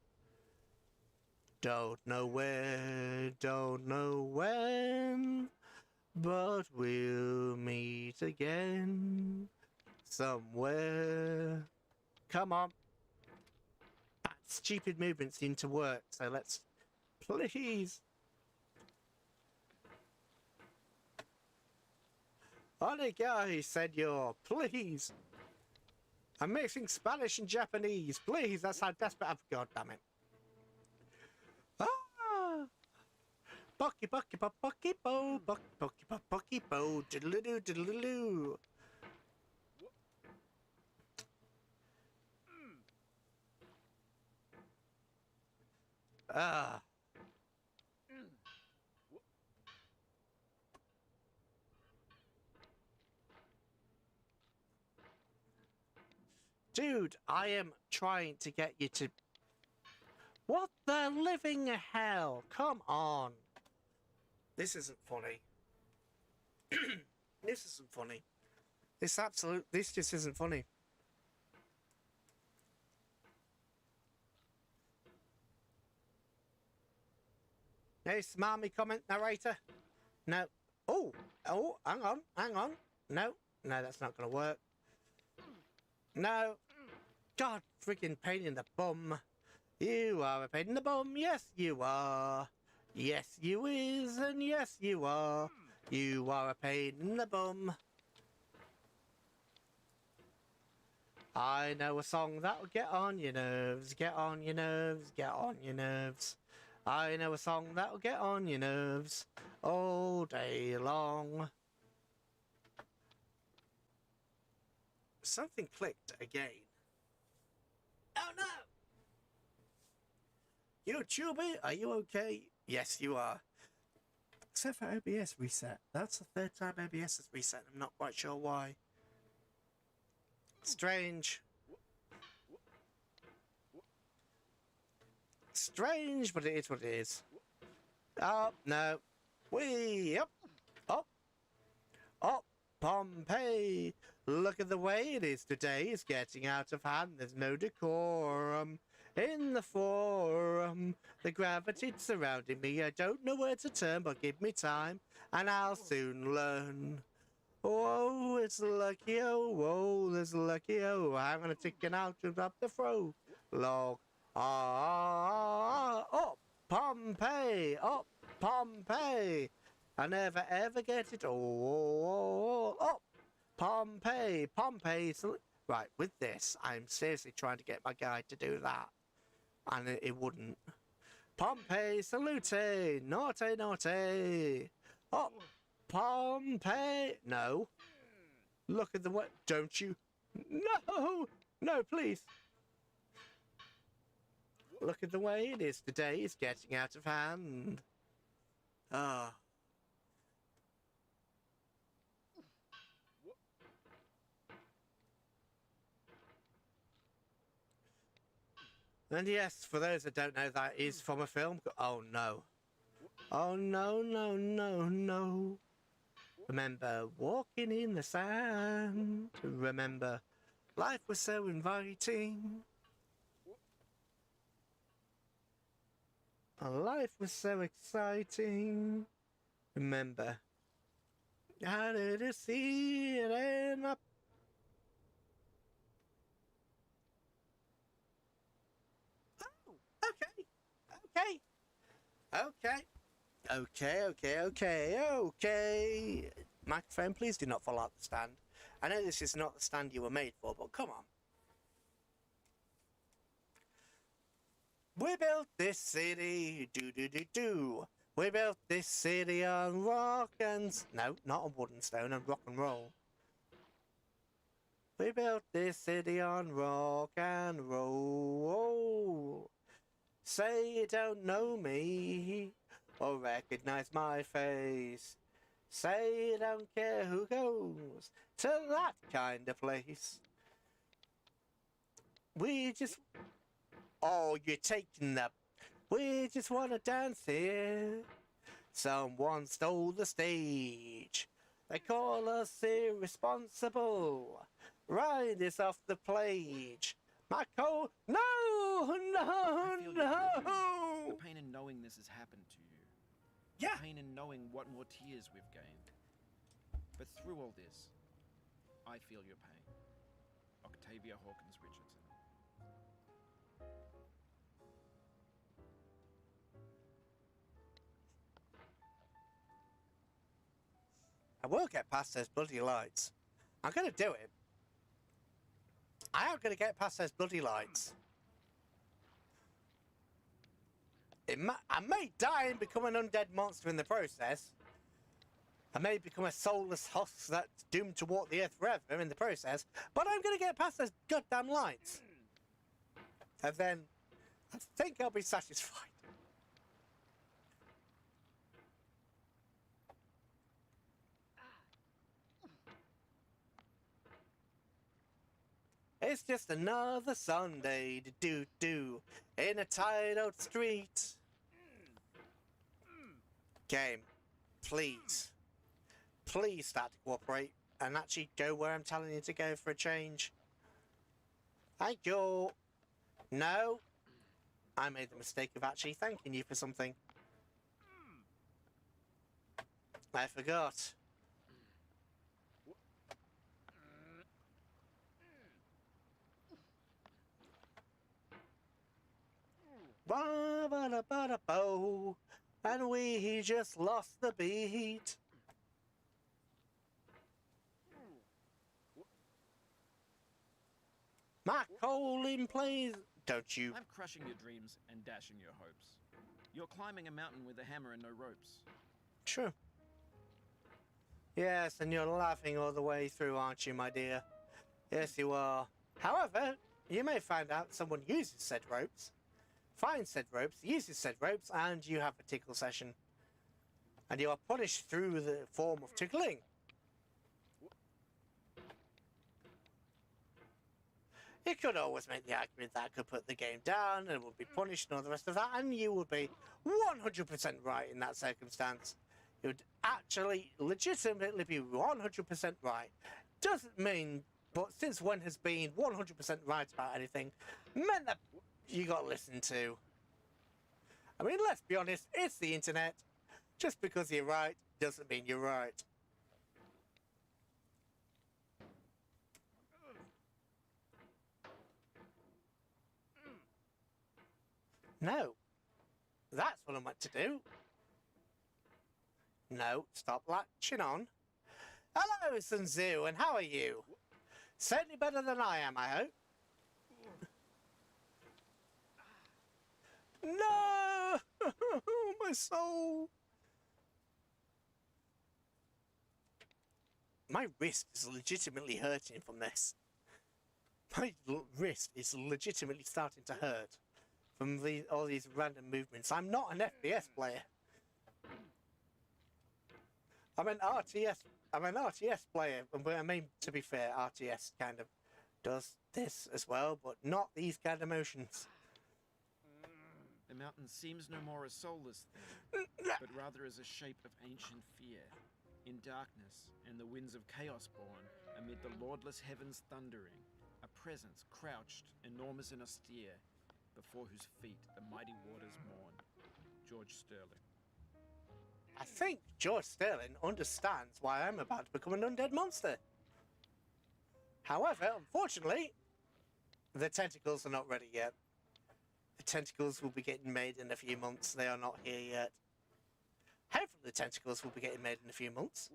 Don't know where. Don't know when. But we'll meet again. Somewhere. Come on. That stupid movement seemed to work. So let's... Please. Onegai, senor, please. I'm mixing Spanish and Japanese. Please, that's how desperate I've got, damn it. Ah! Bucky, bucky, bucky, bucky, bo, bucky, bucky, bucky, bucky, bo, diddle-doo, diddle-doo. Ah. Dude, I am trying to get you to... What the living hell? Come on. This isn't funny. This isn't funny. This just isn't funny. Hey, smarmy comment narrator. No. Oh, hang on. No, that's not going to work. No. God, freaking pain in the bum. You are a pain in the bum. Yes, you are. Yes, you is, and yes, you are. You are a pain in the bum. I know a song that'll get on your nerves, get on your nerves, get on your nerves. I know a song that'll get on your nerves all day long. Something clicked again. Oh no! YouTuber, are you okay? Yes, you are. Except for OBS reset. That's the third time OBS has reset. I'm not quite sure why. Strange. Strange, but it is what it is. Oh, no. Wee up. Up. Up. Pompeii. Look at the way it is today. It's getting out of hand. There's no decorum in the forum. The gravity surrounding me. I don't know where to turn, but give me time and I'll soon learn. Oh, it's lucky, oh, it's lucky, oh. I'm gonna take it out to up the throw log. Up Pompeii, up Pompeii. I never ever get it all. Up Pompeii, Pompeii. Right, with this, I'm seriously trying to get my guy to do that, and it wouldn't. Pompeii, salute, naughty, naughty. Up Pompeii. No. Look at the way. Don't you? No, no, please. Look at the way it is today. It's getting out of hand. Ah. And yes, for those that don't know, that is from a film. Oh no. Oh no, no, no, no. Remember walking in the sand. Remember life was so inviting. Life was so exciting. Remember how did you see it end up? Oh, okay. Okay. Okay. Okay. Microphone, please do not fall out the stand. I know this is not the stand you were made for, but come on. We built this city, do. We built this city on rock and... No, not on wood and stone, on rock and roll. We built this city on rock and roll. Say you don't know me or recognize my face. Say you don't care who goes to that kind of place. We just... Oh, you're taking the... We just want to dance here. Someone stole the stage. They call us irresponsible. Write this off the page. My cold... No! I feel your pain. No! The pain in knowing this has happened to you. Yeah. The pain in knowing what more tears we've gained. But through all this, I feel your pain. Octavia Hawkins Richardson. I will get past those bloody lights. I'm going to do it. I am going to get past those bloody lights. I may die and become an undead monster in the process. I may become a soulless husk that's doomed to walk the earth forever in the process. But I'm going to get past those goddamn lights. And then I think I'll be satisfied. It's just another Sunday to do in a titled street. Game, please start to cooperate and actually go where I'm telling you to go for a change. Thank you. No, I made the mistake of actually thanking you for something. I forgot. Ba-ba-da-ba-da-bo, and we just lost the beat. My calling plays, don't you? I'm crushing your dreams and dashing your hopes. You're climbing a mountain with a hammer and no ropes. True. Yes, and you're laughing all the way through, aren't you, my dear? Yes, you are. However, you may find out someone uses said ropes, finds said ropes, uses said ropes, and you have a tickle session. And you are punished through the form of tickling. You could always make the argument that I could put the game down and it would be punished and all the rest of that, and you would be 100% right in that circumstance. You would actually legitimately be 100% right. Doesn't mean, but since when has been 100% right about anything meant that you got listened to? I mean, let's be honest, it's the internet. Just because you're right doesn't mean you're right. No, that's what I meant to do. No, stop latching on. Hello, Sun Tzu, and how are you? Certainly better than I am, I hope. No! My soul! My wrist is legitimately hurting from this. My wrist is legitimately starting to hurt from all these random movements. I'm not an FPS player. I'm an RTS player. I mean, to be fair, RTS kind of does this as well, but not these kind of motions. The mountain seems no more a soulless thing, but rather as a shape of ancient fear. In darkness, and the winds of chaos born, amid the lordless heavens thundering, a presence crouched, enormous and austere, before whose feet the mighty waters mourn. George Sterling. I think George Sterling understands why I'm about to become an undead monster. However, unfortunately, the tentacles are not ready yet. The tentacles will be getting made in a few months. They are not here yet. Hopefully the tentacles will be getting made in a few months.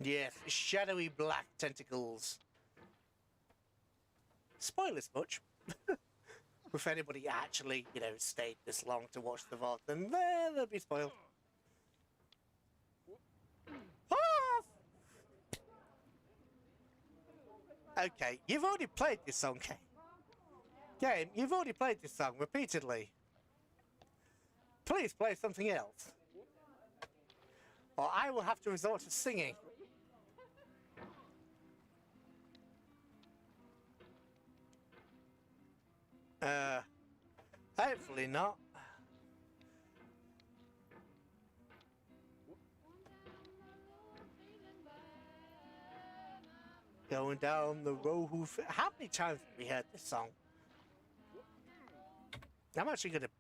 Yes, shadowy black tentacles. Spoilers much. If anybody actually, stayed this long to watch the VOD, then they'll be spoiled. Ah! Okay, you've already played this song, Game, you've already played this song repeatedly. Please play something else. Or I will have to resort to singing. Hopefully not. Going down the road. How many times have we heard this song? I'm actually going to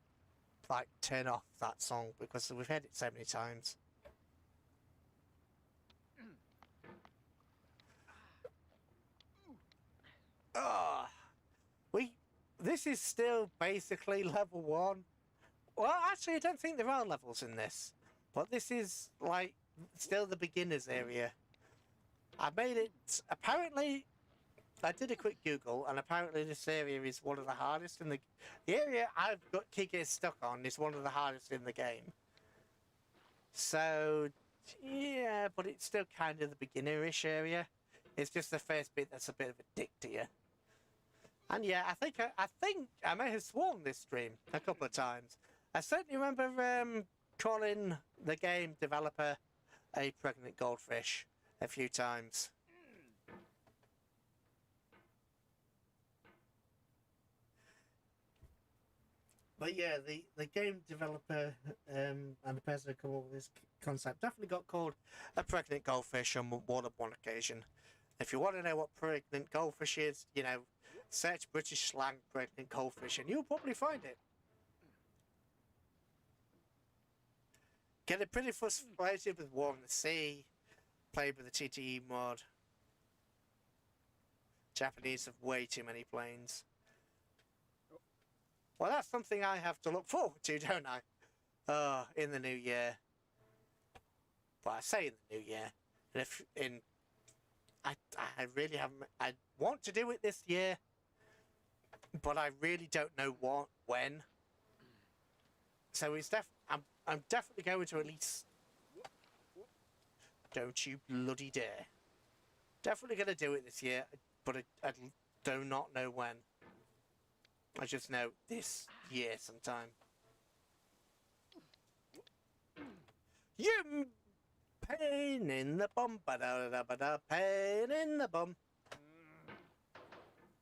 turn off that song because we've heard it so many times. This is still basically level 1. Well, actually, I don't think there are levels in this, but this is still the beginners area. I made it. Apparently, I did a quick Google, and apparently this area is one of the hardest in the area I've got Kike stuck on is one of the hardest in the game. So, yeah, but it's still kind of the beginner-ish area. It's just the first bit that's a bit of a dick to you. And yeah, I think I may have sworn this stream a couple of times. I certainly remember calling the game developer a pregnant goldfish a few times. But yeah, the game developer and the person who came up with this concept definitely got called a pregnant goldfish on more than one occasion. If you want to know what pregnant goldfish is, search British slang pregnant goldfish and you'll probably find it. Getting pretty frustrated with War in the Sea, played with the TTE mod. Japanese have way too many planes. Well, that's something I have to look forward to, don't I? In the new year. But I say in the new year. And I really haven't. I want to do it this year, but I really don't know when. So it's I'm definitely going to at least. Don't you bloody dare! Definitely going to do it this year, but I do not know when. I just know this year sometime. You pain in the bum, ba-da-da-ba-da, pain in the bum.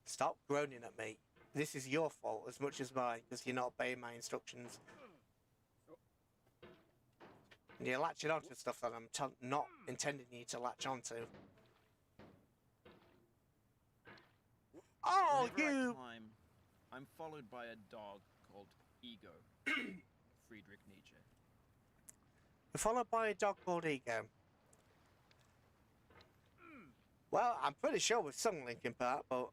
Stop groaning at me. This is your fault as much as mine, because you're not obeying my instructions. And you're latching onto stuff that I'm not intending you to latch onto. Oh, Whenever I climb, I'm followed by a dog called Ego. Friedrich Nietzsche. Followed by a dog called Ego. Well, I'm pretty sure we've sung Linkin Park, but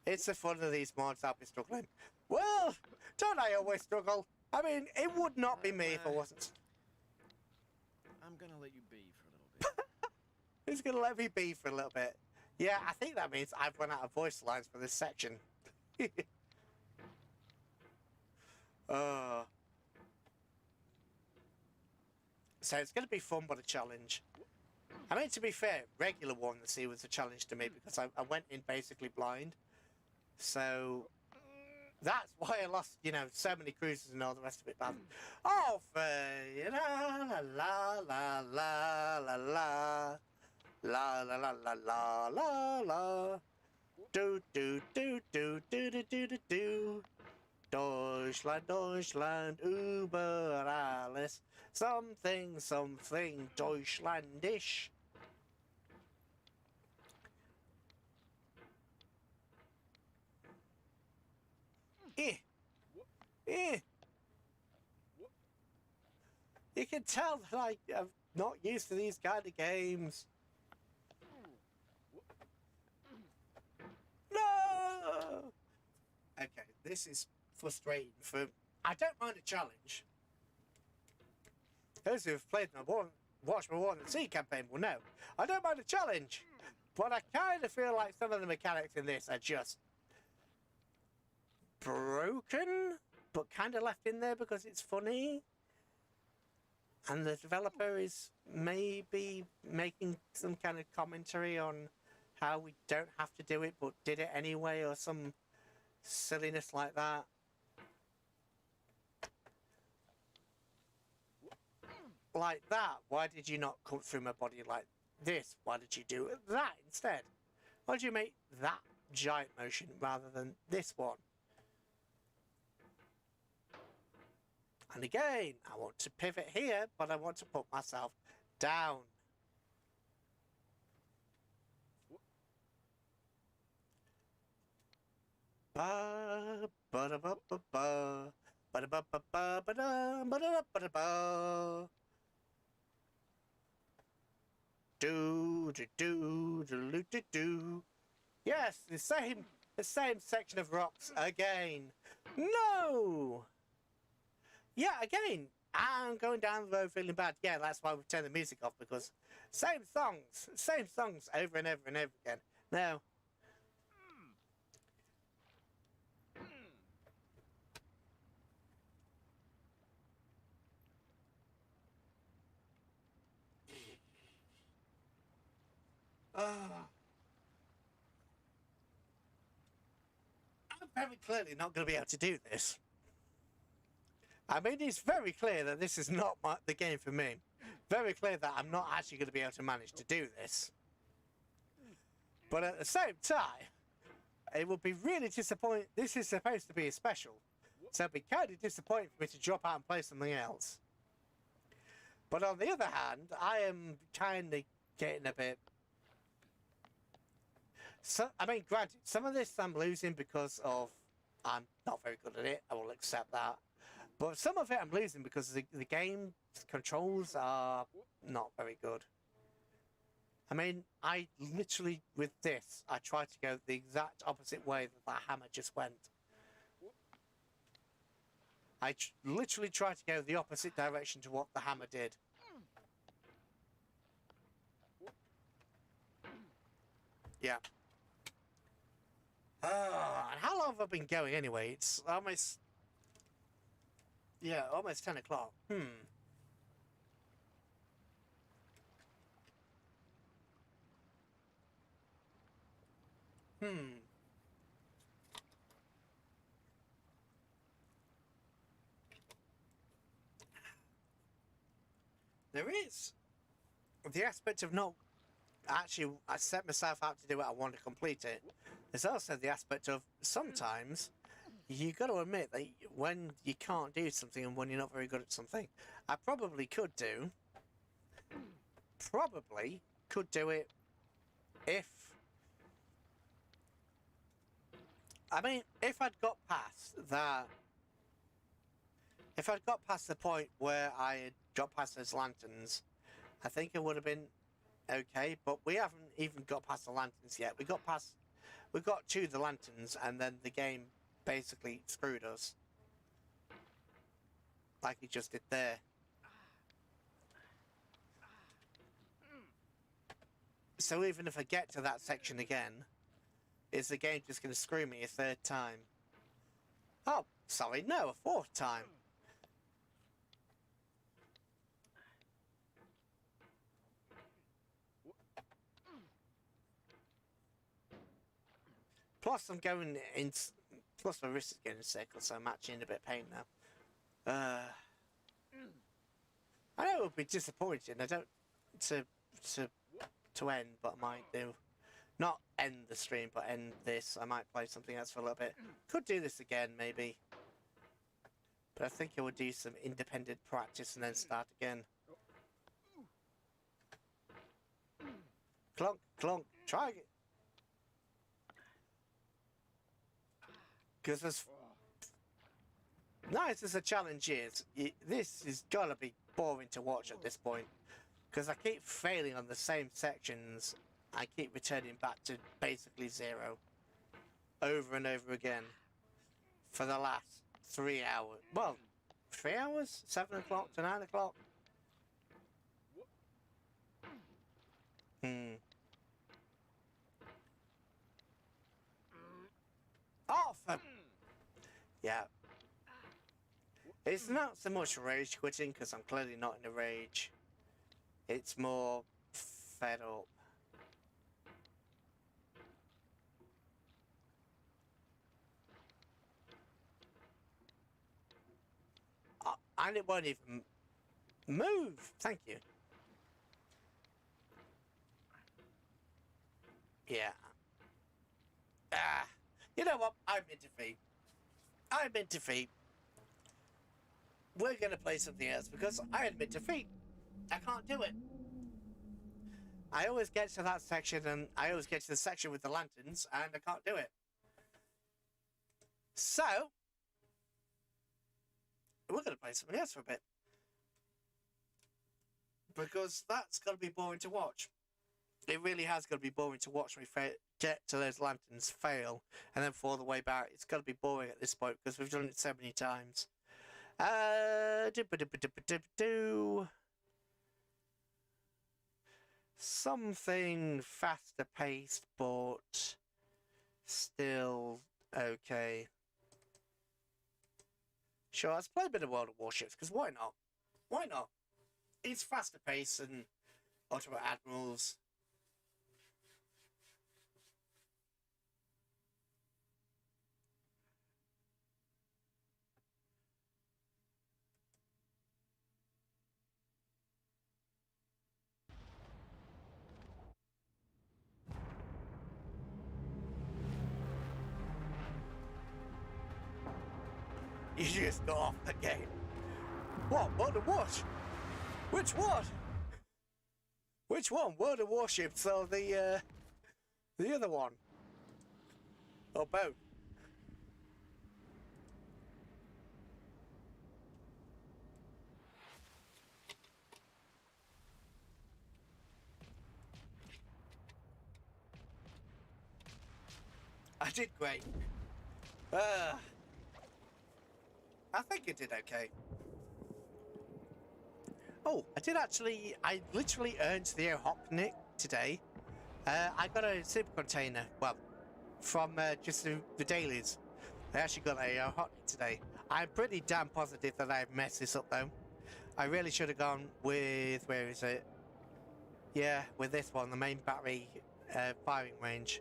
it's the fun of these mods. I'll be struggling. Well, don't I always struggle? I mean, it would not be me if I wasn't. I'm gonna let you be for a little bit. Who's gonna let me be for a little bit? Yeah, I think that means I've run out of voice lines for this section. So it's going to be fun, but a challenge. I mean, to be fair, regular War in the Sea was a challenge to me because I went in basically blind. So that's why I lost, so many cruises and all the rest of it. But oh, for la la la la la la. La la la la la la la. Do do do do do do do do do. Deutschland, Deutschland, über alles. Something, something Deutschlandisch. Eh. Eh. You can tell that I'm not used to these kind of games. No! Okay, this is frustrating for... I don't mind a challenge. Those who have played my Watch My War and Sea campaign will know. I don't mind a challenge, but I kind of feel like some of the mechanics in this are just broken, but kind of left in there because it's funny. And the developer is maybe making some kind of commentary on how we don't have to do it, but did it anyway, or some silliness like that. Like that. Why did you not come through my body like this? Why did you do that instead? Why did you make that giant motion rather than this one? And again, I want to pivot here, but I want to put myself down. Ba ba da ba ba ba ba da ba ba ba ba da ba da ba da ba. Do do do do do do. Yes, the same section of rocks again. No. Yeah, again, I'm going down the road feeling bad. Yeah, that's why we've turned the music off, because same songs over and over and over again. Now, I'm very clearly not going to be able to do this. I mean, it's very clear that this is not the game for me. Very clear that I'm not actually going to be able to manage to do this. But at the same time, it would be really disappointing. This is supposed to be a special. So it'd be kind of disappointing for me to drop out and play something else. But on the other hand, I am kind of getting a bit... So, I mean, granted, some of this I'm losing because of... I'm not very good at it. I will accept that. But some of it I'm losing because the game controls are not very good. I mean, I literally, with this, I tried to go the exact opposite way that hammer just went. I literally tried to go the opposite direction to what the hammer did. Yeah. And how long have I been going anyway? It's almost... Yeah, almost 10 o'clock. There is the aspect of not actually, I set myself out to do it, I want to complete it. There's also the aspect of sometimes you got to admit that when you can't do something and when you're not very good at something, I probably could do it if, I mean, if I'd got past that, if I'd got past the point where I had got past those lanterns, I think it would have been okay, but we haven't even got past the lanterns yet. We got to the lanterns and then the game basically screwed us. Like he just did there. So even if I get to that section again, is the game just going to screw me a third time? Oh, sorry, no, a fourth time. Plus, I'm going in. Plus, my wrist is getting sick, so I'm actually in a bit of pain now. I know it would be disappointing. I don't to to end, but I might do. Not end the stream, but end this. I might play something else for a little bit. Could do this again, maybe. But I think I would do some independent practice and then start again. Clunk, clunk, try it. Because as nice as a challenge is, this is gonna be boring to watch at this point. Because I keep failing on the same sections. I keep returning back to basically zero. Over and over again. For the last 3 hours. Well, 3 hours? 7 o'clock to 9 o'clock? Awesome! Yeah. It's not so much rage quitting, because I'm clearly not in a rage. It's more fed up. And it won't even move. Thank you. Yeah. You know what? I'm in defeat. I'm in defeat. We're going to play something else because I admit defeat. I can't do it. I always get to that section and I always get to the section with the lanterns and I can't do it. So, we're going to play something else for a bit. Because that's going to be boring to watch. It really has got to be boring to watch me get to those lanterns, fail, and then fall the way back. It's got to be boring at this point because we've done it so many times. Something faster paced, but still okay. Sure, let's play a bit of World of Warships, because why not? Why not? It's faster paced and Ultimate Admirals. You just got off the game. What? World of what? Which one? Which one? World of Warships or the other one? Or both? I did great. I think I did okay. Oh, I literally earned the Hocknick today. I got a super container, well, from just the dailies. I actually got a Hocknick today. I'm pretty damn positive that I've messed this up though. I really should have gone with, where is it? Yeah, with this one, the main battery firing range.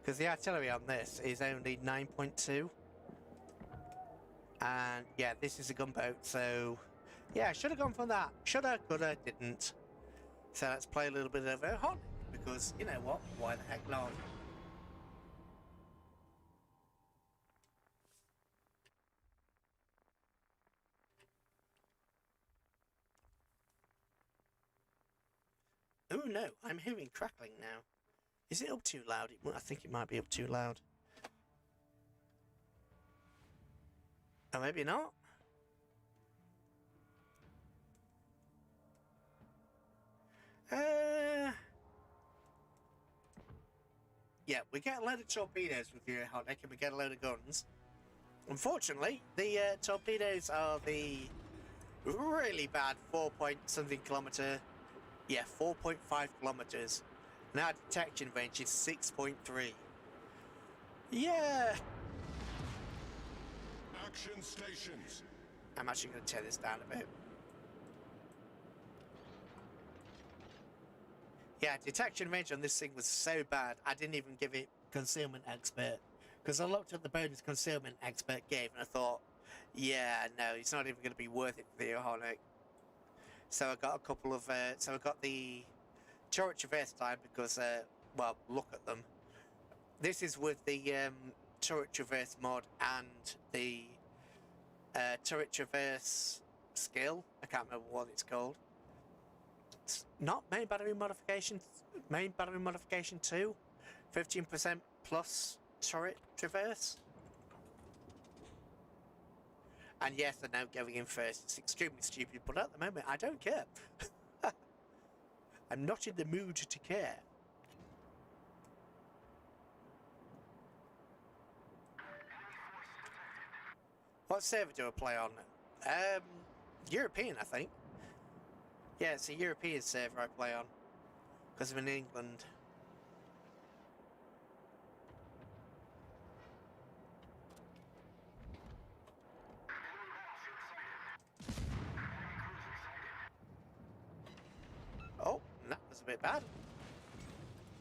Because the artillery on this is only 9.2. And yeah, this is a gunboat, so yeah, should have gone for that. Shoulda, coulda, didn't. So let's play a little bit of a Hocknick, because you know what? Why the heck not? Oh no, I'm hearing crackling now. Is it up too loud? I think it might be up too loud. Or maybe not. Yeah, we get a load of torpedoes with your Hocknick and we get a load of guns. Unfortunately, the torpedoes are the really bad 4-point-something kilometer. Yeah, 4.5 kilometers. And our detection range is 6.3. Yeah! Action stations. I'm actually going to tear this down a bit. Yeah, detection range on this thing was so bad, I didn't even give it concealment expert. Because I looked at the bonus concealment expert gave and I thought, yeah, no, it's not even going to be worth it for the Hocknick. So I got a couple of, so I got the turret traverse time because, well, look at them. This is with the turret traverse mod and the turret traverse skill. I can't remember what it's called. It's not main battery modification. Main battery modification 2, 15% plus turret traverse. And yes, I know going in first is extremely stupid, but at the moment I don't care. I'm not in the mood to care. What server do I play on? European, I think. Yeah, it's a European server I play on. Because I'm in England. Oh, that was a bit bad.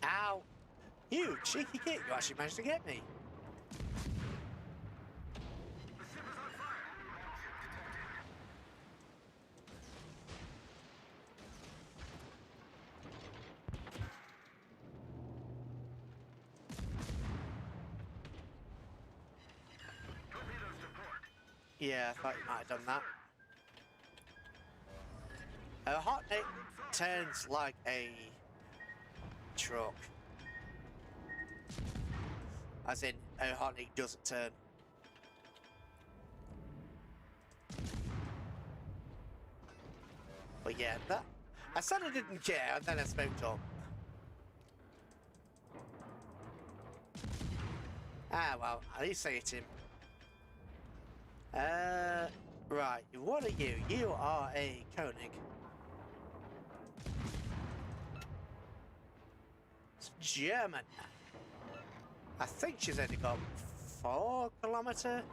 Ow! You cheeky kid, you actually managed to get me. Yeah, I thought you might have done that. A hot nick turns like a truck. As in, a hot nick doesn't turn. But yeah, that I said I didn't care, and then I spoke up. Ah well, at least say it him. Right, what are you? You are a Koenig. It's German. I think she's only got 4 kilometer.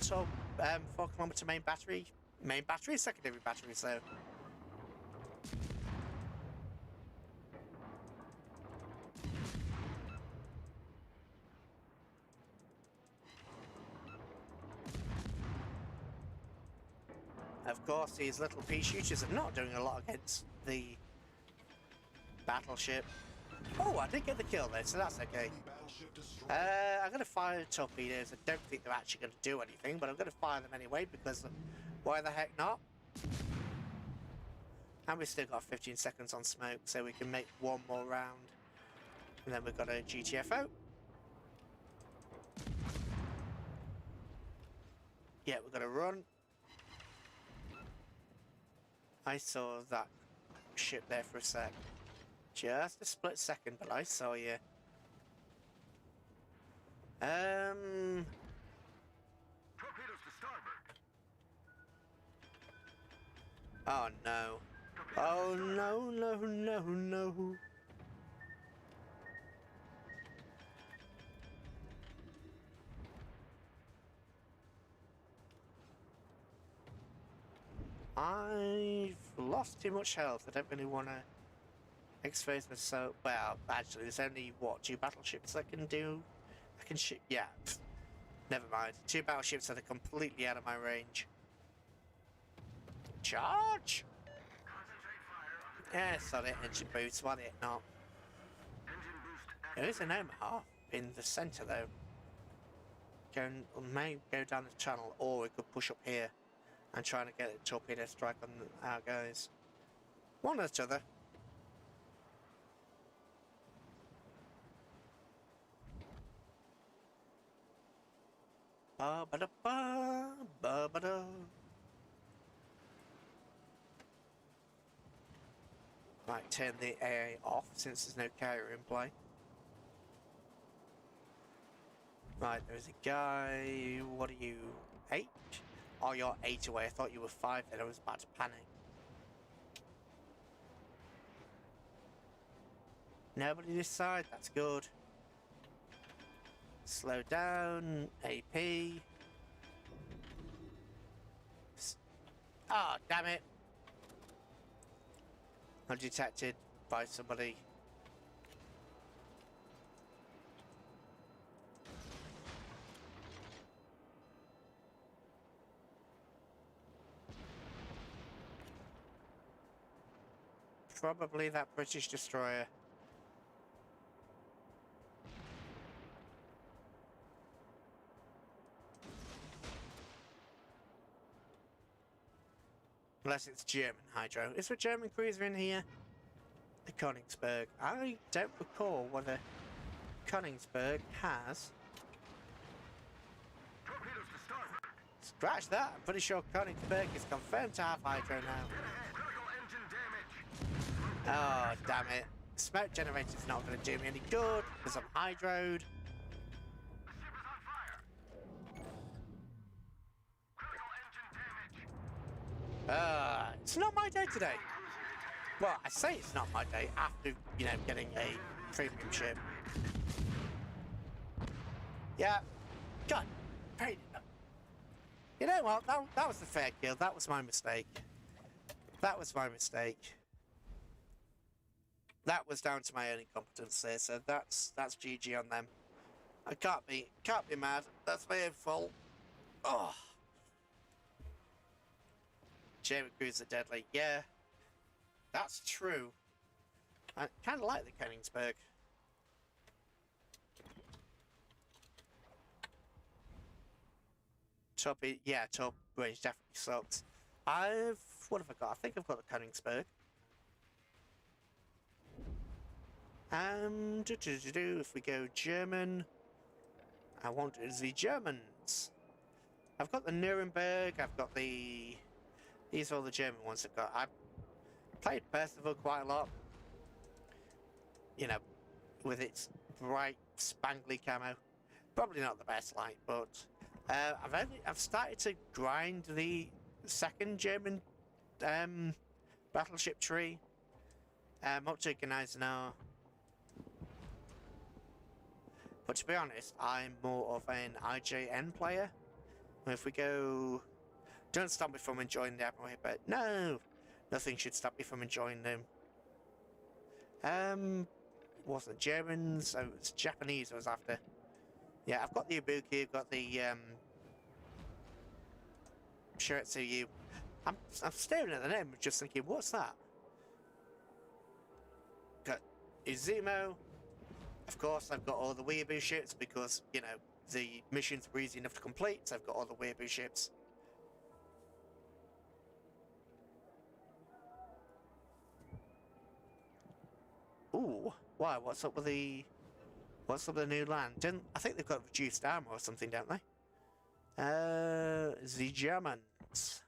So, 4 kilometer main battery, secondary battery. So, of course, these little pea shooters are not doing a lot against the battleship. Oh, I did get the kill there, so that's okay. Battleship destroyed. I'm going to fire the torpedoes. I don't think they're actually going to do anything, but I'm going to fire them anyway because why the heck not? And we've still got 15 seconds on smoke, so we can make one more round. And then we've got a GTFO. Yeah, we're going to run. I saw that ship there for a sec. Just a split second, but I saw you. Torpedoes to starboard. Oh no. Oh no, no, no, no. I've lost too much health. I don't really want to expose myself. Well, actually, there's only, what, 2 battleships I can do? I can shoot. Yeah. Pfft. Never mind. 2 battleships that are completely out of my range. Charge! Yeah, sorry, engine boost. Why the heck not? There is an Omaha in the centre, though. May go down the channel, or we could push up here and try to get a torpedo strike on our guys. One or the other. Ba ba da ba ba ba da. Right, turn the AA off since there's no carrier in play. Right, there's a guy. What are you? 8? Oh, you're 8 away. I thought you were 5 then. I was about to panic. Nobody this side. That's good. Slow down. AP. Oh, damn it. I'm detected by somebody. probably that British destroyer. Unless it's German hydro. Is there a German cruiser in here? The Königsberg. I don't recall whether Königsberg has. Torpedoes to starboard. Scratch that. I'm pretty sure Königsberg is confirmed to have hydro now. Critical engine damage. Oh, damn it. Smoke generator's not going to do me any good because I'm hydroed. The ship is on fire. Critical engine damage. It's not my day today. Well, I say it's not my day after, you know, getting a premium ship. Yeah. God. Paid enough. You know what? That was the fair kill. That was my mistake. That was my mistake. That was down to my own incompetence there, so that's GG on them. I can't be mad. That's my own fault. Oh. German cruiser deadly. Yeah. That's true. I kind of like the Königsberg. Top range definitely sucks. What have I got? I think I've got the Königsberg. If we go German, I want the Germans. I've got the Nuremberg. I've got the. These are all the German ones I've got. I played Percival quite a lot. You know, with its bright, spangly camo. Probably not the best light, but I've started to grind the second German battleship tree. Up to Gneisenau. But to be honest, I'm more of an IJN player. If we go... Don't stop me from enjoying the Admiral but no! Nothing should stop me from enjoying them. It wasn't Germans, so it was Japanese I was after. Yeah, I've got the Ibuki, I've got the Shiretsuyu. I'm staring at the name, just thinking, what's that? Got Izumo. Of course, I've got all the weeaboo ships because, you know, the missions were easy enough to complete, so I've got all the weeaboo ships. Ooh, why? What's up with the new land? I think they've got reduced armor or something, don't they? The Germans.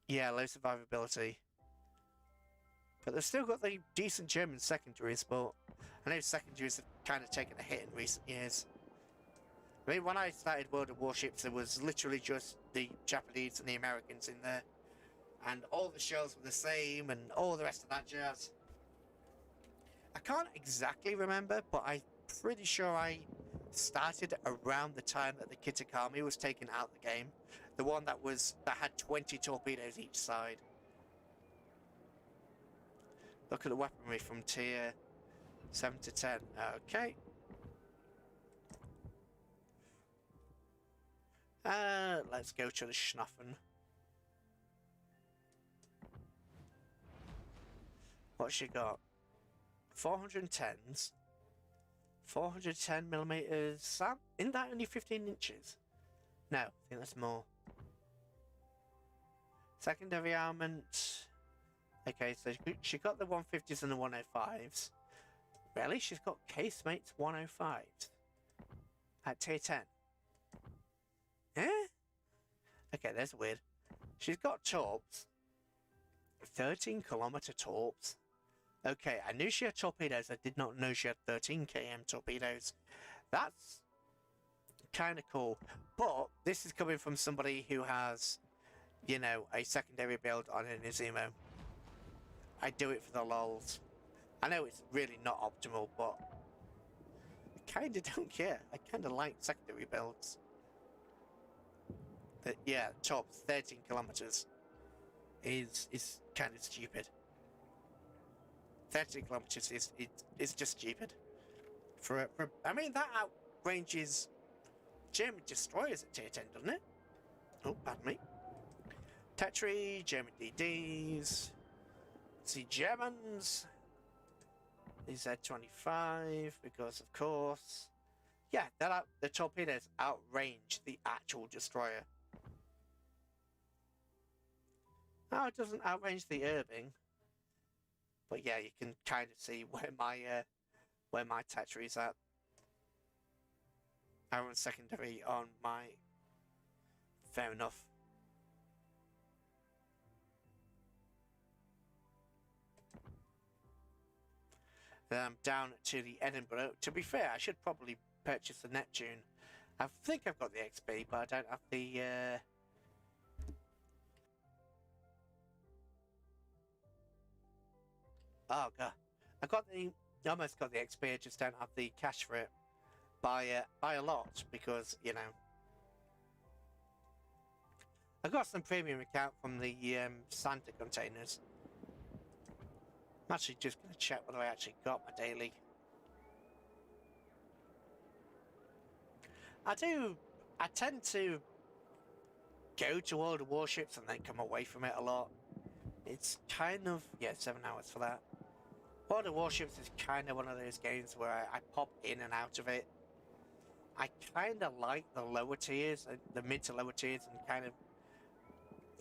Yeah, low survivability. But they've still got the decent German secondaries, but I know secondaries have kind of taken a hit in recent years. I mean, when I started World of Warships, there was literally just the Japanese and the Americans in there. And all the shells were the same and all the rest of that jazz. I can't exactly remember, but I'm pretty sure I started around the time that the Kitakami was taken out of the game. The one that had 20 torpedoes each side. Look at the weaponry from tier 7 to 10. Okay. Let's go to the Schnaffen. What's she got? 410s. 410 millimeters. Isn't that only 15 inches? No, I think that's more. Secondary armament. Okay, so she got the 150s and the 105s. Really? She's got casemates 105s at tier 10. Eh? Okay, that's weird. She's got torps. 13-kilometer torps. Okay, I knew she had torpedoes. I did not know she had 13 km torpedoes. That's kind of cool. But this is coming from somebody who has, you know, a secondary build on an Izumo. I do it for the lols. I know it's really not optimal, but I kind of don't care. I kind of like secondary builds. But yeah, top 13 kilometers is kind of stupid. 13 kilometers is just stupid. I mean, that outranges German destroyers at tier 10, doesn't it? Oh, pardon me. Tetri, German DDs. See Germans. The Z-25, because of course. Yeah, the torpedoes outrange the actual destroyer. Oh, it doesn't outrange the Irving. But yeah, you can kind of see where my Tetri is at. I run secondary on my. Fair enough. Then I'm down to the Edinburgh. To be fair, I should probably purchase the Neptune. I think I've got the XP, but I don't have the. Oh god, I got the. Almost got the XP. I just don't have the cash for it by a lot because you know. I got some premium account from the Santa containers. I'm actually just going to check whether I actually got my daily. I tend to go to all the warships and then come away from it a lot. It's kind of, yeah, 7 hours for that. All the warships is kind of one of those games where I pop in and out of it. I kind of like the lower tiers, the mid to lower tiers, and kind of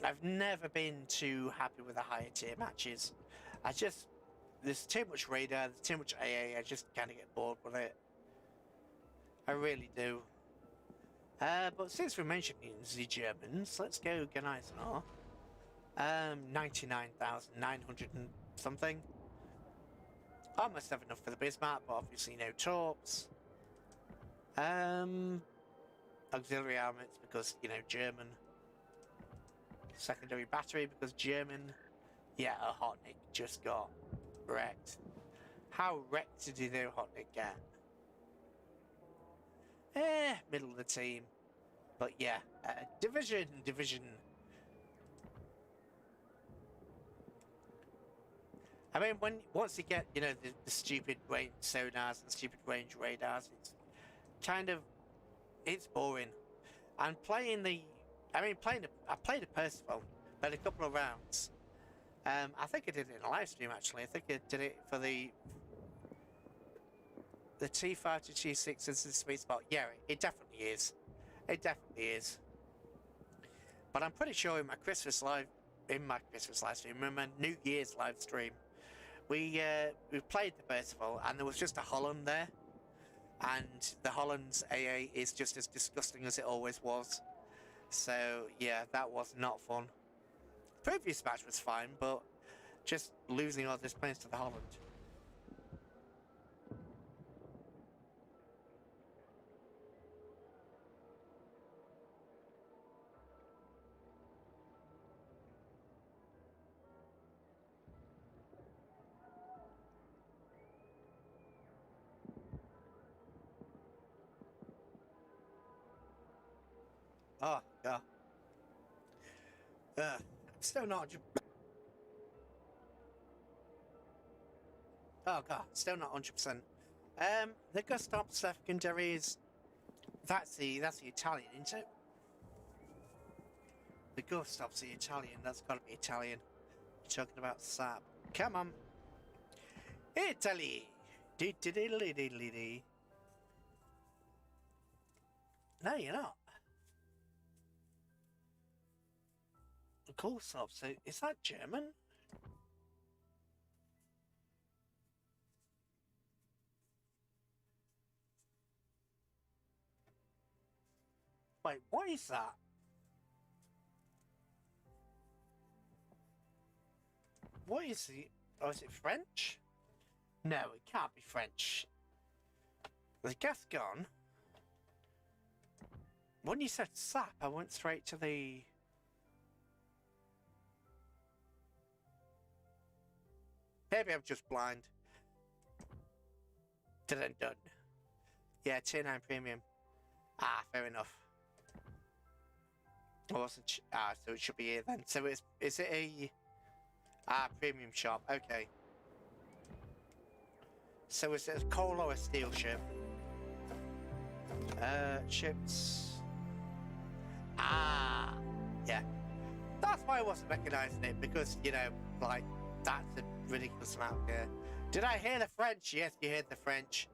I've never been too happy with the higher tier matches. There's too much radar, there's too much AA, I just kind of get bored with it. I really do. But since we're mentioning the Germans, let's go Gneisenau. 99,900 and something. Almost have enough for the Bismarck, but obviously no torps. Auxiliary armaments because, you know, German. Secondary battery because German. Yeah, a Hotnik just got wrecked. How wrecked did the Hotnik get? Middle of the team. But yeah, division. I mean, once you get, you know, the stupid range sonars and stupid range radars, it's boring. And I played a Percival, but a couple of rounds. I think I did it in a live stream actually. I think I did it for the T5 to T6 is the sweet spot. Yeah, it definitely is. It definitely is. But I'm pretty sure in my Christmas live stream, in my New Year's live stream, we played the Percival and there was just a Holland there, and the Holland's AA is just as disgusting as it always was. So yeah, that was not fun. Previous match was fine, but just losing all these planes to the Holland. Oh god. I'm still not. Oh god, still not 100%. The Gustav secondaries. That's the Italian, isn't it? The Gustav's the Italian. That's got to be Italian. You're talking about Saab. Come on, Italy. No, you're not. The Gustav. So is that German? Wait, what is that? What is it? Oh, is it French? No, it can't be French. The Gascon? When you said sap, I went straight to the... Maybe I'm just blind. Done. Yeah, tier 9 premium. Ah, fair enough. I wasn't... so it should be here then. So is it a... premium shop. Okay. So is it a coal or a steel ship? Ships... yeah. That's why I wasn't recognising it, because, you know, like, that's a ridiculous amount here. Did I hear the French? Yes, you heard the French.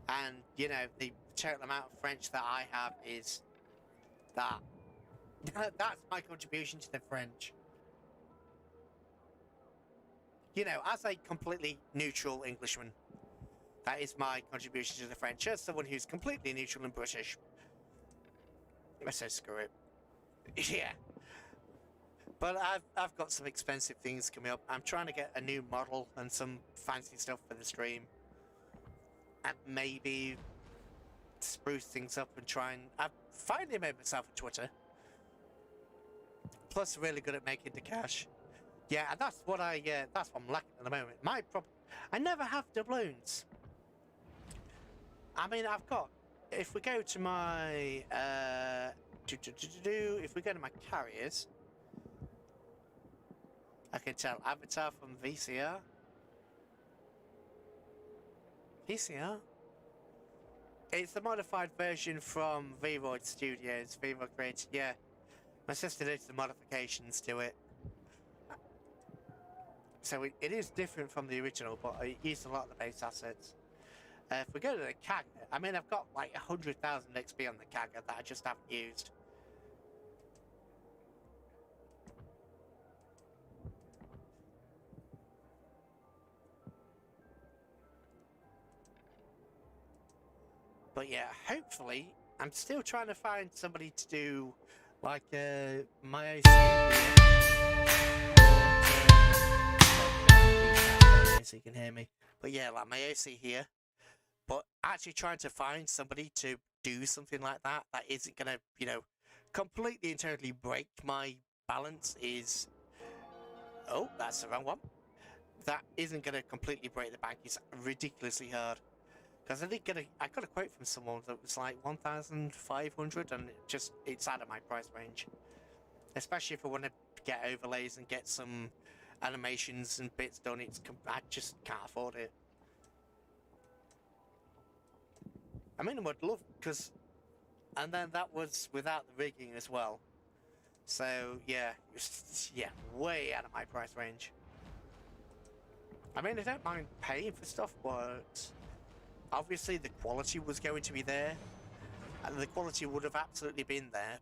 And, you know, the total amount of French that I have is that. That's my contribution to the French. You know, as a completely neutral Englishman, that is my contribution to the French. As someone who's completely neutral and British, I say screw it. Yeah. But I've got some expensive things coming up. I'm trying to get a new model and some fancy stuff for the stream. And maybe spruce things up and try and... I've finally made myself a Twitter. Plus, really good at making the cash. Yeah, and that's what I'm lacking at the moment. My problem... I never have doubloons. I mean, I've got... If we go to my... if we go to my carriers... I can tell avatar from VCR. VCR? It's the modified version from Vroid Studios. Vroid created, yeah. My sister did some modifications to it. So it is different from the original, but I used a lot of the base assets. If we go to the Kaga, I mean, I've got like 100,000 XP on the Kaga that I just haven't used. But yeah, hopefully, I'm still trying to find somebody to do, like, my OC. So you can hear me. But yeah, like my OC here. But actually trying to find somebody to do something like that isn't going to, you know, completely and totally break my balance is... Oh, that's the wrong one. That isn't going to completely break the bank. It's ridiculously hard. Because I got a quote from someone that was like 1,500 and it's out of my price range. Especially if I want to get overlays and get some animations and bits done, I just can't afford it. I mean, I would love, and then that was without the rigging as well. So yeah, way out of my price range. I mean, I don't mind paying for stuff, but obviously the quality was going to be there, and the quality would have absolutely been there,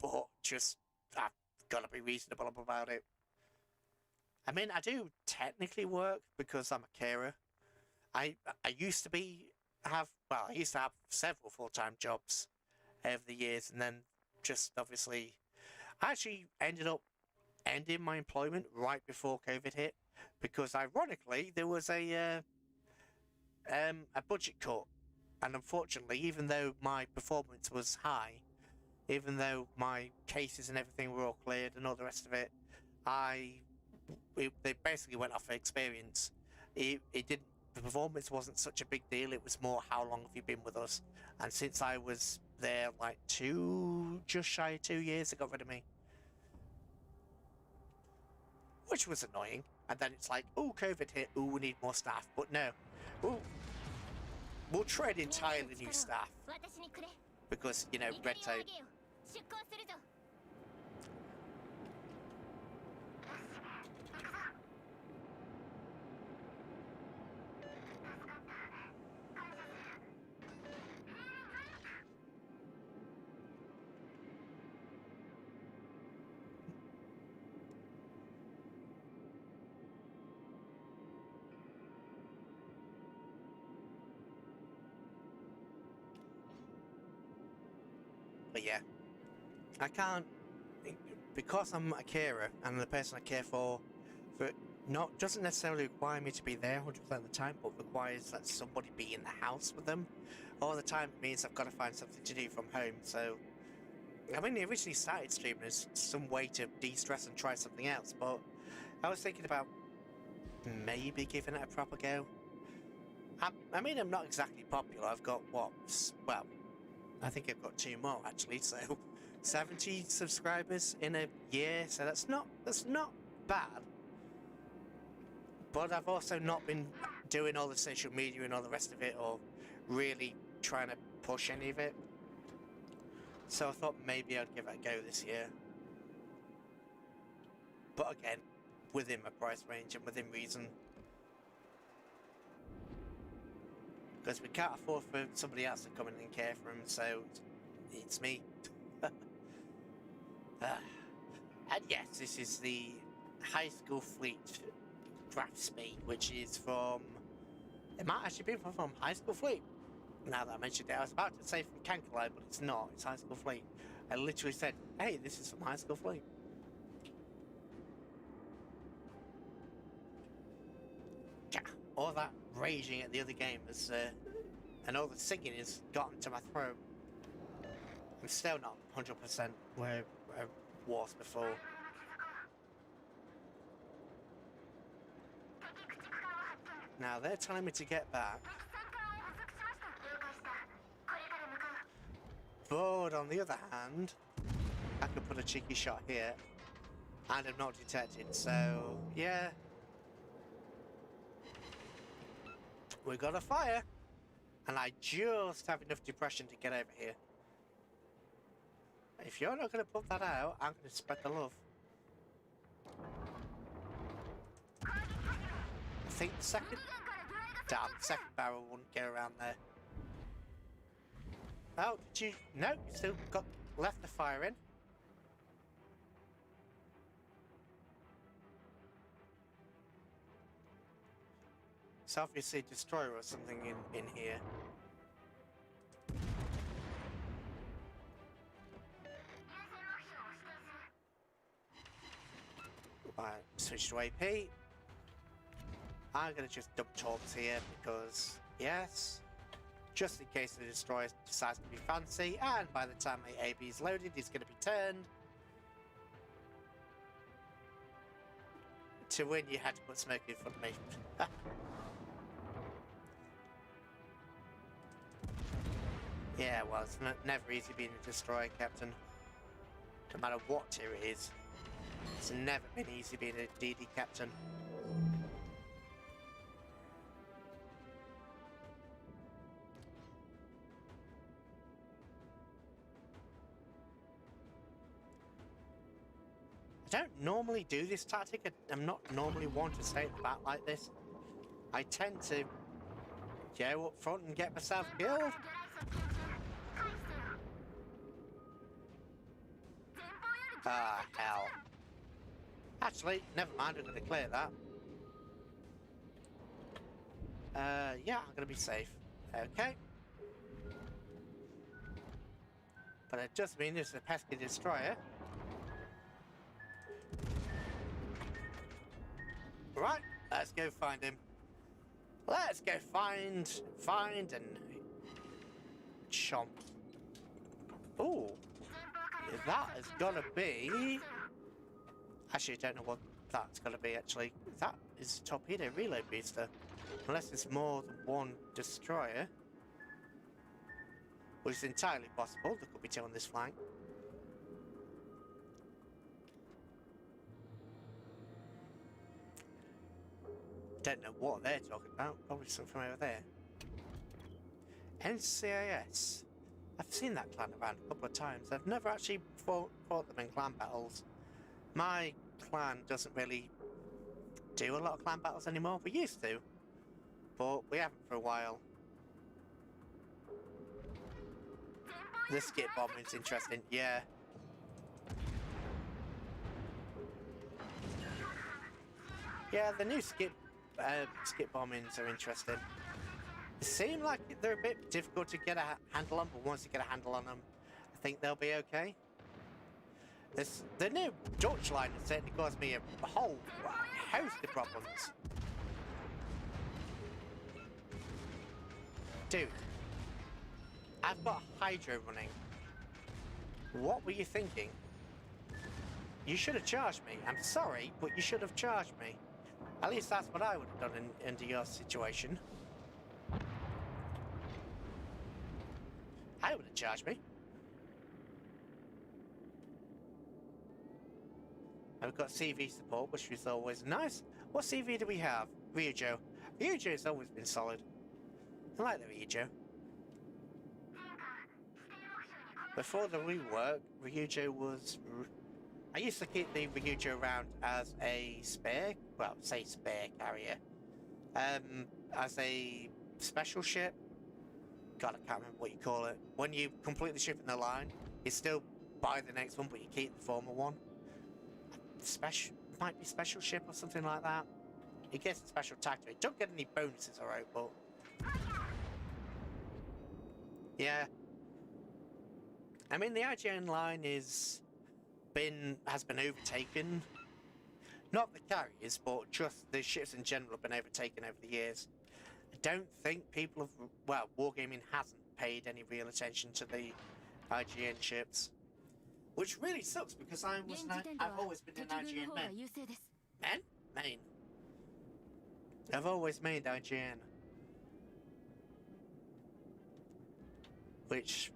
but just I've got to be reasonable about it. I mean, I do technically work because I'm a carer. I used to have several full-time jobs over the years, and then just obviously I actually ended up ending my employment right before COVID hit, because ironically there was a budget cut, and unfortunately, even though my performance was high, even though my cases and everything were all cleared and all the rest of it, they basically went off experience. The performance wasn't such a big deal. It was more, how long have you been with us? And since I was there like just shy of 2 years, they got rid of me, which was annoying. And then it's like, oh, COVID hit, oh, we need more staff. But no, we'll trade entirely new staff because, you know, red tape. But yeah, I can't, because I'm a carer and the person I care for doesn't necessarily require me to be there 100% of the time, but requires that somebody be in the house with them all the time. It means I've got to find something to do from home. So I mean, I originally started streaming as some way to de-stress and try something else, but I was thinking about maybe giving it a proper go. I mean, I'm not exactly popular. I've got I think I've got 2 more actually, so 70 subscribers in a year, so that's not bad. But I've also not been doing all the social media and all the rest of it, or really trying to push any of it. So I thought maybe I'd give it a go this year. again, within my price range and within reason. Because we can't afford for somebody else to come in and care for him, so it's me. And yes, this is the High School Fleet draft speed, which is from... It might actually be from High School Fleet. Now that I mentioned it, I was about to say from Kankalai, but it's not. It's High School Fleet. I literally said, hey, this is from High School Fleet. Yeah, all that raging at the other game has, and all the singing has gotten to my throat. I'm still not 100% where I was before. Now they're telling me to get back. But on the other hand, I could put a cheeky shot here, and I'm not detected, so yeah. We got a fire, and I just have enough depression to get over here. If you're not going to put that out, I'm going to spread the love. I think the second... Damn, the second barrel wouldn't get around there. Oh, did you... No, you still got left the fire in. It's obviously a destroyer or something in here. Right, switch to AP. I'm gonna just dump torps here because, yes, just in case the destroyer decides to be fancy, and by the time my AB is loaded, he's gonna be turned. To win, you had to put smoke in front of me. Yeah, well, it's never easy being a destroyer captain. No matter what tier it is. It's never been easy being a DD captain. I don't normally do this tactic. I'm not normally one to stay at the back like this. I tend to go up front and get myself killed. Ah, hell. Actually, never mind, I'm going to clear that. Yeah, I'm going to be safe. Okay. But it does mean there's a pesky destroyer. Right, let's go find him. Let's go find and chomp. Ooh. That is gonna be... Actually, I don't know what that's gonna be, actually. That is a torpedo reload booster. Unless it's more than one destroyer. Which is entirely possible. There could be two on this flank. Don't know what they're talking about. Probably something over there. NCIS. I've seen that clan around a couple of times. I've never actually fought them in clan battles. My clan doesn't really do a lot of clan battles anymore. We used to, but we haven't for a while. The skip bombing's interesting, yeah. Yeah, the new skip bombings are interesting. They seem like they're a bit difficult to get a handle on, but once you get a handle on them, I think they'll be okay. The new Dutch line has certainly caused me a whole host of problems. Dude, I've got Hydro running. What were you thinking? You should have charged me. I'm sorry, but you should have charged me. At least that's what I would have done under your situation. I would have charged me. And we've got CV support, which is always nice. What CV do we have? Ryujo. Ryujo has always been solid. I like the Ryujo. Before the rework, Ryujo was I used to keep the Vtuber around as a spare, well, say spare carrier, as a special ship. God, I can't remember what you call it. When you complete the ship in the line, you still buy the next one, but you keep the former one. Special, might be special ship or something like that. It gets a special tag to it. Don't get any bonuses, alright, but yeah. I mean, the IGN line has been overtaken. Not the carriers, but just the ships in general have been overtaken over the years. I don't think people have, well, Wargaming hasn't paid any real attention to the IGN ships, which really sucks because I've always been an IGN man. Main. I've always made IGN, which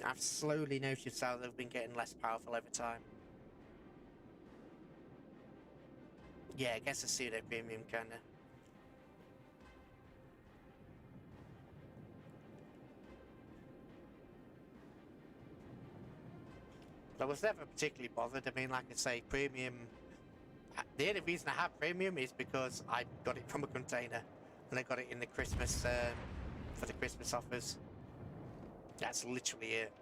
I've slowly noticed how they've been getting less powerful over time. Yeah, I guess a pseudo premium kinda. I was never particularly bothered. I mean, like I say, premium. The only reason I have premium is because I got it from a container, and I got it in the Christmas for the Christmas offers. That's literally it.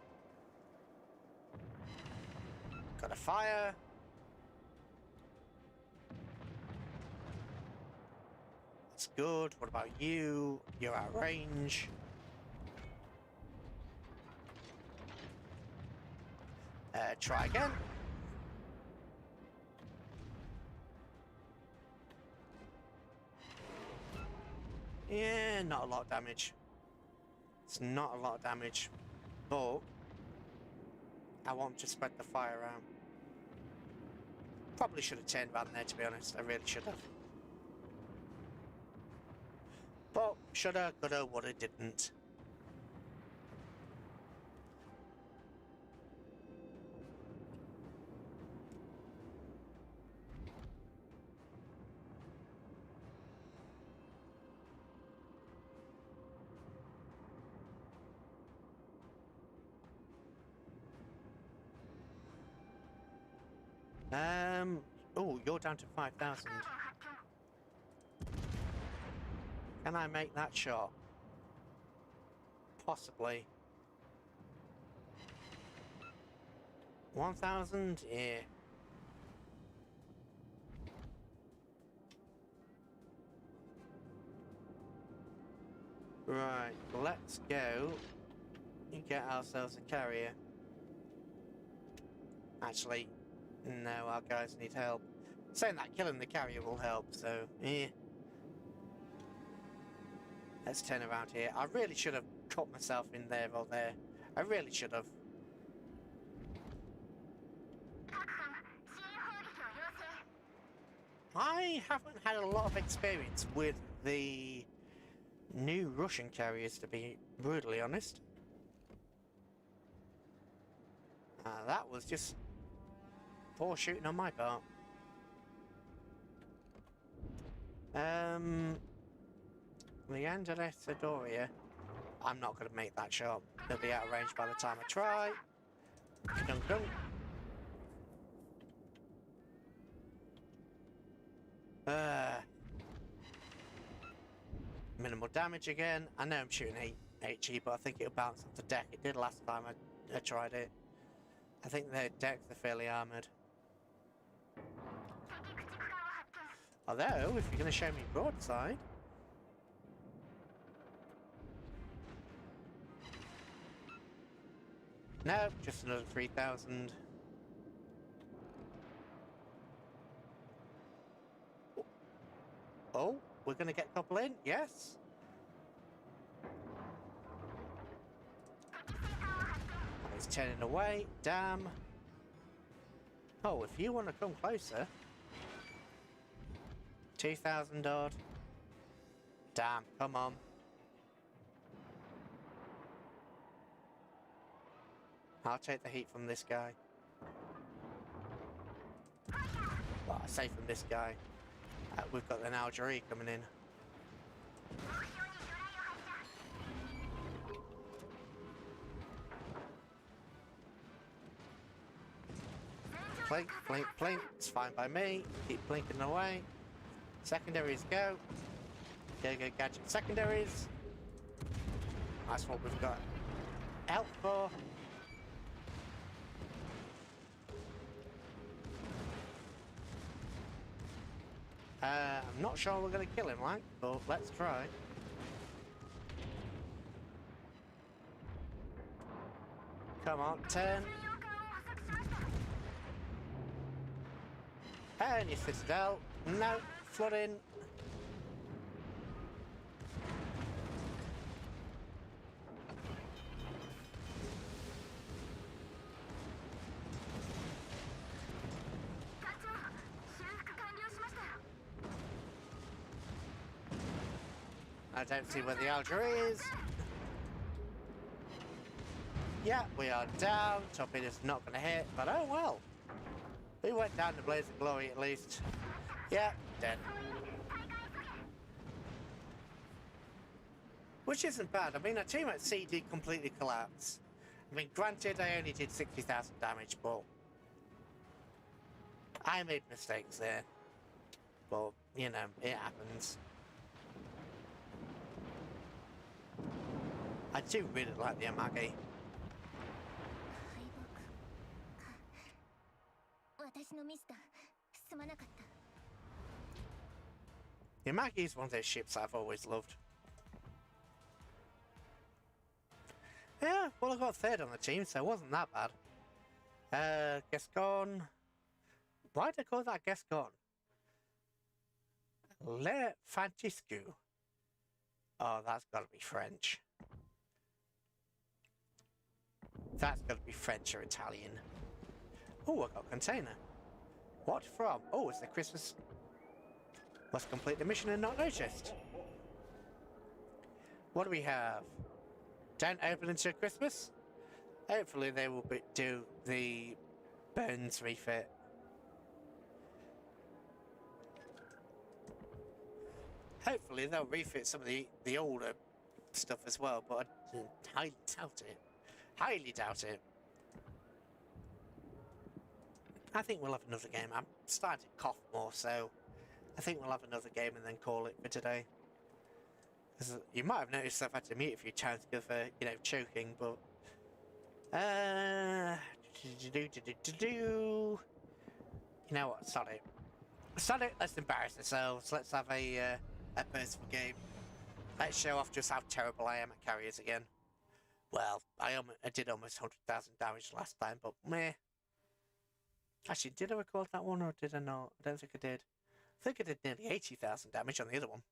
Got a fire. That's good. What about you? You're out of range. Try again. Yeah, not a lot of damage. It's not a lot of damage, but I want to spread the fire around. Probably should have turned around there, to be honest. I really should have. But shoulda, coulda, woulda, didn't. Oh, you're down to 5,000. Can I make that shot? Possibly. 1,000? Yeah. Right, let's go and get ourselves a carrier. Actually, no, our guys need help. Saying that killing the carrier will help, so yeah. Let's turn around here. I really should have cut myself in there or there. I really should have. I haven't had a lot of experience with the new Russian carriers, to be brutally honest. That was just poor shooting on my part. Leandra Sidoria. I'm not going to make that shot. They'll be out of range by the time I try. Dunk dunk. Minimal damage again. I know I'm shooting HE, but I think it'll bounce off the deck. It did last time I tried it. I think their decks are fairly armoured. Although, if you're going to show me broadside... No, just another 3,000. Oh, we're going to get a couple in? Yes. He's turning away. Damn. Oh, if you want to come closer... 2,000 odd. Damn, come on. I'll take the heat from this guy. Well, I say from this guy. We've got an Algeria coming in. Blink, blink, blink. It's fine by me. Keep blinking away. Secondaries go. Go, go, gadget secondaries. That's what we've got out for. I'm not sure we're going to kill him, like, but let's try. Come on, turn. And your citadel. No, flooding. I don't see where the Alger is. Yeah, we are down. Torpedo's not going to hit, but oh well. We went down to blaze of glory at least. Yeah, dead. Which isn't bad. I mean, our team at sea did completely collapse. I mean, granted, I only did 60,000 damage, but I made mistakes there. But, you know, it happens. I do really like the Amagi. The Amagi is one of those ships I've always loved. Yeah, well, I got third on the team, so it wasn't that bad. Gascon. Why did I call that Gascon? Le Francisco. Oh, that's got to be French. That's got to be French or Italian. Oh, I got a container. What from? Oh, it's the Christmas. Must complete the mission and not noticed. What do we have? Don't open until Christmas. Hopefully they will do the Burns refit. Hopefully they'll refit some of the older stuff as well, but I highly doubt it. Highly doubt it. I think we'll have another game. I'm starting to cough more, so I think we'll have another game and then call it for today. You might have noticed I've had to mute a few times because of, you know, choking, but... You know what, sod it. Sod it, let's embarrass ourselves. Let's have a personal game. Let's show off just how terrible I am at carriers again. Well, I did almost 100,000 damage last time, but meh. Actually, did I record that one or did I not? I don't think I did. I think I did nearly 80,000 damage on the other one.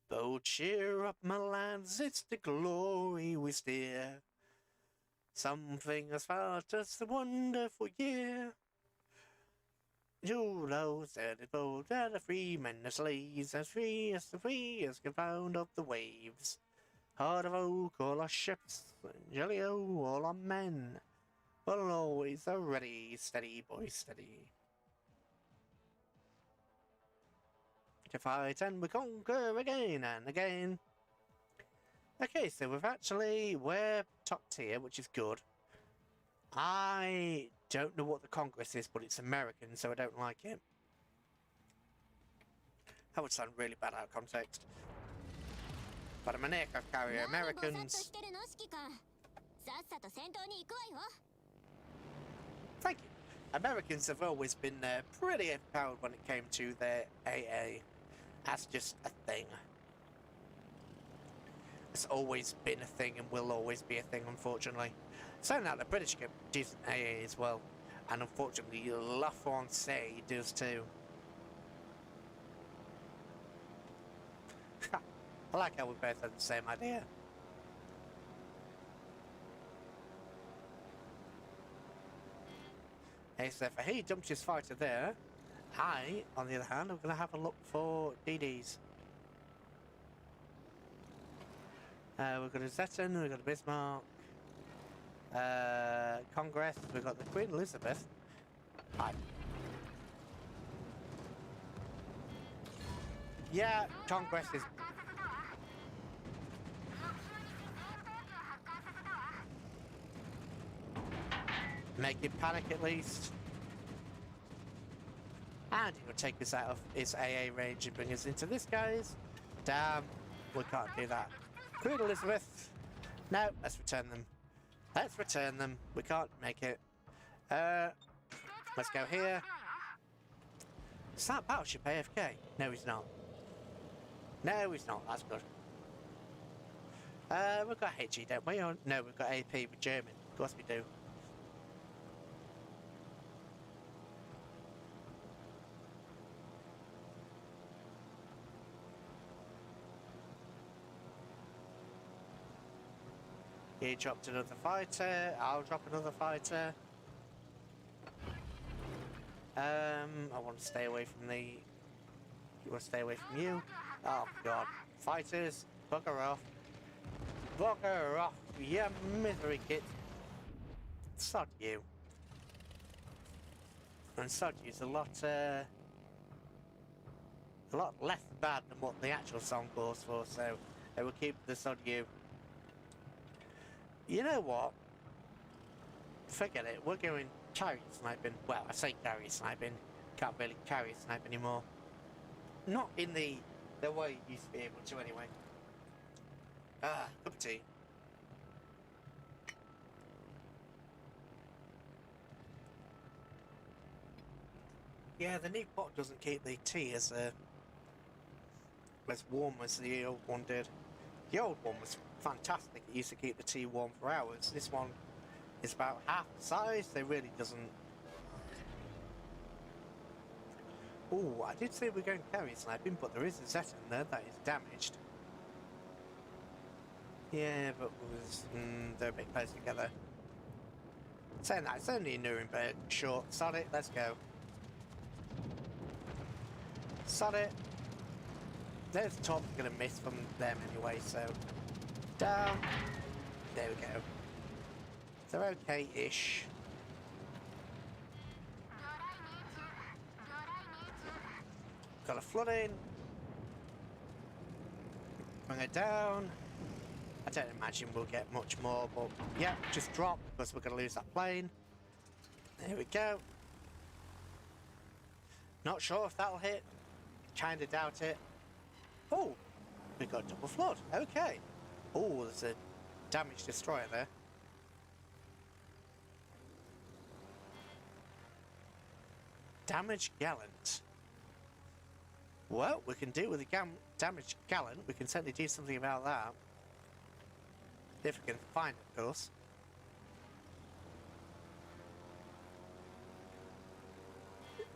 Bold cheer up, my lads, it's the glory we steer. Something as far as the wonderful year. Julo said it bold, and the free men the slaves, as free as can pound up the waves. Heart of oak, all our ships, and Jelly-O, all our men, but always are ready, steady, boys, steady. To fight and we conquer again and again. Okay, so we're top tier, which is good. I don't know what the Congress is, but it's American, so I don't like it. That would sound really bad out of context. But I'm an aircraft carrier, Americans. Thank you. Americans have always been pretty empowered when it came to their AA. That's just a thing. It's always been a thing and will always be a thing, unfortunately. So now the British get decent AA as well. And unfortunately, La France does too. I like how we both have the same idea. Okay, so if he dumped his fighter there, I, on the other hand, am going to have a look for DDs. We've got a Zeton, we've got a Bismarck. Congress, we've got the Queen Elizabeth. Hi. Yeah, Congress is... Make him panic at least. And it will take us out of his AA range and bring us into this guy's. Damn, we can't do that. Queen Elizabeth. No, let's return them. Let's return them. We can't make it. Let's go here. Is that battleship AFK? No, he's not. No, he's not. That's good. We've got HE, don't we? Or, no, we've got AP with German. Of course we do. He dropped another fighter. I'll drop another fighter. I want to stay away from the... You want to stay away from you? Oh, God. Fighters, bugger off. Bugger off, you misery kid. Sod you. And Sod you's a lot less bad than what the actual song calls for, so I will keep the Sod you. You know what? Forget it, we're going carry sniping. Well, I say carry sniping. Can't really carry snipe anymore. Not in the way you used to be able to anyway. Ah, cup of tea. Yeah, the new pot doesn't keep the tea as warm as the old one did. The old one was fantastic. It used to keep the tea warm for hours. This one is about half the size. It really doesn't. Oh, I did say we're going carry sniping, but there is a Zeta in there that is damaged. Yeah, but they're a bit close together. Saying that, it's only in Nuremberg. Sure, sod it, let's go. Sod it. There's a top gonna miss from them anyway, so... Down. There we go. They're okay-ish. Got a flood in. Bring it down. I don't imagine we'll get much more, but yeah, just drop because we're going to lose that plane. There we go. Not sure if that'll hit. Kind of doubt it. Oh, we got double flood. Okay. Oh, there's a damaged destroyer there. Damaged gallant. Well, we can deal with the damaged gallant. We can certainly do something about that. If we can find it, of course.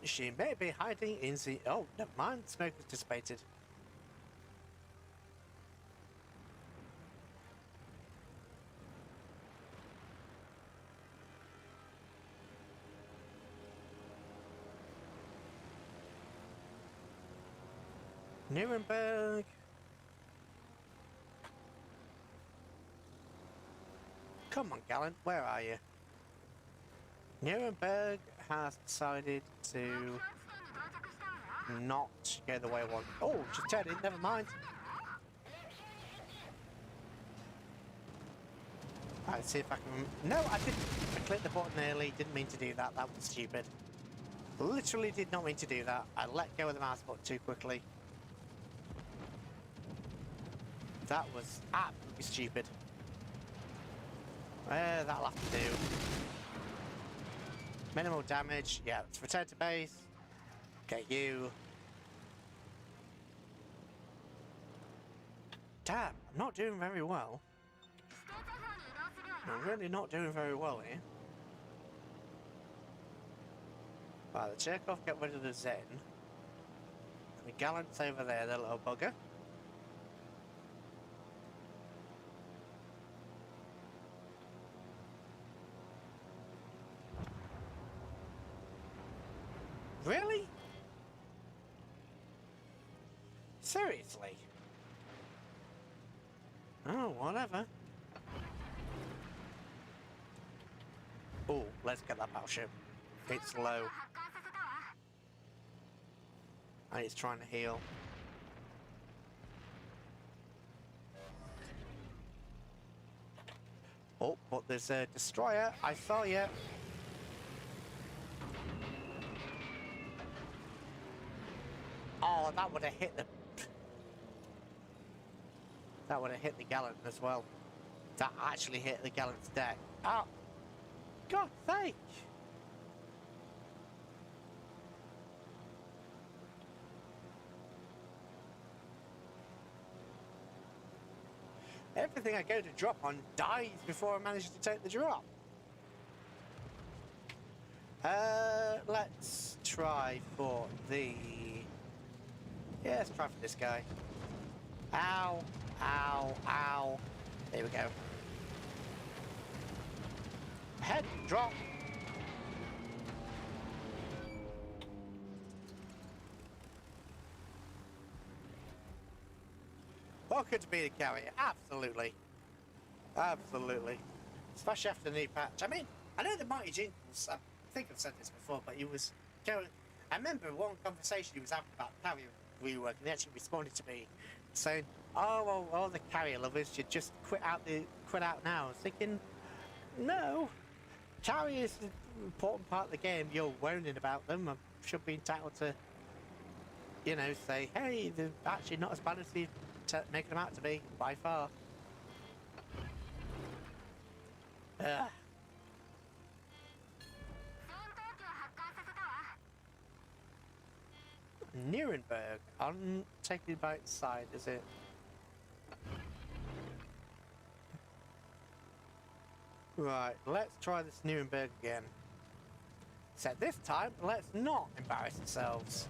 She may be hiding in the... Oh, never mind. Smoke has dissipated. Nuremberg. Come on, Gallant, where are you? Nuremberg has decided to not go the way I want. Oh, just turned in, never mind. Alright, let's see if I can... No, I didn't. I clicked the button early, didn't mean to do that. That was stupid. Literally did not mean to do that. I let go of the mouse button too quickly. That was absolutely stupid. That'll have to do. Minimal damage. Yeah, let's return to base. Get you. Damn, I'm not doing very well. I'm really not doing very well here. Right, the Chekhov get rid of the Zen. The Gallant's over there, the little bugger. Really? Seriously? Oh, whatever. Oh, let's get that battleship. It's low. And it's trying to heal. Oh, but there's a destroyer. I saw you. Oh, that would have hit the... That would have hit the gallant as well. That actually hit the gallant's deck. Oh, God's sake! Everything I go to drop on dies before I manage to take the drop. Let's try for the... Yeah, let's try for this guy. Ow, ow, ow. There we go. Head drop. What could be the carrier? Absolutely. Absolutely. Especially after the new patch. I mean, I know the Mighty Jingles, I think I've said this before, but he was going... I remember one conversation he was having about carrier rework, and he actually responded to me saying, oh, well, all the carrier lovers should just quit out now. I was thinking, no. Carrier is an important part of the game. You're worrying about them. I should be entitled to, you know, say, hey, they're actually not as bad as you make them out to be, by far. Nuremberg, taken by its side, is it? Right, let's try this Nuremberg again. Except this time, let's not embarrass ourselves.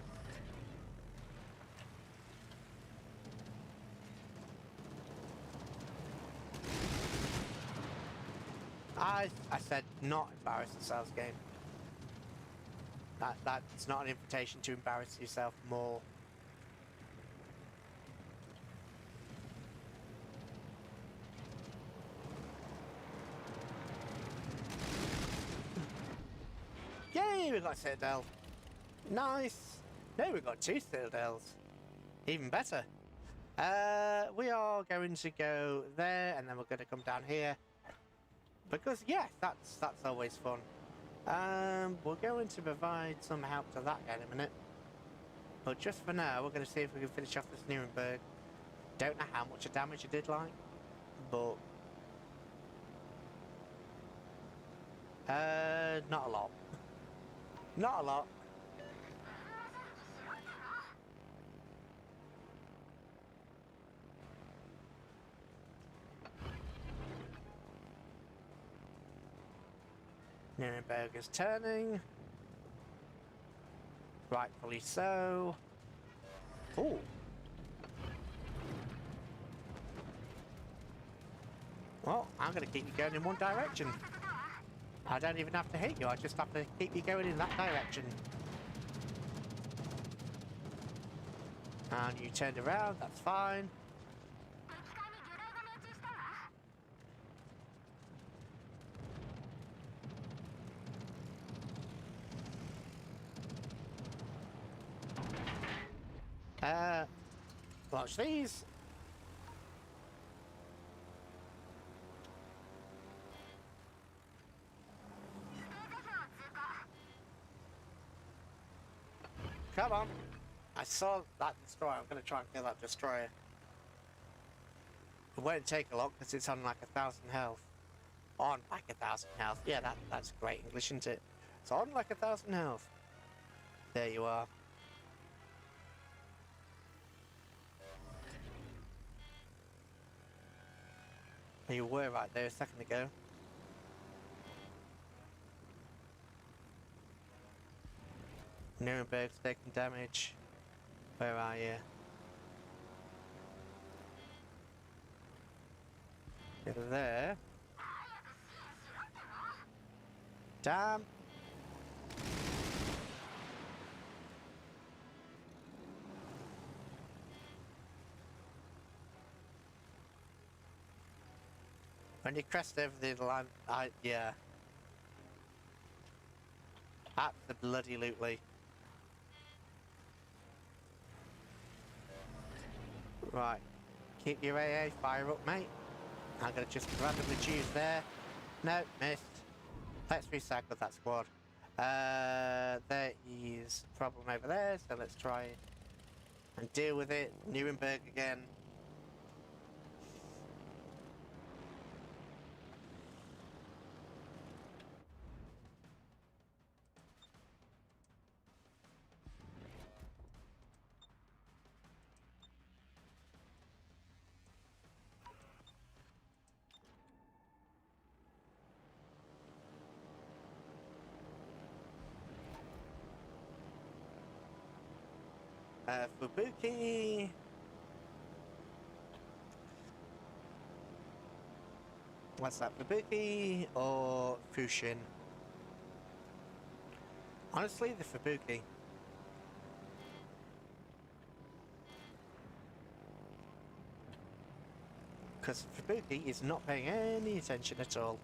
I said not embarrass ourselves, game. That's not an invitation to embarrass yourself more. Yay, we got a citadel. Nice. No, we got 2 citadels. Even better. We are going to go there, and then we're going to come down here. Because, yeah, that's always fun. We're going to provide some help to that guy in a minute. But just for now, we're going to see if we can finish off this Nuremberg. Don't know how much damage it did like, but... not a lot. Not a lot. Nuremberg is turning. Rightfully so. Ooh. Well, I'm going to keep you going in one direction. I don't even have to hit you, I just have to keep you going in that direction. And you turned around, that's fine. Watch these. Come on. I saw that destroyer. I'm going to try and kill that destroyer. It won't take a lot because it's on like 1,000 health. On like 1,000 health. Yeah, that's great English, isn't it? It's on like 1,000 health. There you are. You were right there a second ago. Nuremberg's taking damage. Where are you? You're there. Damn. When you crest over the line, yeah. Absolutely. Right. Keep your AA fire up, mate. I'm gonna just randomly choose there. No, missed. Let's recycle that squad. There is a problem over there, so let's try and deal with it. Nuremberg again. Fubuki. What's that, Fubuki or Fushin? Honestly, the Fubuki. Because Fubuki is not paying any attention at all.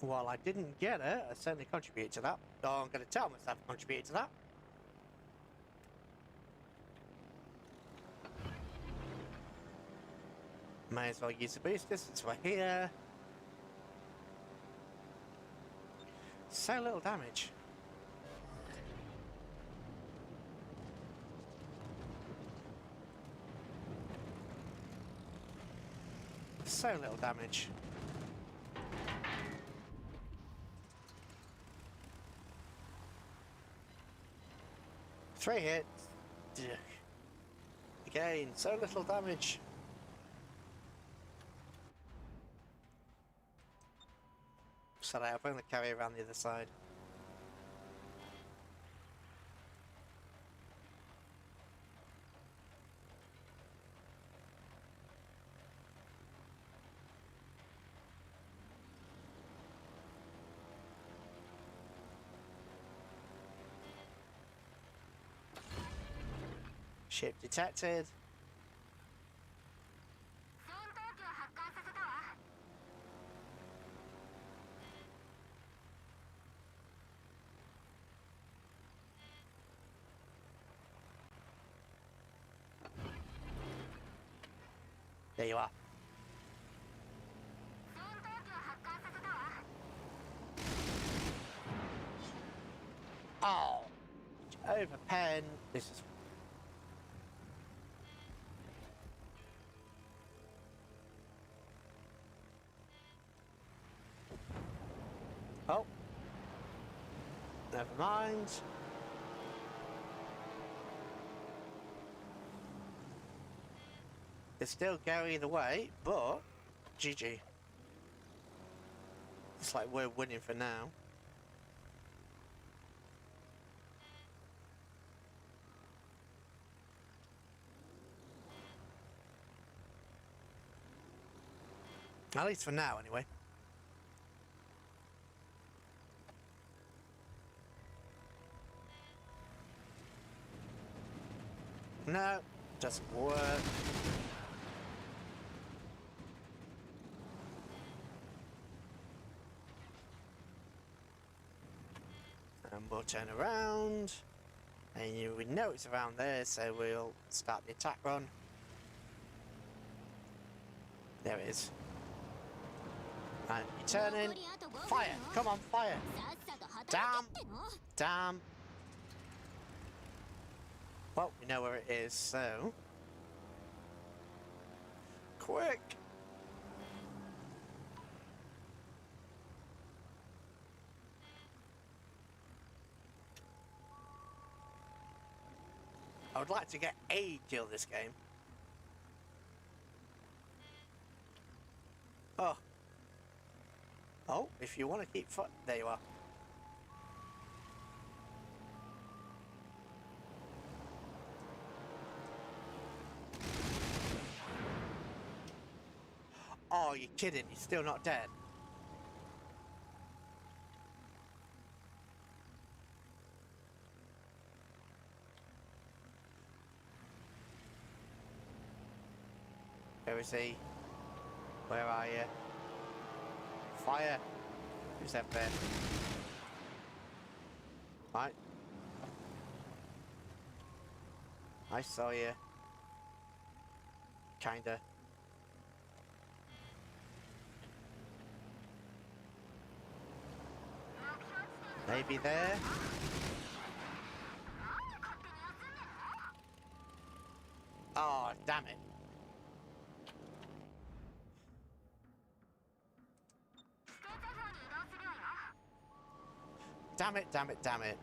While I didn't get it, I certainly contributed to that. Oh, I'm going to tell myself I contributed to that. May as well use the boosters since we're here. So little damage. So little damage. Three hits. Again, so little damage. Sorry, I'll bring the carrier around the other side. Ship detected. 戦闘機を発艦させたわ。 There you are. 戦闘機を発艦させたわ。 Oh, over pen. This is. Oh, never mind. It's still going either way, but GG. It's like we're winning for now. At least for now, anyway. No, doesn't work. And we'll turn around. And we know it's around there, so we'll start the attack run. There it is. And you turn in. Fire! Come on, fire! さっさと働 Damn! けっての。 Damn! Well, we know where it is, so... Quick! I would like to get a kill this game. Oh. Oh, if you want to keep foot, there you are. Oh, you're kidding, he's still not dead. Where is he? Where are you? Fire! Who's up there? Right. I saw you. Kinda. Maybe there. Oh, damn it. Damn it, damn it, damn it.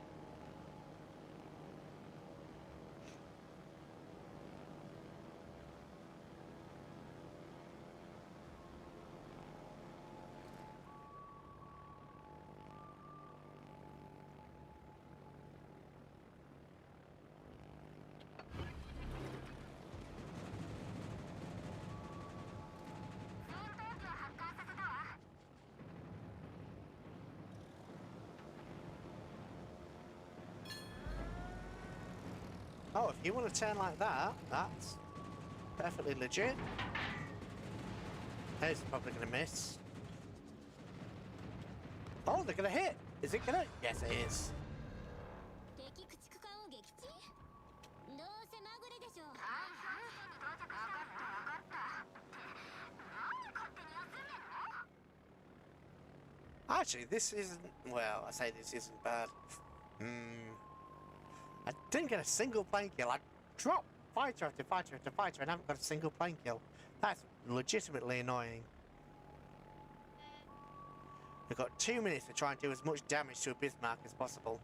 Oh, if you want to turn like that, that's perfectly legit. It's probably going to miss. Oh, they're going to hit. Is it going to? Yes, it is. Actually, this isn't... Well, I say this isn't bad. I didn't get a single plane kill. I dropped fighter after fighter after fighter and I haven't got a single plane kill. That's legitimately annoying. We've got 2 minutes to try and do as much damage to a Bismarck as possible.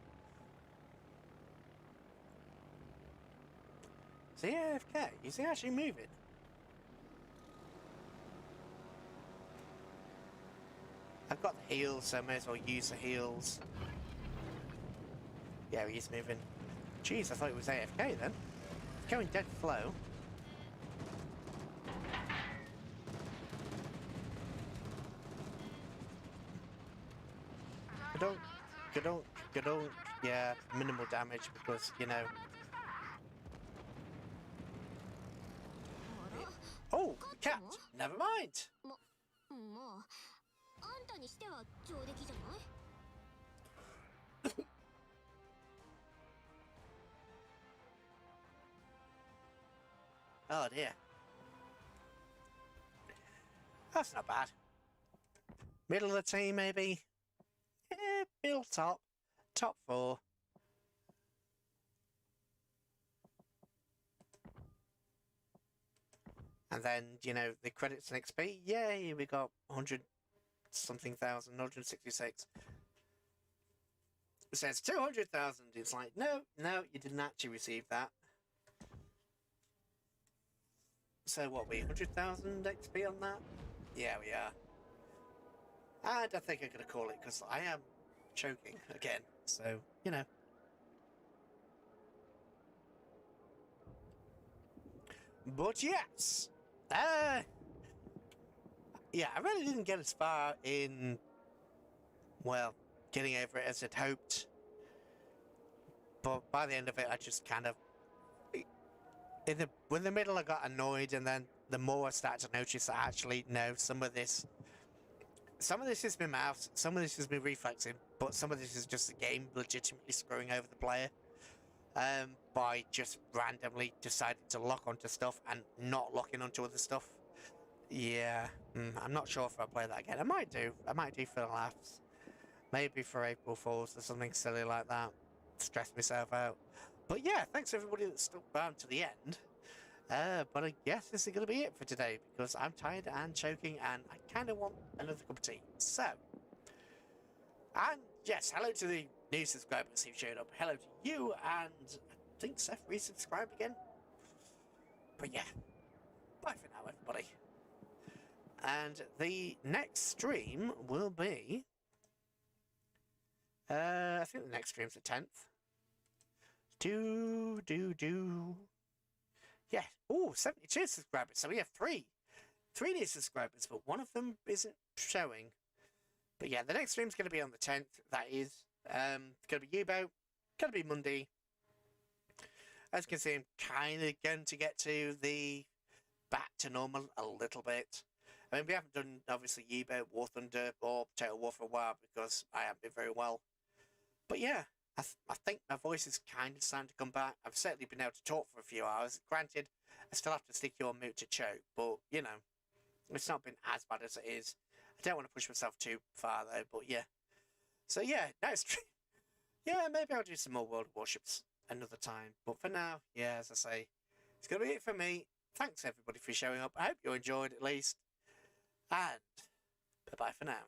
Is he AFK? Is he actually moving? I've got the heals, so I may as well use the heals. Yeah, he's moving. Jeez, I thought it was AFK then. It's going dead slow. Don't. Yeah, minimal damage because, you know. Oh, cat! Never mind! Oh dear. That's not bad. Middle of the team, maybe? Yeah, middle top. Top 4. And then, you know, the credits and XP. Yay, we got 100 something thousand, 166. It says 200,000. It's like, no, you didn't actually receive that. So what, we 100,000 XP on that? Yeah, we are. And I think I'm going to call it because I am choking again. So, you know. But yes. Yeah, I really didn't get as far in, well, getting over it as I'd hoped. But by the end of it, I just kind of... In the middle, I got annoyed, and then the more I started to notice that actually, no, some of this is my mouse, some of this is me reflexing, but some of this is just the game legitimately screwing over the player by just randomly deciding to lock onto stuff and not locking onto other stuff. Yeah, I'm not sure if I'll play that again. I might do for the laughs. Maybe for April Fools or something silly like that. Stress myself out. But yeah, thanks everybody that stuck around to the end. But I guess this is going to be it for today because I'm tired and choking and I kind of want another cup of tea. So, and yes, hello to the new subscribers who showed up. Hello to you, and I think Seth resubscribed again. But yeah, bye for now, everybody. And the next stream will be... I think the next stream's the 10th. Yeah. Oh, 72 subscribers. So we have three new subscribers, but one of them isn't showing. But yeah, the next stream's going to be on the 10th. That is going to be U-Boat. Going to be Monday. As you can see, I'm kind of going to get to the back to normal a little bit. I mean, we haven't done, obviously, U-Boat, War Thunder, or Total War for a while because I haven't been very well. But yeah, I think my voice is kind of starting to come back. I've certainly been able to talk for a few hours. Granted, I still have to stick you on mute to choke, but, you know, it's not been as bad as it is. I don't want to push myself too far, though, but yeah. So yeah, yeah, maybe I'll do some more World of Warships another time. But for now, yeah, as I say, it's going to be it for me. Thanks everybody for showing up. I hope you enjoyed at least. And bye-bye for now.